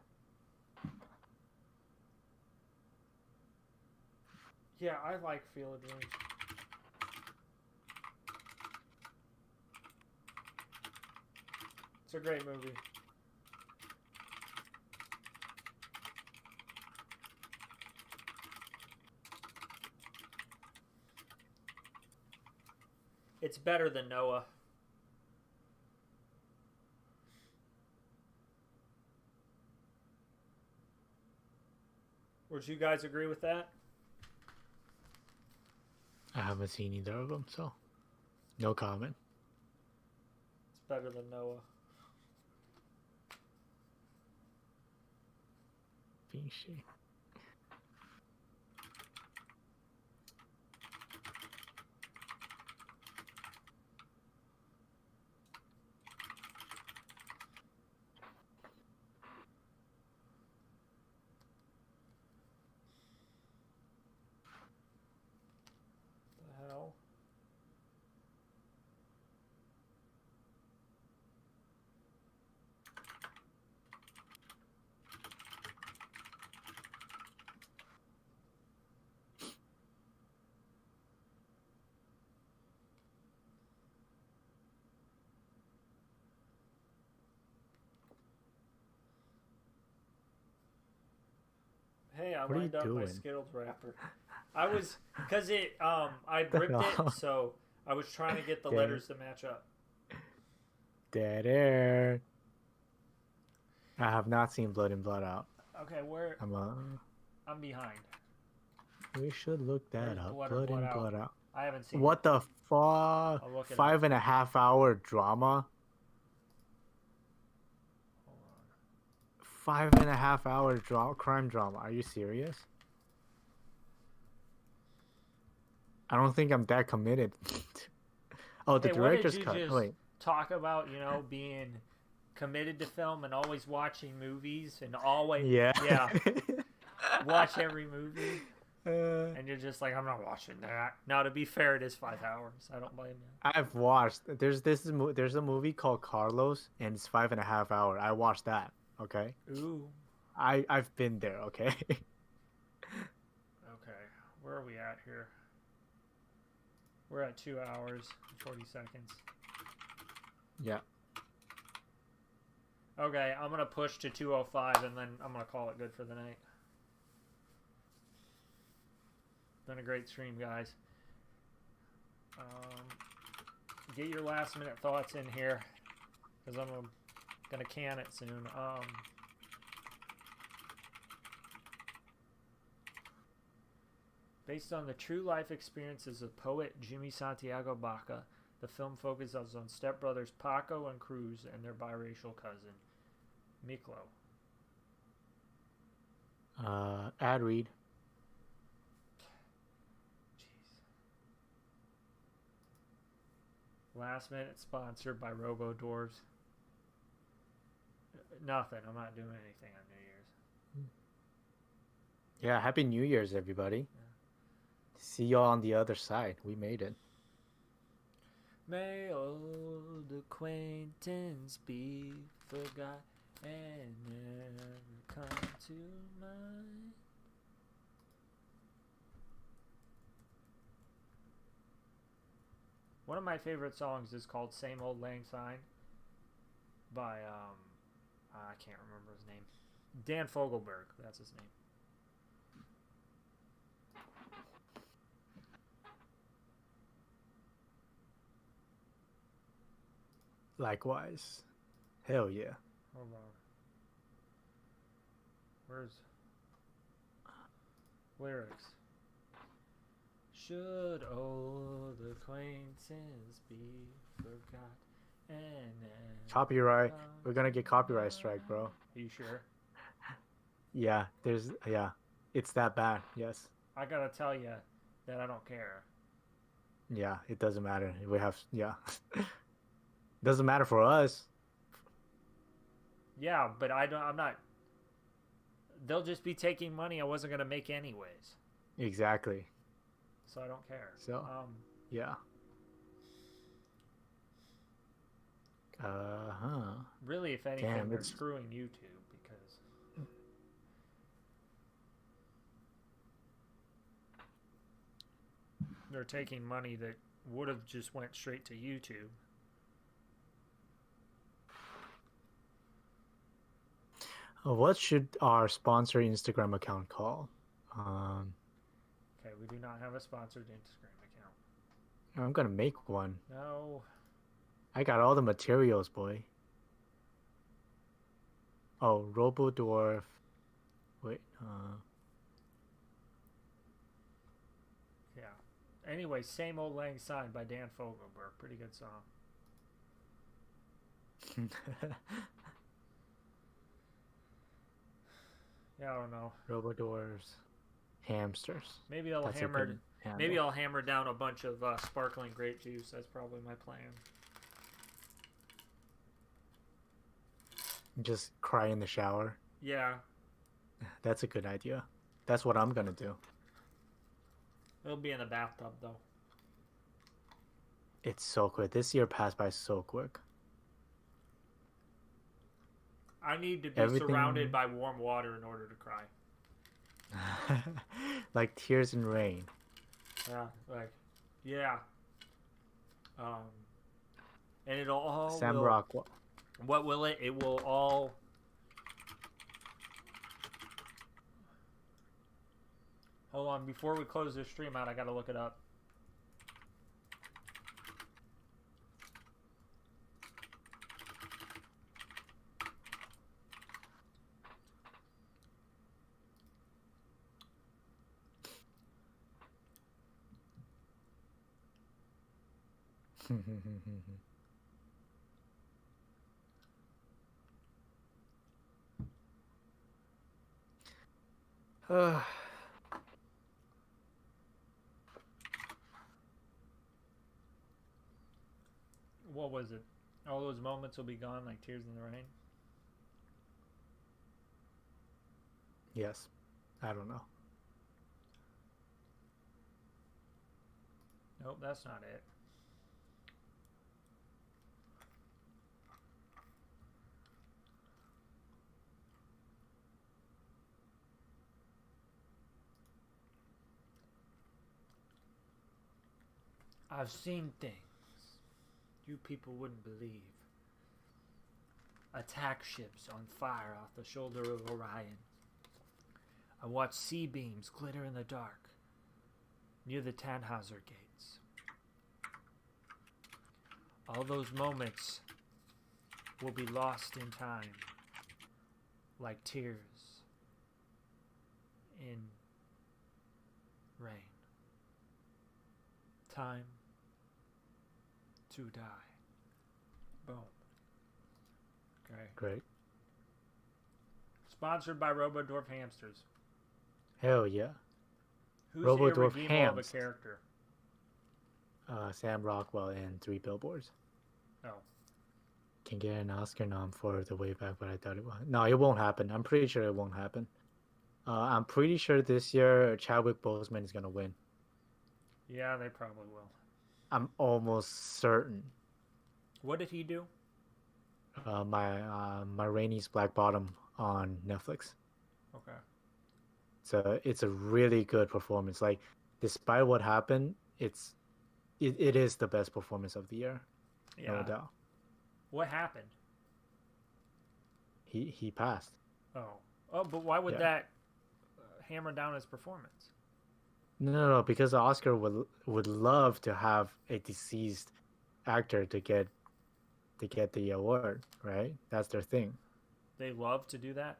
A: Yeah, I like Field of Dreams. It's a great movie. It's better than Noah. Would you guys agree with that?
B: I haven't seen either of them, so no comment.
A: It's better than Noah.
B: Finchy.
A: The hell? Hey, I
B: What are you
A: lined up my
B: doing?
A: Skittles wrapper. I was because I
B: The
A: ripped it,
B: hell?
A: so I was trying to get the
B: Dead,
A: letters to match up.
B: dead air. I have not seen Blood in Blood Out.
A: Okay, where
B: I'm
A: I'm behind.
B: We should look that
A: Where's
B: up.
A: Blood or
B: Blood
A: Blood
B: in
A: Out?
B: Blood Out.
A: I haven't seen it.
B: What the fuck?
A: I'll look it up.
B: 5.5 hour drama.
A: Hold on.
B: 5.5 hour crime drama. Are you serious? I don't think I'm that committed. Oh, the
A: Hey, what did
B: director's
A: you
B: cut.
A: just
B: Oh, wait.
A: talk about? You know, being committed to film and always watching movies and always
B: Yeah.
A: yeah watch every movie.
B: Uh,
A: And you're just like, I'm not watching that. Now, to be fair, it is 5 hours. I don't blame you.
B: I've watched. There's there's a movie called Carlos, and it's 5.5 hour. I watched that. Okay.
A: Ooh.
B: I've been there. Okay.
A: Okay. Where are we at here? We're at 2 hours and 40 seconds.
B: Yeah.
A: Okay, I'm going to push to 2:05 and then I'm going to call it good for the night. Been a great stream, guys. Get your last minute thoughts in here because I'm going to can it soon. Based on the true life experiences of poet Jimmy Santiago Baca, the film focuses on stepbrothers Paco and Cruz and their biracial cousin, Miklo.
B: Ad read.
A: Jeez. Last minute sponsored by Robo Dwarves. Nothing. I'm not doing anything on New Year's.
B: Yeah. Happy New Year's, everybody. See y'all on the other side. We made it.
A: May old acquaintance be forgot and never come to mind. One of my favorite songs is called Same Old Lang Syne by, I can't remember his name. Dan Fogelberg, that's his name.
B: Likewise. Hell yeah.
A: Hold on. Where's lyrics? Should old acquaintance be forgot and
B: Copyright. We're gonna get copyright strike, bro.
A: Are you sure?
B: Yeah. Yeah. It's that bad. Yes.
A: I gotta tell you that I don't care.
B: Yeah. It doesn't matter. We have. Yeah. Doesn't matter for us.
A: Yeah, but I'm not. They'll just be taking money I wasn't gonna make anyways,
B: Exactly.
A: so I don't care.
B: So. Yeah.
A: Really, if anything,
B: Damn,
A: they're
B: it's-
A: screwing YouTube because they're taking money that would have just went straight to YouTube.
B: What should our sponsor Instagram account call?
A: Okay, we do not have a sponsored Instagram account.
B: I'm gonna make one.
A: No.
B: I got all the materials, boy. Oh, Robodwarf. Wait.
A: Yeah. Anyway, Same Old Lang Syne by Dan Fogelberg. Pretty good song. Yeah, I don't know.
B: Robodwarfs. Hamsters.
A: Maybe I'll
B: That's a
A: hammer.
B: good handle.
A: Maybe I'll hammer down a bunch of sparkling grape juice. That's probably my plan.
B: Just cry in the shower.
A: Yeah,
B: That's a good idea. That's what I'm gonna do.
A: it'll be in the bathtub though.
B: It's so quick. This year passed by so quick.
A: I need to be
B: Everything-
A: surrounded by warm water in order to cry.
B: Like tears in rain.
A: Yeah, like, yeah. And it'll all.
B: Sam
A: will-
B: Rockwell.
A: What will it? It will all. Hold on, before we close this stream out, I gotta look it up. What was it? All those moments will be gone like tears in the rain?
B: Yes. I don't know.
A: Nope, that's not it. I've seen things you people wouldn't believe. Attack ships on fire off the shoulder of Orion. I watched sea beams glitter in the dark near the Tannhauser gates. All those moments will be lost in time, like tears in rain. Time to die. Boom. Okay.
B: Great.
A: Sponsored by Robodorf Hamsters.
B: Hell yeah.
A: Who's
B: Robodorf
A: irredeemable of a
B: Hams.
A: character?
B: Sam Rockwell in 3 Billboards.
A: Oh.
B: Can get an Oscar nom for The Way Back, but I thought it would. No, it won't happen. I'm pretty sure it won't happen. I'm pretty sure this year Chadwick Boseman is gonna win.
A: Yeah, they probably will.
B: I'm almost certain.
A: What did he do?
B: My Rainey's Black Bottom on Netflix.
A: Okay.
B: So it's a really good performance. Like, despite what happened, it is the best performance of the year,
A: Yeah.
B: no doubt.
A: What happened?
B: He passed.
A: Oh. Oh, but why would
B: Yeah.
A: that hammer down his performance?
B: No, because the Oscar would love to have a deceased actor to get the award, right? That's their thing.
A: They love to do that?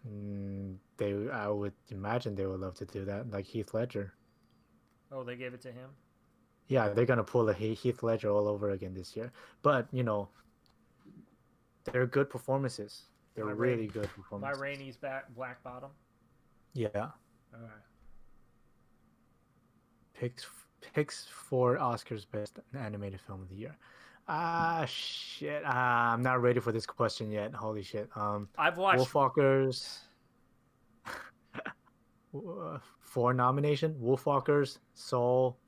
B: I would imagine they would love to do that, like Heath Ledger.
A: Oh, they gave it to him?
B: Yeah, they're gonna pull a Heath Ledger all over again this year. But they're good performances. They're
A: My
B: really
A: Rain-
B: good
A: My
B: performances.
A: Rainey's Black Bottom?
B: Yeah.
A: Alright.
B: Picks for Oscar's best animated film of the year. Shit. I'm not ready for this question yet. Holy shit.
A: I've watched
B: Wolfwalkers. 4 nomination. Wolfwalkers, Soul.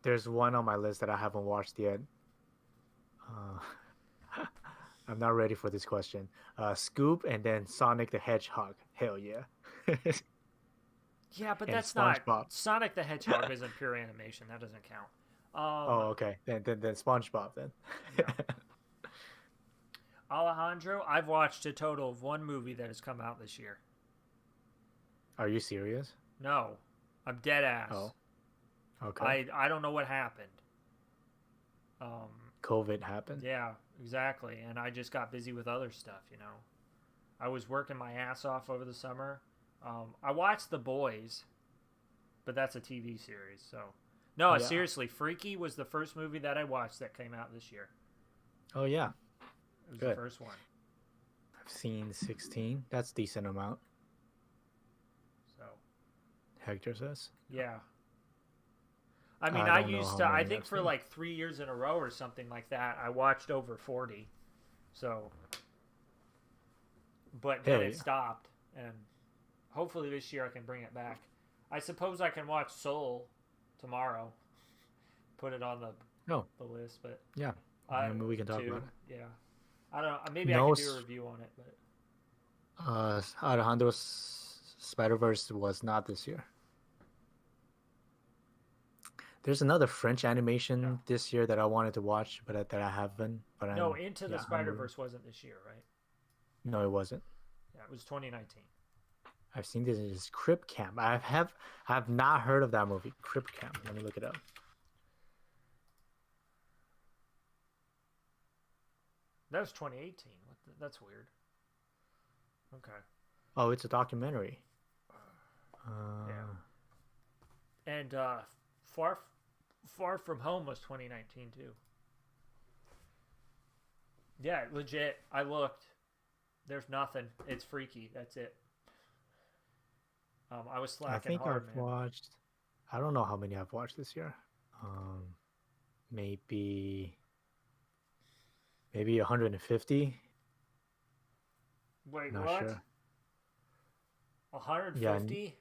B: There's one on my list that I haven't watched yet. I'm not ready for this question. Scoop and then Sonic the Hedgehog. Hell yeah.
A: Yeah, but
B: and
A: that's not
B: SpongeBob.
A: Sonic the Hedgehog isn't pure animation. That doesn't count.
B: Oh, okay. Then SpongeBob then.
A: Yeah. Alejandro, I've watched a total of 1 movie that has come out this year.
B: Are you serious?
A: No, I'm dead ass.
B: Oh, okay.
A: I don't know what happened.
B: COVID happened.
A: Yeah, exactly. And I just got busy with other stuff, I was working my ass off over the summer. I watched The Boys, but that's a TV series, so. No,
B: Yeah.
A: seriously, Freaky was the first movie that I watched that came out this year.
B: Oh yeah.
A: It was
B: Good.
A: the first one.
B: I've seen 16. That's decent amount.
A: So,
B: Hector says.
A: yeah. I mean,
B: I
A: I
B: don't know
A: used
B: how
A: to, I
B: many
A: think
B: I've
A: for
B: seen.
A: like 3 years in a row or something like that, I watched over 40. So, but then
B: Hell
A: it
B: yeah.
A: stopped. And hopefully this year I can bring it back. I suppose I can watch Soul tomorrow. Put it on
B: Oh.
A: the list, but
B: Yeah. Maybe we can talk about it.
A: Yeah. I don't know. Maybe
B: No
A: I can do a review on it, but
B: Alejandro's Spider-Verse was not this year. There's another French animation
A: Yeah.
B: this year that I wanted to watch, but that I haven't. But
A: no,
B: I'm,
A: Into the
B: yeah, I'm-
A: Spider-Verse wasn't this year, right?
B: No, it wasn't.
A: Yeah, it was 2019.
B: I've seen this is Crip Camp. I have not heard of that movie. Crip Camp. Let me look it up.
A: That was 2018. That's weird. Okay.
B: Oh, it's a documentary.
A: Yeah. And Far Far From Home was 2019 too. Yeah, legit. I looked. There's nothing. It's freaky. That's it. I was
B: I
A: slacking
B: think
A: hard,
B: I've
A: man.
B: watched. I don't know how many I've watched this year. Um, maybe 150.
A: Wait,
B: Not
A: what?
B: sure. Yeah,
A: 150?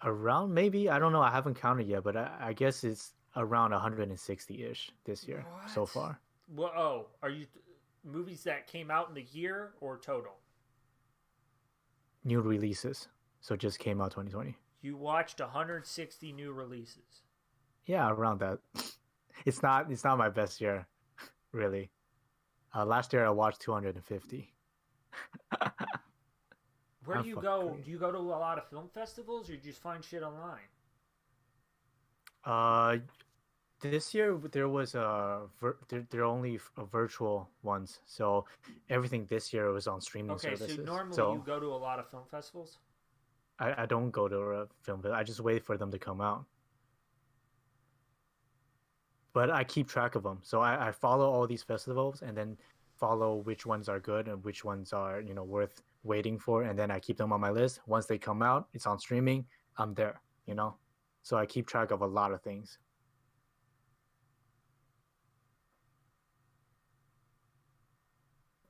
B: around maybe. I don't know. I haven't counted yet, but I guess it's around 160-ish this year so
A: What?
B: far.
A: Well, oh, are you movies that came out in the year or total?
B: New releases. So it just came out 2020.
A: You watched 160 new releases.
B: Yeah, around that. It's not my best year, really. Last year I watched 250.
A: Where
B: I'm
A: do you
B: fucking
A: go?
B: crazy.
A: Do you go to a lot of film festivals or you just find shit online?
B: Uh, this year there was there are only virtual ones, so everything this year was on streaming
A: Okay, so
B: services.
A: normally you
B: So
A: go to a lot of film festivals?
B: I don't go to a film, but I just wait for them to come out. But I keep track of them, so I follow all these festivals and then follow which ones are good and which ones are worth waiting for, and then I keep them on my list. Once they come out, it's on streaming. I'm there, So I keep track of a lot of things.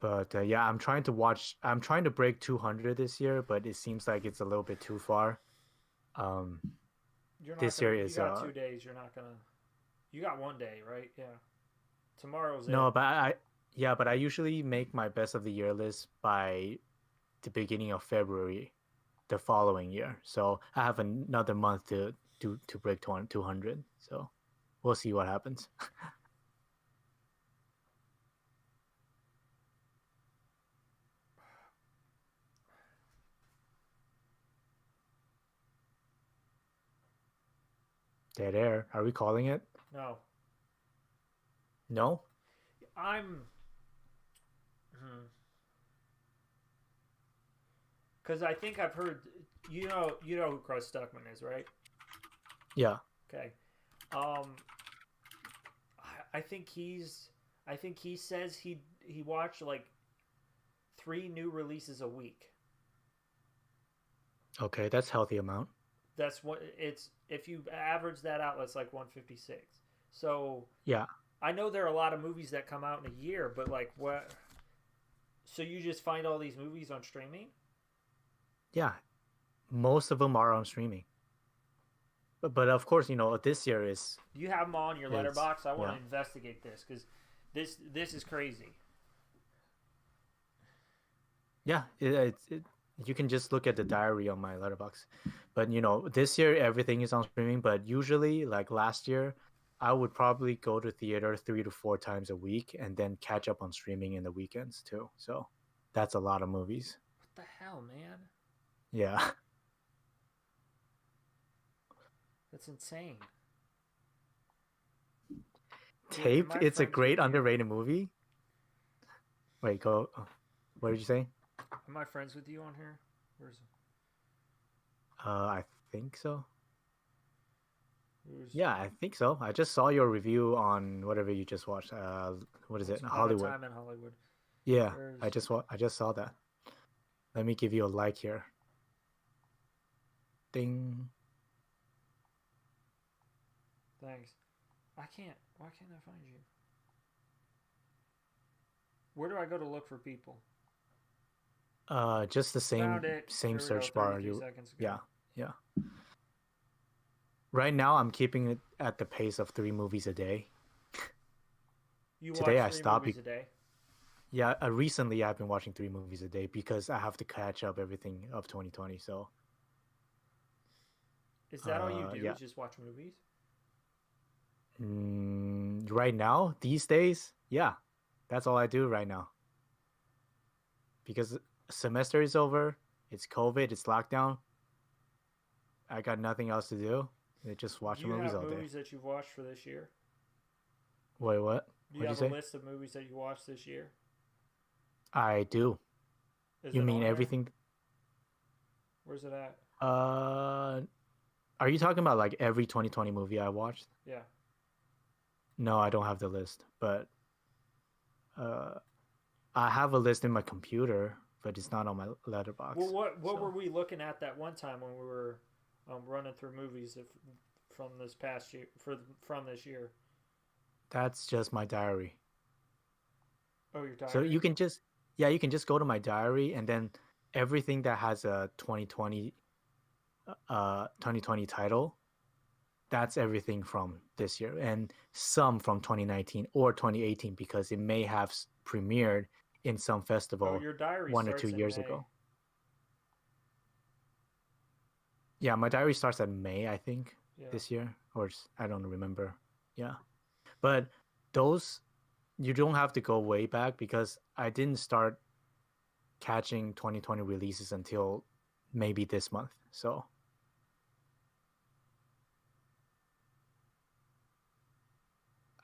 B: But yeah, I'm trying to break 200 this year, but it seems like it's a little bit too far. Um,
A: You're not
B: this
A: gonna.
B: year
A: You
B: is
A: got 2 days. You're not gonna. You got one day, right? Yeah. Tomorrow's
B: no,
A: it.
B: but yeah, but I usually make my best of the year list by the beginning of February the following year. So I have another month to break 200. So we'll see what happens. Dead air. Are we calling it?
A: No,
B: No?
A: I'm. Because I think I've heard. You know who Chris Stuckman is, right?
B: Yeah.
A: Okay. I think he's. I think he says he watched like 3 new releases a week.
B: Okay, that's healthy amount.
A: That's what it's. If you average that out, that's like 156. So
B: Yeah.
A: I know there are a lot of movies that come out in a year, but like what? So you just find all these movies on streaming?
B: Yeah. Most of them are on streaming. But of course, this year
A: You have them all on your
B: is
A: letterbox. I want
B: yeah.
A: to investigate this because this is crazy.
B: Yeah, you can just look at the diary on my letterbox. But this year everything is on streaming. But usually, like last year, I would probably go to theater 3 to 4 times a week and then catch up on streaming in the weekends too. So that's a lot of movies.
A: What the hell, man?
B: Yeah.
A: That's insane.
B: Tape,
A: Am I
B: it's a
A: friends
B: great
A: with you?
B: underrated movie. Wait, go. What did you say?
A: Am I friends with you on here? Where's
B: I think so.
A: who's
B: Yeah, I think so. I just saw your review on whatever you just watched. What is it?
A: Once Upon a
B: Hollywood.
A: Time in Hollywood?
B: Yeah,
A: Where's
B: I just saw that. Let me give you a like here. Ding.
A: Thanks. I can't. Why can't I find you? Where do I go to look for people?
B: Just the
A: Found it.
B: same
A: There we go,
B: search bar.
A: 33 seconds ago.
B: Yeah, yeah. Right now, I'm keeping it at the pace of 3 movies a day.
A: You
B: Today, I
A: watch 3
B: stopped.
A: movies a day.
B: Yeah, recently I've been watching 3 movies a day because I have to catch up everything of 2020. So,
A: Is that all you do?
B: yeah.
A: Is just watch movies?
B: Right now, these days, yeah, that's all I do right now. Because semester is over, It's COVID. It's lockdown. I got nothing else to do. I just
A: Do
B: watch
A: you
B: movies
A: have
B: all day.
A: movies that you've watched for this year?
B: Wait, what?
A: Do you
B: What'd you
A: have a
B: say?
A: list of movies that you watched this year?
B: I do.
A: Is
B: You
A: it
B: mean
A: on there?
B: everything?
A: Where's it at?
B: Uh, are you talking about like every 2020 movie I watched?
A: Yeah.
B: No, I don't have the list, but uh, I have a list in my computer, but it's not on my
A: Well,
B: letterbox.
A: what were
B: So
A: we looking at that one time when we were running through movies from this past year from this year?
B: that's just my diary.
A: Oh, your
B: So
A: diary.
B: you can just, yeah, you can just go to my diary and then everything that has a 2020 title, that's everything from this year and some from 2019 or 2018 because it may have premiered in some
A: Oh,
B: festival
A: your diary
B: 1 or 2
A: starts in
B: years
A: May.
B: ago. Yeah, my diary starts at May, I think,
A: Yeah.
B: this year, or I don't remember. Yeah, but those you don't have to go way back because I didn't start catching 2020 releases until maybe this month. So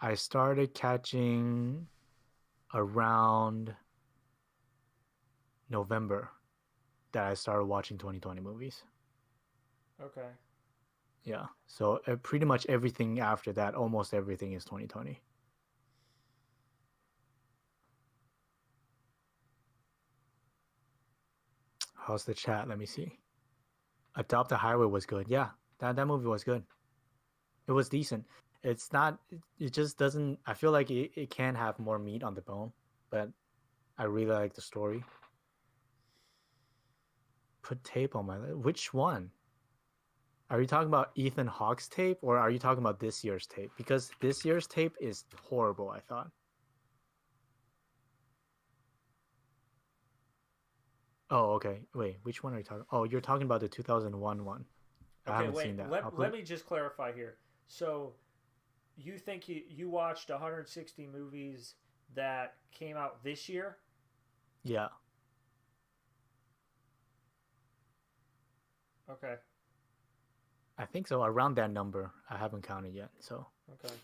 B: I started catching around November that I started watching 2020 movies.
A: Okay.
B: Yeah. So pretty much everything after that, almost everything is 2020. How's the chat? Let me see. Adopt a Highway was good. Yeah, that movie was good. It was decent. It's not. It just doesn't. I feel like it can have more meat on the bone, but I really like the story. Put tape on my list. Which one? Are you talking about Ethan Hawke's tape or are you talking about this year's tape? Because this year's tape is horrible, I thought. Oh, okay. Wait, which one are you talking? Oh, you're talking about the 2001 one. I
A: Okay.
B: haven't seen
A: Wait.
B: that. I'll put
A: Let
B: it.
A: me just clarify here. So you think you watched 160 movies that came out this year?
B: Yeah.
A: Okay.
B: I think so. Around that number. I haven't counted yet. So,
A: Okay.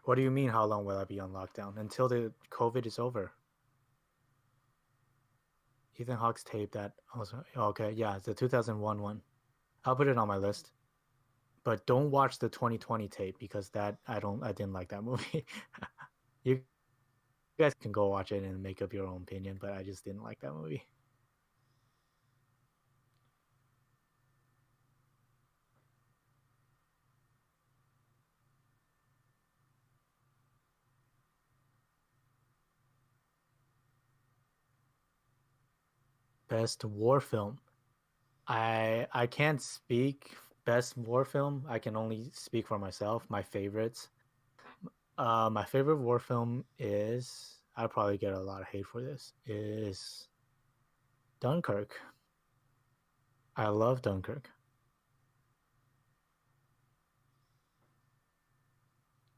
B: what do you mean? How long will I be on lockdown? Until the COVID is over. Ethan Hawke's tape that also. Okay. Yeah. It's the 2001 one. I'll put it on my list. But don't watch the 2020 tape because that I didn't like that movie. You guys can go watch it and make up your own opinion, but I just didn't like that movie. Best war film. I can't speak best war film. I can only speak for myself. My favorites. My favorite war film is I'll probably get a lot of hate for this. Is Dunkirk. I love Dunkirk.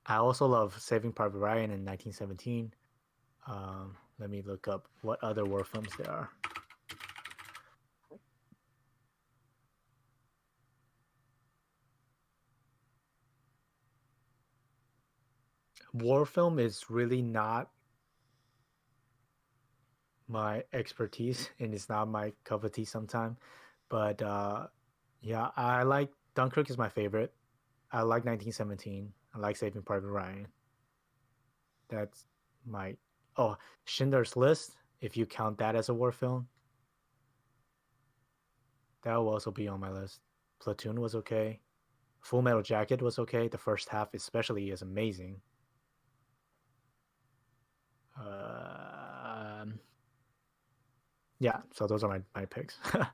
B: I also love Saving Private Ryan in 1917. Let me look up what other war films there are. War film is really not my expertise and it's not my cup of tea sometimes. But yeah, I like Dunkirk is my favorite. I like 1917. I like Saving Private Ryan. That's my oh Schindler's List. If you count that as a war film, that will also be on my list. Platoon was okay. Full Metal Jacket was okay. The first half, especially, is amazing. Yeah, so those are my picks. I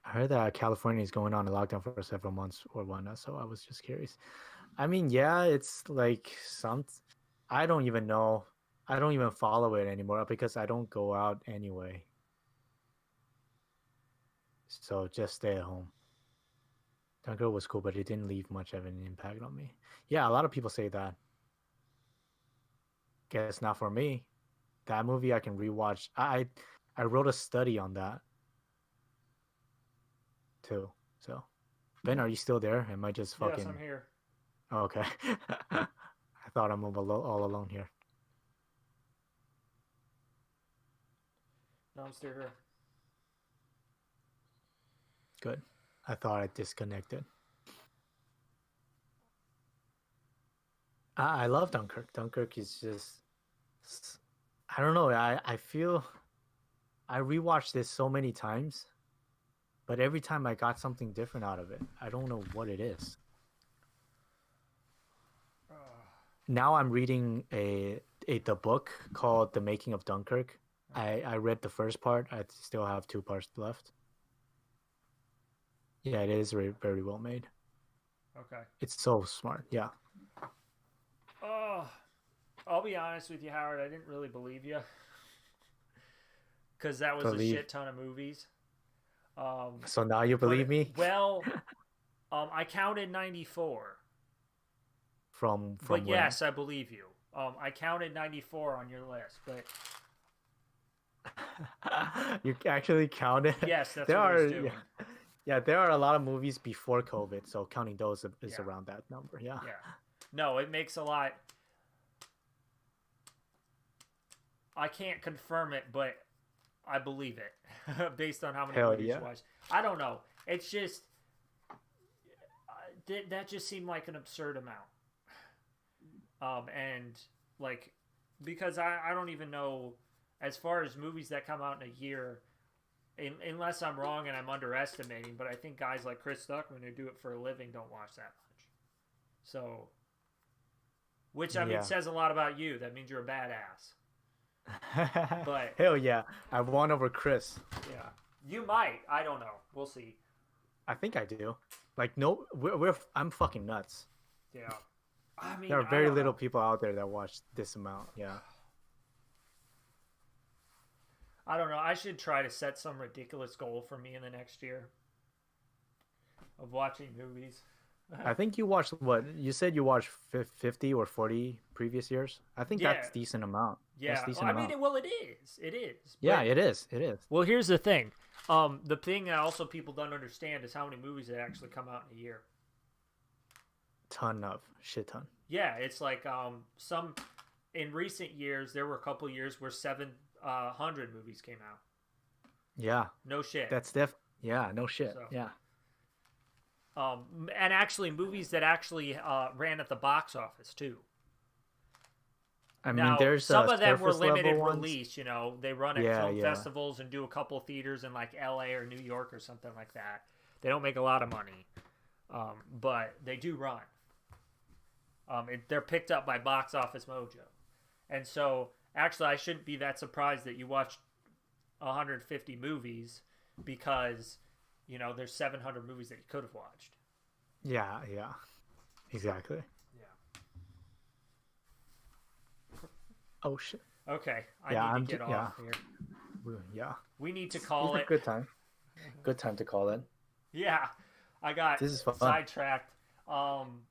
B: heard that California is going on a lockdown for several months or whatnot, so I was just curious. I mean, yeah, it's like some. I don't even know. I don't even follow it anymore because I don't go out anyway. So just stay at home. That girl was cool, but it didn't leave much of an impact on me. Yeah, a lot of people say that. guess not for me. That movie I can rewatch. I wrote a study on that too. So, Ben, are you still there? Am I just
A: Yes,
B: fucking?
A: I'm here.
B: Oh, okay. I thought I'm all alone here.
A: No, I'm still here.
B: Good. I thought I disconnected. I love Dunkirk. Dunkirk is just, I don't know. I feel I rewatched this so many times, but every time I got something different out of it. I don't know what it is. Now I'm reading the book called The Making of Dunkirk. I read the first part. I still have two parts left. Yeah, it is very well made.
A: Okay.
B: It's so smart. Yeah.
A: Oh, I'll be honest with you, Howard. I didn't really believe you because that was a shit ton of movies.
B: So now you believe me?
A: Well, I counted 94.
B: From
A: but
B: where?
A: yes, I believe you. I counted 94 on your list, but
B: you actually counted?
A: Yes, that's
B: there
A: what I was
B: are.
A: doing.
B: Yeah, there are a lot of movies before COVID, so counting those is
A: Yeah.
B: around that number. Yeah.
A: Yeah. No, it makes a lot. I can't confirm it, but I believe it based on how many
B: Hell
A: movies
B: yeah.
A: you watched. I don't know. It's just that just seemed like an absurd amount. And like because I don't even know as far as movies that come out in a year, unless I'm wrong and I'm underestimating. But I think guys like Chris Stuckman who do it for a living don't watch that much. So, which I mean says a lot about you. That means you're a badass. But
B: hell yeah, I won over Chris.
A: Yeah, you might. I don't know. We'll see.
B: I think I do. Like I'm fucking nuts.
A: Yeah. I mean,
B: there are very little people out there that watch this amount. Yeah.
A: I don't know. I should try to set some ridiculous goal for me in the next year of watching movies.
B: I think you watched what you said. You watched 50 or 40 previous years. I think that's decent amount.
A: Yeah,
B: that's decent
A: amount. It is. It is.
B: Yeah, it is. It is.
A: Well, here's the thing. The thing that also people don't understand is how many movies that actually come out in a year.
B: Shit ton.
A: Yeah, it's like some in recent years there were a couple years where 700 movies came out.
B: Yeah.
A: No shit.
B: That's yeah, no shit. So. Yeah.
A: And actually movies that actually ran at the box office too.
B: I mean, there's
A: some of them were limited release. You know, they run at film festivals and do a couple theaters in like L.A. or New York or something like that. They don't make a lot of money, but they do run. They're picked up by Box Office Mojo, and so actually, I shouldn't be that surprised that you watched 150 movies because you know there's 700 movies that you could have watched.
B: Yeah, exactly. Oh shit.
A: Okay, I need to get off here.
B: Yeah.
A: We need to call it.
B: Good time. Good time to call it.
A: Yeah, I got
B: this is fun.
A: Sidetracked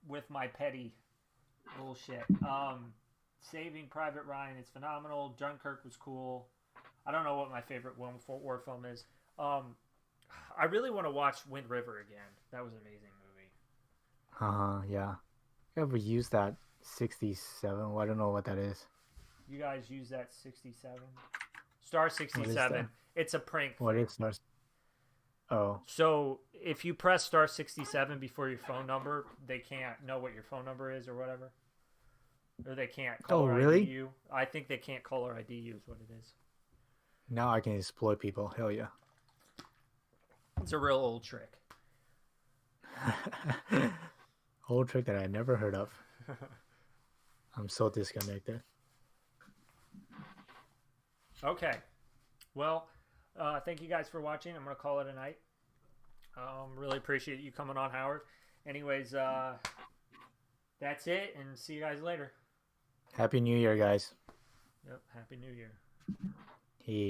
A: with my petty bullshit. Saving Private Ryan is phenomenal. Dunkirk was cool. I don't know what my favorite war film is. I really want to watch Wind River again. That was an amazing movie.
B: Yeah. I ever used that 67? Well, I don't know what that is.
A: You guys use that 67? Star 67. It's a prank.
B: What is Star? Oh.
A: So if you press star 67 before your phone number, they can't know what your phone number is or whatever. Or they can't caller ID you. I think they can't caller ID you is what it is.
B: Now I can exploit people. Hell yeah.
A: It's a real old trick.
B: Old trick that I never heard of. I'm so disconnected.
A: Okay. Well, thank you guys for watching. I'm going to call it a night. Really appreciate you coming on, Howard. Anyways, that's it, and see you guys later.
B: Happy New Year, guys.
A: Yep, Happy New Year.
B: Hey.